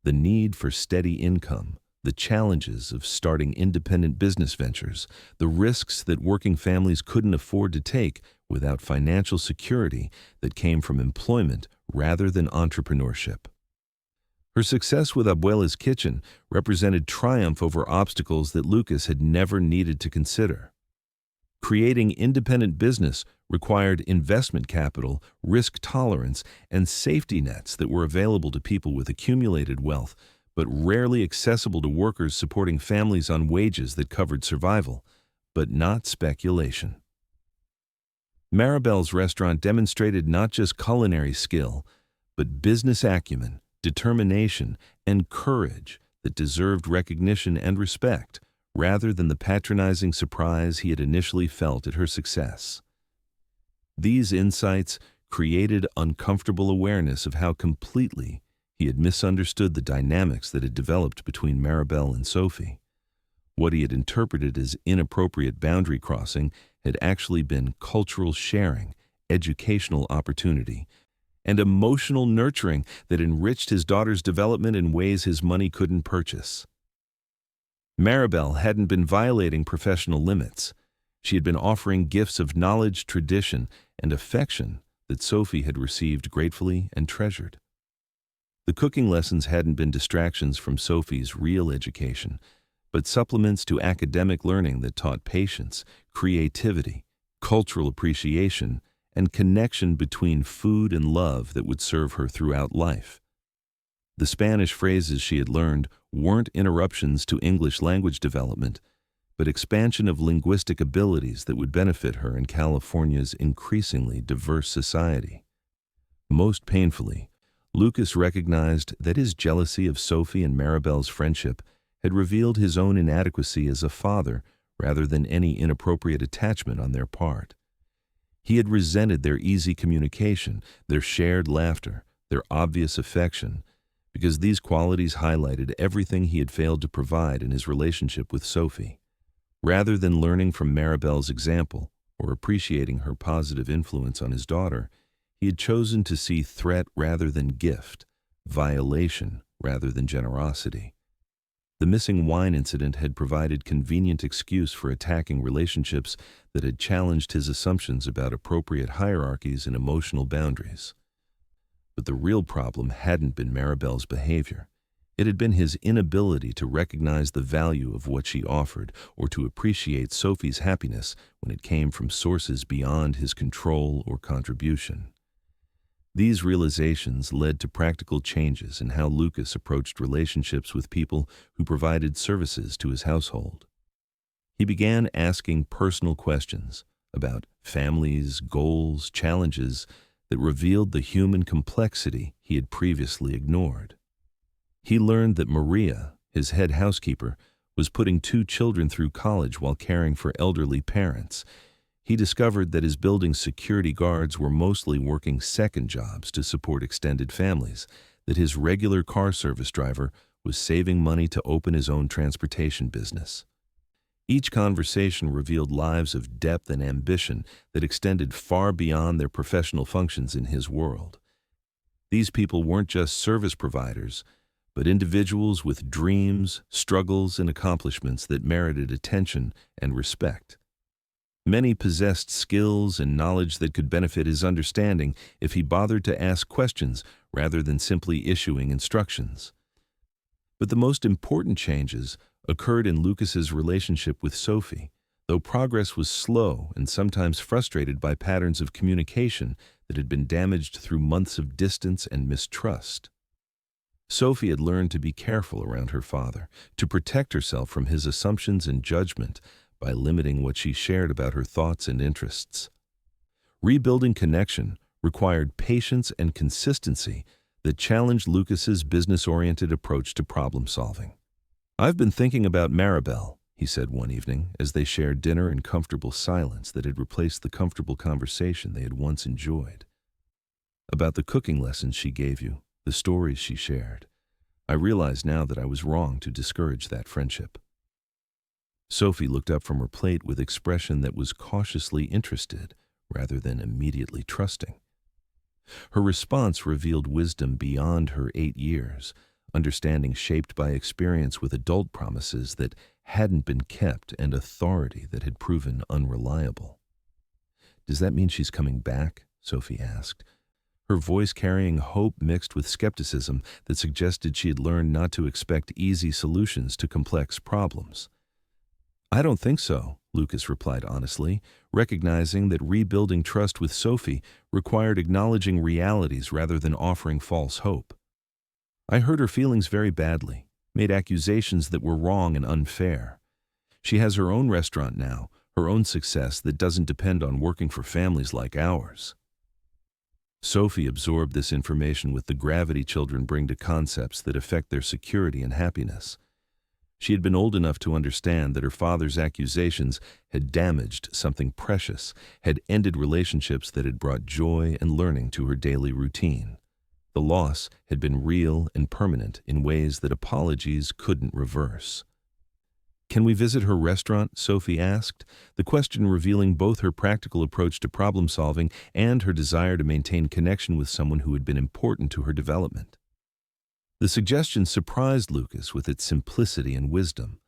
the need for steady income, the challenges of starting independent business ventures, the risks that working families couldn't afford to take without financial security that came from employment rather than entrepreneurship. Her success with Abuela's Kitchen represented triumph over obstacles that Lucas had never needed to consider. Creating independent business required investment capital, risk tolerance, and safety nets that were available to people with accumulated wealth, but rarely accessible to workers supporting families on wages that covered survival, but not speculation. Maribel's restaurant demonstrated not just culinary skill, but business acumen, determination, and courage that deserved recognition and respect, rather than the patronizing surprise he had initially felt at her success. These insights created uncomfortable awareness of how completely he had misunderstood the dynamics that had developed between Maribel and Sophie. What he had interpreted as inappropriate boundary crossing had actually been cultural sharing, educational opportunity, and emotional nurturing that enriched his daughter's development in ways his money couldn't purchase. Maribel hadn't been violating professional limits. She had been offering gifts of knowledge, tradition, and affection that Sophie had received gratefully and treasured. The cooking lessons hadn't been distractions from Sophie's real education, but supplements to academic learning that taught patience, creativity, cultural appreciation, and connection between food and love that would serve her throughout life. The Spanish phrases she had learned weren't interruptions to English language development, but expansion of linguistic abilities that would benefit her in California's increasingly diverse society. Most painfully, Lucas recognized that his jealousy of Sophie and Maribel's friendship had revealed his own inadequacy as a father rather than any inappropriate attachment on their part. He had resented their easy communication, their shared laughter, their obvious affection, because these qualities highlighted everything he had failed to provide in his relationship with Sophie. Rather than learning from Maribel's example or appreciating her positive influence on his daughter, he had chosen to see threat rather than gift, violation rather than generosity. The missing wine incident had provided convenient excuse for attacking relationships that had challenged his assumptions about appropriate hierarchies and emotional boundaries. But the real problem hadn't been Maribel's behavior. It had been his inability to recognize the value of what she offered or to appreciate Sophie's happiness when it came from sources beyond his control or contribution. These realizations led to practical changes in how Lucas approached relationships with people who provided services to his household. He began asking personal questions about families, goals, challenges that revealed the human complexity he had previously ignored. He learned that Maria, his head housekeeper, was putting 2 children through college while caring for elderly parents. He discovered that his building's security guards were mostly working second jobs to support extended families, that his regular car service driver was saving money to open his own transportation business. Each conversation revealed lives of depth and ambition that extended far beyond their professional functions in his world. These people weren't just service providers, but individuals with dreams, struggles, and accomplishments that merited attention and respect. Many possessed skills and knowledge that could benefit his understanding if he bothered to ask questions rather than simply issuing instructions. But the most important changes occurred in Lucas's relationship with Sophie, though progress was slow and sometimes frustrated by patterns of communication that had been damaged through months of distance and mistrust. Sophie had learned to be careful around her father, to protect herself from his assumptions and judgment by limiting what she shared about her thoughts and interests. Rebuilding connection required patience and consistency that challenged Lucas's business-oriented approach to problem-solving. "I've been thinking about Maribel," he said one evening, as they shared dinner in comfortable silence that had replaced the comfortable conversation they had once enjoyed. "About the cooking lessons she gave you, the stories she shared. I realize now that I was wrong to discourage that friendship." Sophie looked up from her plate with expression that was cautiously interested rather than immediately trusting. Her response revealed wisdom beyond her 8 years, understanding shaped by experience with adult promises that hadn't been kept and authority that had proven unreliable. "Does that mean she's coming back?" Sophie asked, her voice carrying hope mixed with skepticism that suggested she had learned not to expect easy solutions to complex problems. "I don't think so," Lucas replied honestly, recognizing that rebuilding trust with Sophie required acknowledging realities rather than offering false hope. "I hurt her feelings very badly, made accusations that were wrong and unfair. She has her own restaurant now, her own success that doesn't depend on working for families like ours." Sophie absorbed this information with the gravity children bring to concepts that affect their security and happiness. She had been old enough to understand that her father's accusations had damaged something precious, had ended relationships that had brought joy and learning to her daily routine. The loss had been real and permanent in ways that apologies couldn't reverse. "Can we visit her restaurant?" Sophie asked, the question revealing both her practical approach to problem-solving and her desire to maintain connection with someone who had been important to her development. The suggestion surprised Lucas with its simplicity and wisdom.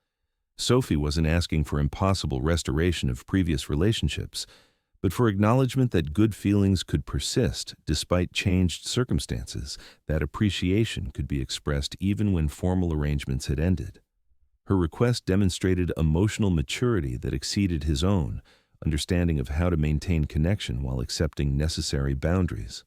Sophie wasn't asking for impossible restoration of previous relationships, but for acknowledgement that good feelings could persist despite changed circumstances, that appreciation could be expressed even when formal arrangements had ended. Her request demonstrated emotional maturity that exceeded his own, understanding of how to maintain connection while accepting necessary boundaries.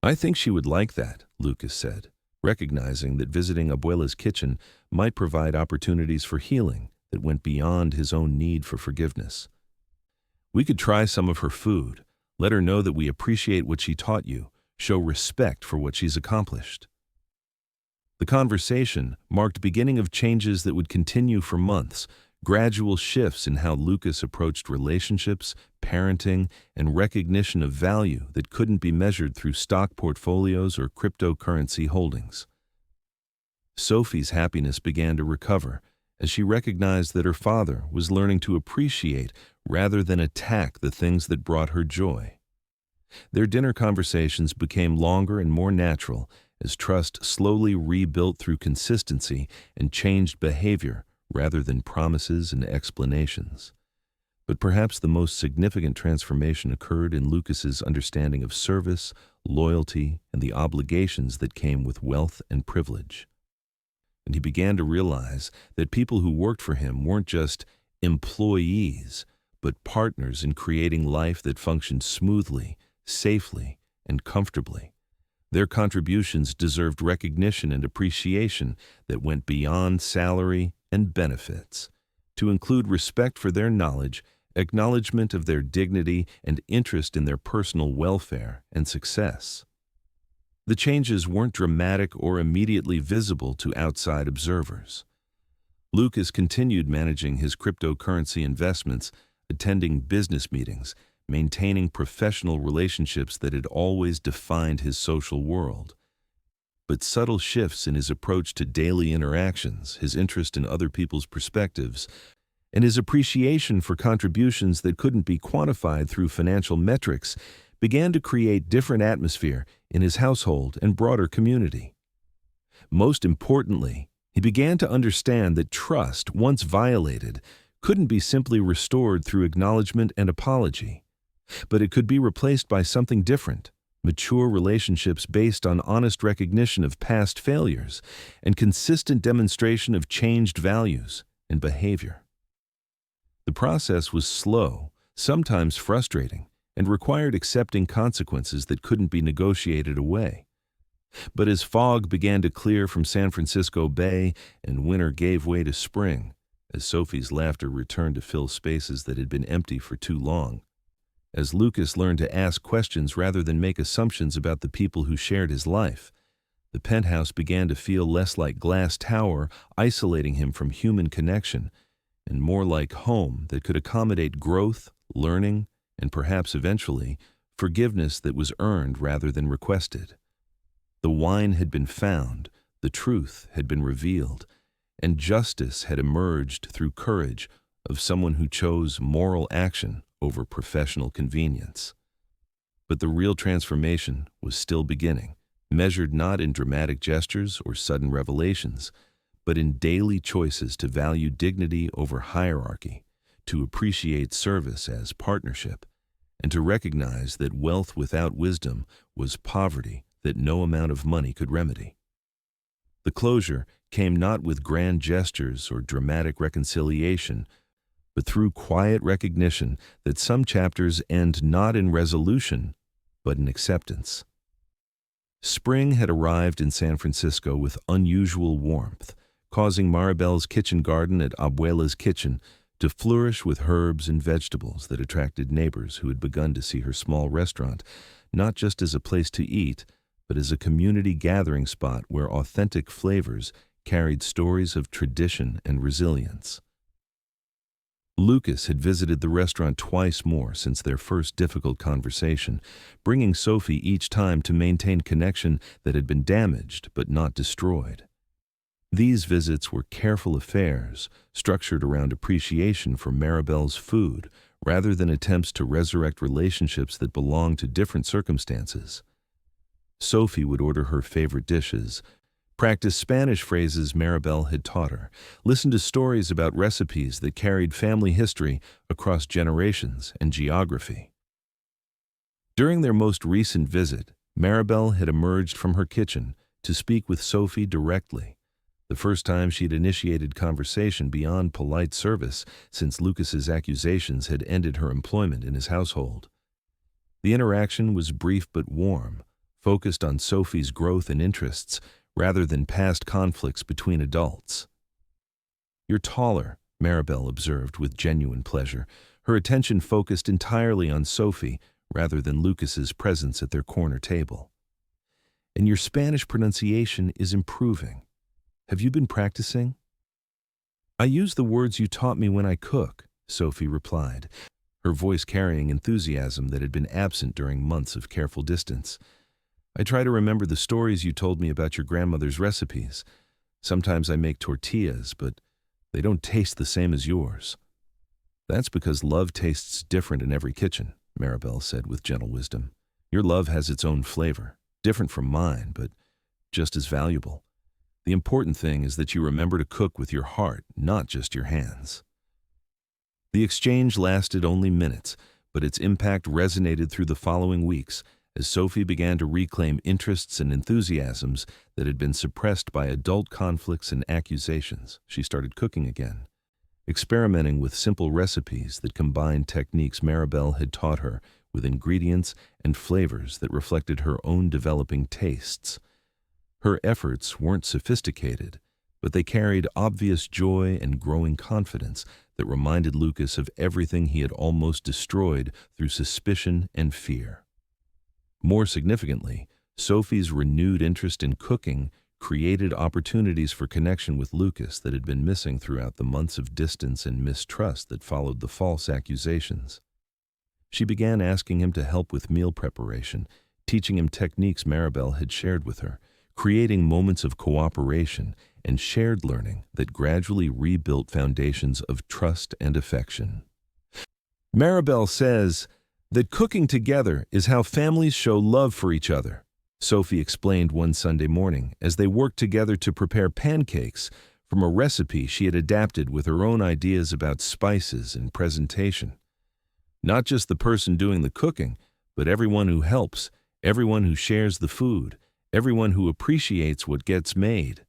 "I think she would like that," Lucas said, recognizing that visiting Abuela's kitchen might provide opportunities for healing that went beyond his own need for forgiveness. "We could try some of her food, let her know that we appreciate what she taught you, show respect for what she's accomplished." The conversation marked beginning of changes that would continue for months, gradual shifts in how Lucas approached relationships, parenting, and recognition of value that couldn't be measured through stock portfolios or cryptocurrency holdings. Sophie's happiness began to recover as she recognized that her father was learning to appreciate rather than attack the things that brought her joy. Their dinner conversations became longer and more natural as trust slowly rebuilt through consistency and changed behavior rather than promises and explanations. But perhaps the most significant transformation occurred in Lucas's understanding of service, loyalty, and the obligations that came with wealth and privilege. And he began to realize that people who worked for him weren't just employees, but partners in creating life that functioned smoothly, safely, and comfortably. Their contributions deserved recognition and appreciation that went beyond salary and benefits, to include respect for their knowledge, acknowledgement of their dignity, and interest in their personal welfare and success. The changes weren't dramatic or immediately visible to outside observers. Lucas continued managing his cryptocurrency investments, attending business meetings, maintaining professional relationships that had always defined his social world. But subtle shifts in his approach to daily interactions, his interest in other people's perspectives, and his appreciation for contributions that couldn't be quantified through financial metrics began to create different atmosphere in his household and broader community. Most importantly, he began to understand that trust, once violated, couldn't be simply restored through acknowledgement and apology. But it could be replaced by something different, mature relationships based on honest recognition of past failures and consistent demonstration of changed values and behavior. The process was slow, sometimes frustrating, and required accepting consequences that couldn't be negotiated away. But as fog began to clear from San Francisco Bay and winter gave way to spring, as Sophie's laughter returned to fill spaces that had been empty for too long, as Lucas learned to ask questions rather than make assumptions about the people who shared his life, the penthouse began to feel less like glass tower isolating him from human connection, and more like home that could accommodate growth, learning, and perhaps eventually, forgiveness that was earned rather than requested. The wine had been found, the truth had been revealed, and justice had emerged through courage of someone who chose moral action over professional convenience. But the real transformation was still beginning, measured not in dramatic gestures or sudden revelations, but in daily choices to value dignity over hierarchy, to appreciate service as partnership, and to recognize that wealth without wisdom was poverty that no amount of money could remedy. The closure came not with grand gestures or dramatic reconciliation, but through quiet recognition that some chapters end not in resolution, but in acceptance. Spring had arrived in San Francisco with unusual warmth, causing Maribel's kitchen garden at Abuela's Kitchen to flourish with herbs and vegetables that attracted neighbors who had begun to see her small restaurant not just as a place to eat, but as a community gathering spot where authentic flavors carried stories of tradition and resilience. Lucas had visited the restaurant twice more since their first difficult conversation, bringing Sophie each time to maintain connection that had been damaged but not destroyed. These visits were careful affairs, structured around appreciation for Maribel's food, rather than attempts to resurrect relationships that belonged to different circumstances. Sophie would order her favorite dishes, practice Spanish phrases Maribel had taught her, listen to stories about recipes that carried family history across generations and geography. During their most recent visit, Maribel had emerged from her kitchen to speak with Sophie directly, the first time she'd initiated conversation beyond polite service since Lucas's accusations had ended her employment in his household. The interaction was brief but warm, focused on Sophie's growth and interests rather than past conflicts between adults. "You're taller," Maribel observed with genuine pleasure, her attention focused entirely on Sophie rather than Lucas's presence at their corner table. "And your Spanish pronunciation is improving. Have you been practicing?" "I use the words you taught me when I cook," Sophie replied, her voice carrying enthusiasm that had been absent during months of careful distance. "I try to remember the stories you told me about your grandmother's recipes. Sometimes I make tortillas, but they don't taste the same as yours." "That's because love tastes different in every kitchen," Maribel said with gentle wisdom. "Your love has its own flavor, different from mine, but just as valuable. The important thing is that you remember to cook with your heart, not just your hands." The exchange lasted only minutes, but its impact resonated through the following weeks as Sophie began to reclaim interests and enthusiasms that had been suppressed by adult conflicts and accusations. She started cooking again, experimenting with simple recipes that combined techniques Maribel had taught her with ingredients and flavors that reflected her own developing tastes. Her efforts weren't sophisticated, but they carried obvious joy and growing confidence that reminded Lucas of everything he had almost destroyed through suspicion and fear. More significantly, Sophie's renewed interest in cooking created opportunities for connection with Lucas that had been missing throughout the months of distance and mistrust that followed the false accusations. She began asking him to help with meal preparation, teaching him techniques Maribel had shared with her, creating moments of cooperation and shared learning that gradually rebuilt foundations of trust and affection. "Maribel says that cooking together is how families show love for each other," Sophie explained one Sunday morning as they worked together to prepare pancakes from a recipe she had adapted with her own ideas about spices and presentation. "Not just the person doing the cooking, but everyone who helps, everyone who shares the food, everyone who appreciates what gets made."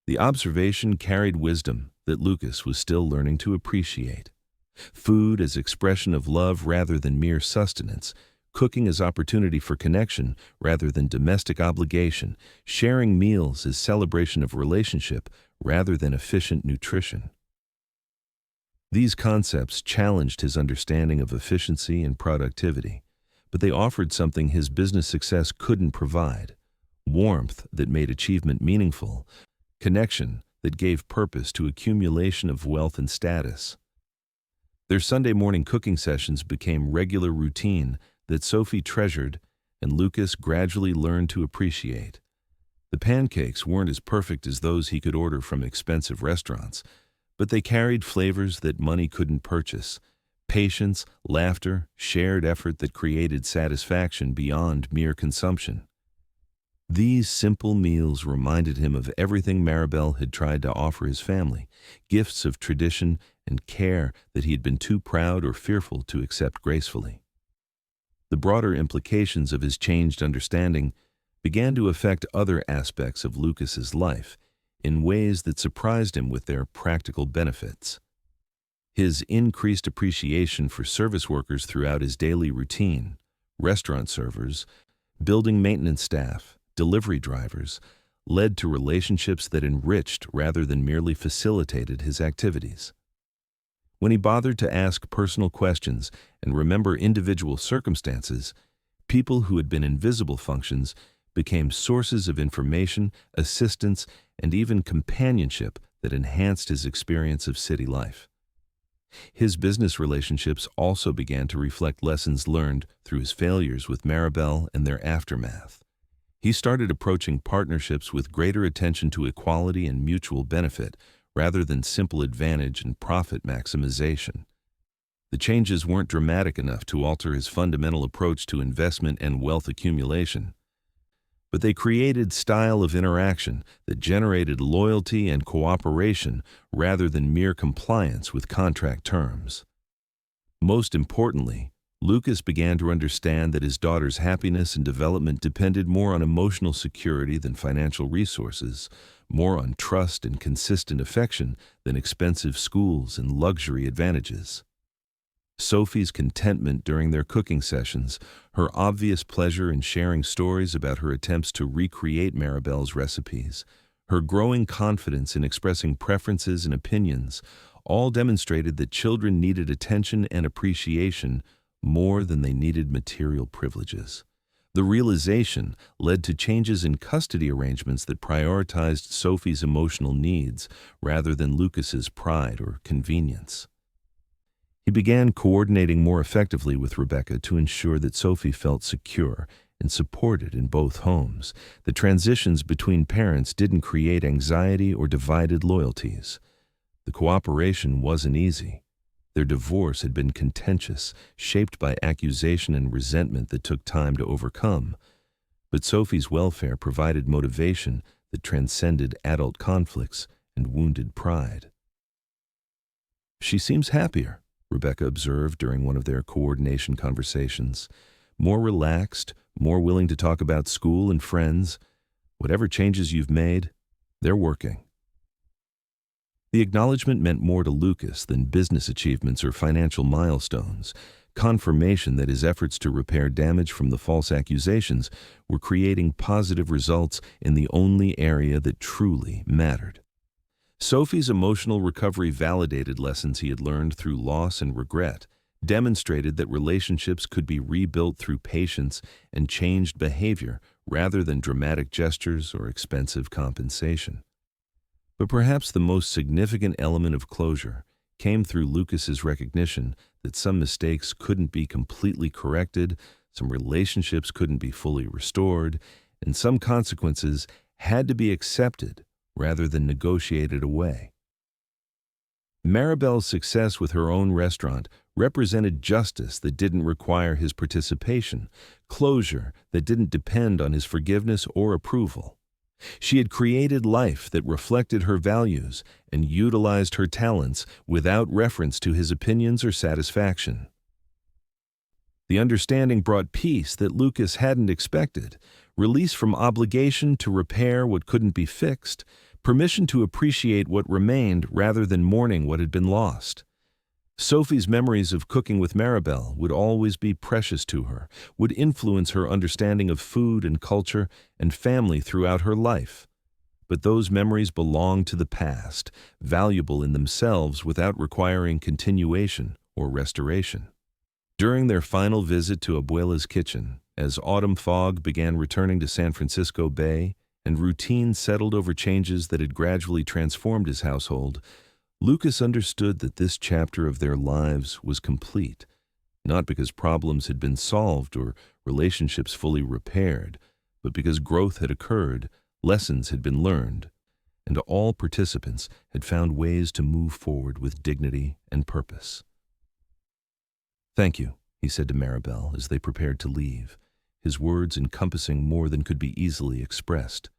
The observation carried wisdom that Lucas was still learning to appreciate. Food as expression of love rather than mere sustenance, cooking as opportunity for connection rather than domestic obligation, sharing meals as celebration of relationship rather than efficient nutrition. These concepts challenged his understanding of efficiency and productivity, but they offered something his business success couldn't provide: warmth that made achievement meaningful, connection that gave purpose to accumulation of wealth and status. Their Sunday morning cooking sessions became regular routine that Sophie treasured and Lucas gradually learned to appreciate. The pancakes weren't as perfect as those he could order from expensive restaurants, but they carried flavors that money couldn't purchase: patience, laughter, shared effort that created satisfaction beyond mere consumption. These simple meals reminded him of everything Maribel had tried to offer his family, gifts of tradition and care that he had been too proud or fearful to accept gracefully. The broader implications of his changed understanding began to affect other aspects of Lucas's life in ways that surprised him with their practical benefits. His increased appreciation for service workers throughout his daily routine, restaurant servers, building maintenance staff, delivery drivers, led to relationships that enriched rather than merely facilitated his activities. When he bothered to ask personal questions and remember individual circumstances, People who had been invisible functions became sources of information, assistance, and even companionship that enhanced his experience of city life. His business relationships also began to reflect lessons learned through his failures with Maribel and their aftermath. He started approaching partnerships with greater attention to equality and mutual benefit, rather than simple advantage and profit maximization. The changes weren't dramatic enough to alter his fundamental approach to investment and wealth accumulation, but they created style of interaction that generated loyalty and cooperation rather than mere compliance with contract terms. Most importantly, Lucas began to understand that his daughter's happiness and development depended more on emotional security than financial resources, more on trust and consistent affection than expensive schools and luxury advantages. Sophie's contentment during their cooking sessions, her obvious pleasure in sharing stories about her attempts to recreate Maribel's recipes, her growing confidence in expressing preferences and opinions, all demonstrated that children needed attention and appreciation more than they needed material privileges. The realization led to changes in custody arrangements that prioritized Sophie's emotional needs rather than Lucas's pride or convenience. He began coordinating more effectively with Rebecca to ensure that Sophie felt secure and supported in both homes. The transitions between parents didn't create anxiety or divided loyalties. The cooperation wasn't easy. Their divorce had been contentious, shaped by accusation and resentment that took time to overcome. But Sophie's welfare provided motivation that transcended adult conflicts and wounded pride. "She seems happier," Rebecca observed during one of their coordination conversations. "More relaxed, more willing to talk about school and friends. Whatever changes you've made, they're working." The acknowledgement meant more to Lucas than business achievements or financial milestones, confirmation that his efforts to repair damage from the false accusations were creating positive results in the only area that truly mattered. Sophie's emotional recovery validated lessons he had learned through loss and regret, demonstrated that relationships could be rebuilt through patience and changed behavior rather than dramatic gestures or expensive compensation. But perhaps the most significant element of closure came through Lucas's recognition that some mistakes couldn't be completely corrected, some relationships couldn't be fully restored, and some consequences had to be accepted rather than negotiated away. Maribel's success with her own restaurant represented justice that didn't require his participation, closure that didn't depend on his forgiveness or approval. She had created life that reflected her values and utilized her talents without reference to his opinions or satisfaction. The understanding brought peace that Lucas hadn't expected, release from obligation to repair what couldn't be fixed, permission to appreciate what remained rather than mourning what had been lost. Sophie's memories of cooking with Maribel would always be precious to her, would influence her understanding of food and culture and family throughout her life. But those memories belonged to the past, valuable in themselves without requiring continuation or restoration. During their final visit to Abuela's kitchen, as autumn fog began returning to San Francisco Bay and routine settled over changes that had gradually transformed his household, Lucas understood that this chapter of their lives was complete, not because problems had been solved or relationships fully repaired, but because growth had occurred, lessons had been learned, and all participants had found ways to move forward with dignity and purpose. "Thank you," he said to Maribel as they prepared to leave, his words encompassing more than could be easily expressed.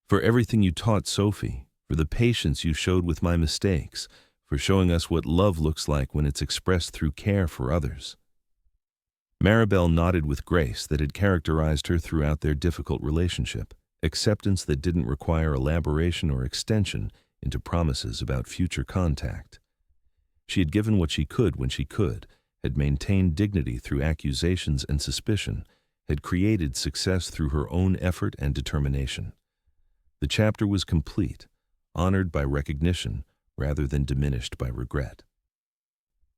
"For everything you taught Sophie, for the patience you showed with my mistakes, for showing us what love looks like when it's expressed through care for others." Maribel nodded with grace that had characterized her throughout their difficult relationship, acceptance that didn't require elaboration or extension into promises about future contact. She had given what she could when she could, had maintained dignity through accusations and suspicion, had created success through her own effort and determination. The chapter was complete, honored by recognition rather than diminished by regret.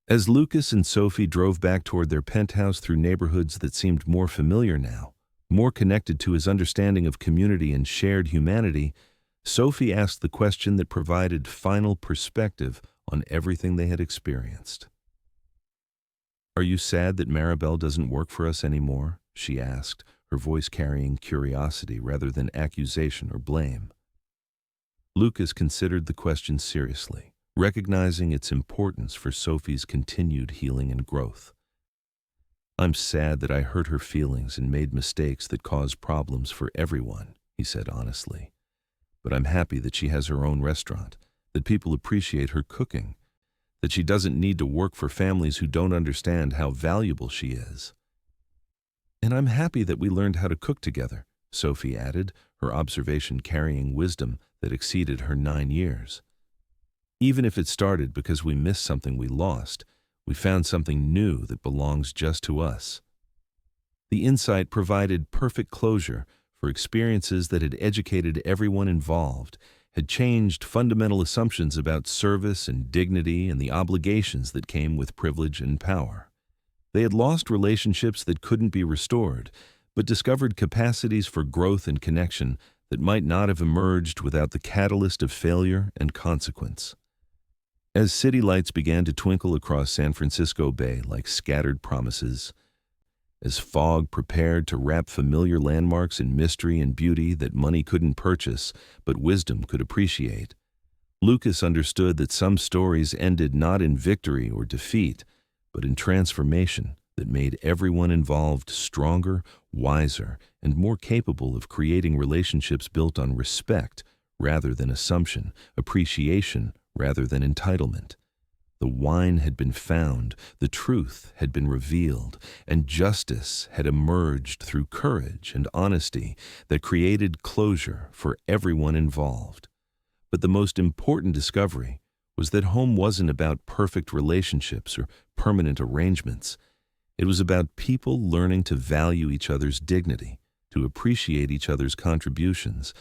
As Lucas and Sophie drove back toward their penthouse through neighborhoods that seemed more familiar now, more connected to his understanding of community and shared humanity, Sophie asked the question that provided final perspective on everything they had experienced. "Are you sad that Maribel doesn't work for us anymore?" she asked, her voice carrying curiosity rather than accusation or blame. Lucas considered the question seriously, recognizing its importance for Sophie's continued healing and growth. "I'm sad that I hurt her feelings and made mistakes that caused problems for everyone," he said honestly. "But I'm happy that she has her own restaurant, that people appreciate her cooking, that she doesn't need to work for families who don't understand how valuable she is." "And I'm happy that we learned how to cook together," Sophie added, her observation carrying wisdom that exceeded her 9 years. "Even if it started because we missed something we lost, we found something new that belongs just to us." The insight provided perfect closure for experiences that had educated everyone involved, had changed fundamental assumptions about service and dignity and the obligations that came with privilege and power. They had lost relationships that couldn't be restored, but discovered capacities for growth and connection that might not have emerged without the catalyst of failure and consequence. As city lights began to twinkle across San Francisco Bay like scattered promises, as fog prepared to wrap familiar landmarks in mystery and beauty that money couldn't purchase but wisdom could appreciate, Lucas understood that some stories ended not in victory or defeat, but in transformation that made everyone involved stronger, wiser, and more capable of creating relationships built on respect rather than assumption, appreciation rather than entitlement. The wine had been found, the truth had been revealed, and justice had emerged through courage and honesty that created closure for everyone involved. But the most important discovery was that home wasn't about perfect relationships or permanent arrangements. It was about people learning to value each other's dignity, to appreciate each other's contributions,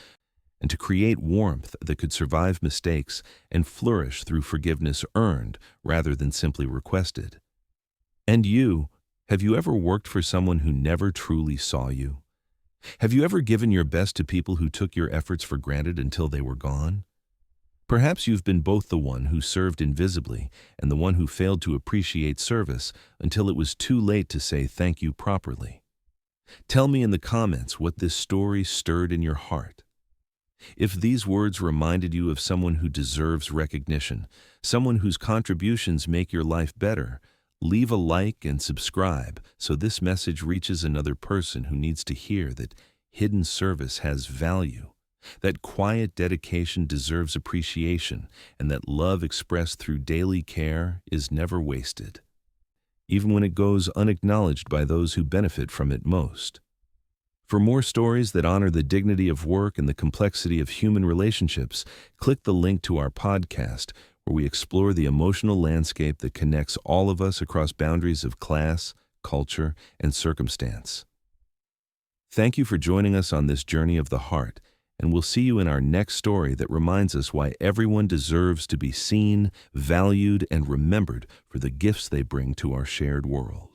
and to create warmth that could survive mistakes and flourish through forgiveness earned rather than simply requested. And you, have you ever worked for someone who never truly saw you? Have you ever given your best to people who took your efforts for granted until they were gone? Perhaps you've been both the one who served invisibly and the one who failed to appreciate service until it was too late to say thank you properly. Tell me in the comments what this story stirred in your heart. If these words reminded you of someone who deserves recognition, someone whose contributions make your life better, leave a like and subscribe so this message reaches another person who needs to hear that hidden service has value, that quiet dedication deserves appreciation, and that love expressed through daily care is never wasted, even when it goes unacknowledged by those who benefit from it most. For more stories that honor the dignity of work and the complexity of human relationships, click the link to our podcast, where we explore the emotional landscape that connects all of us across boundaries of class, culture, and circumstance. Thank you for joining us on this journey of the heart, and we'll see you in our next story that reminds us why everyone deserves to be seen, valued, and remembered for the gifts they bring to our shared world.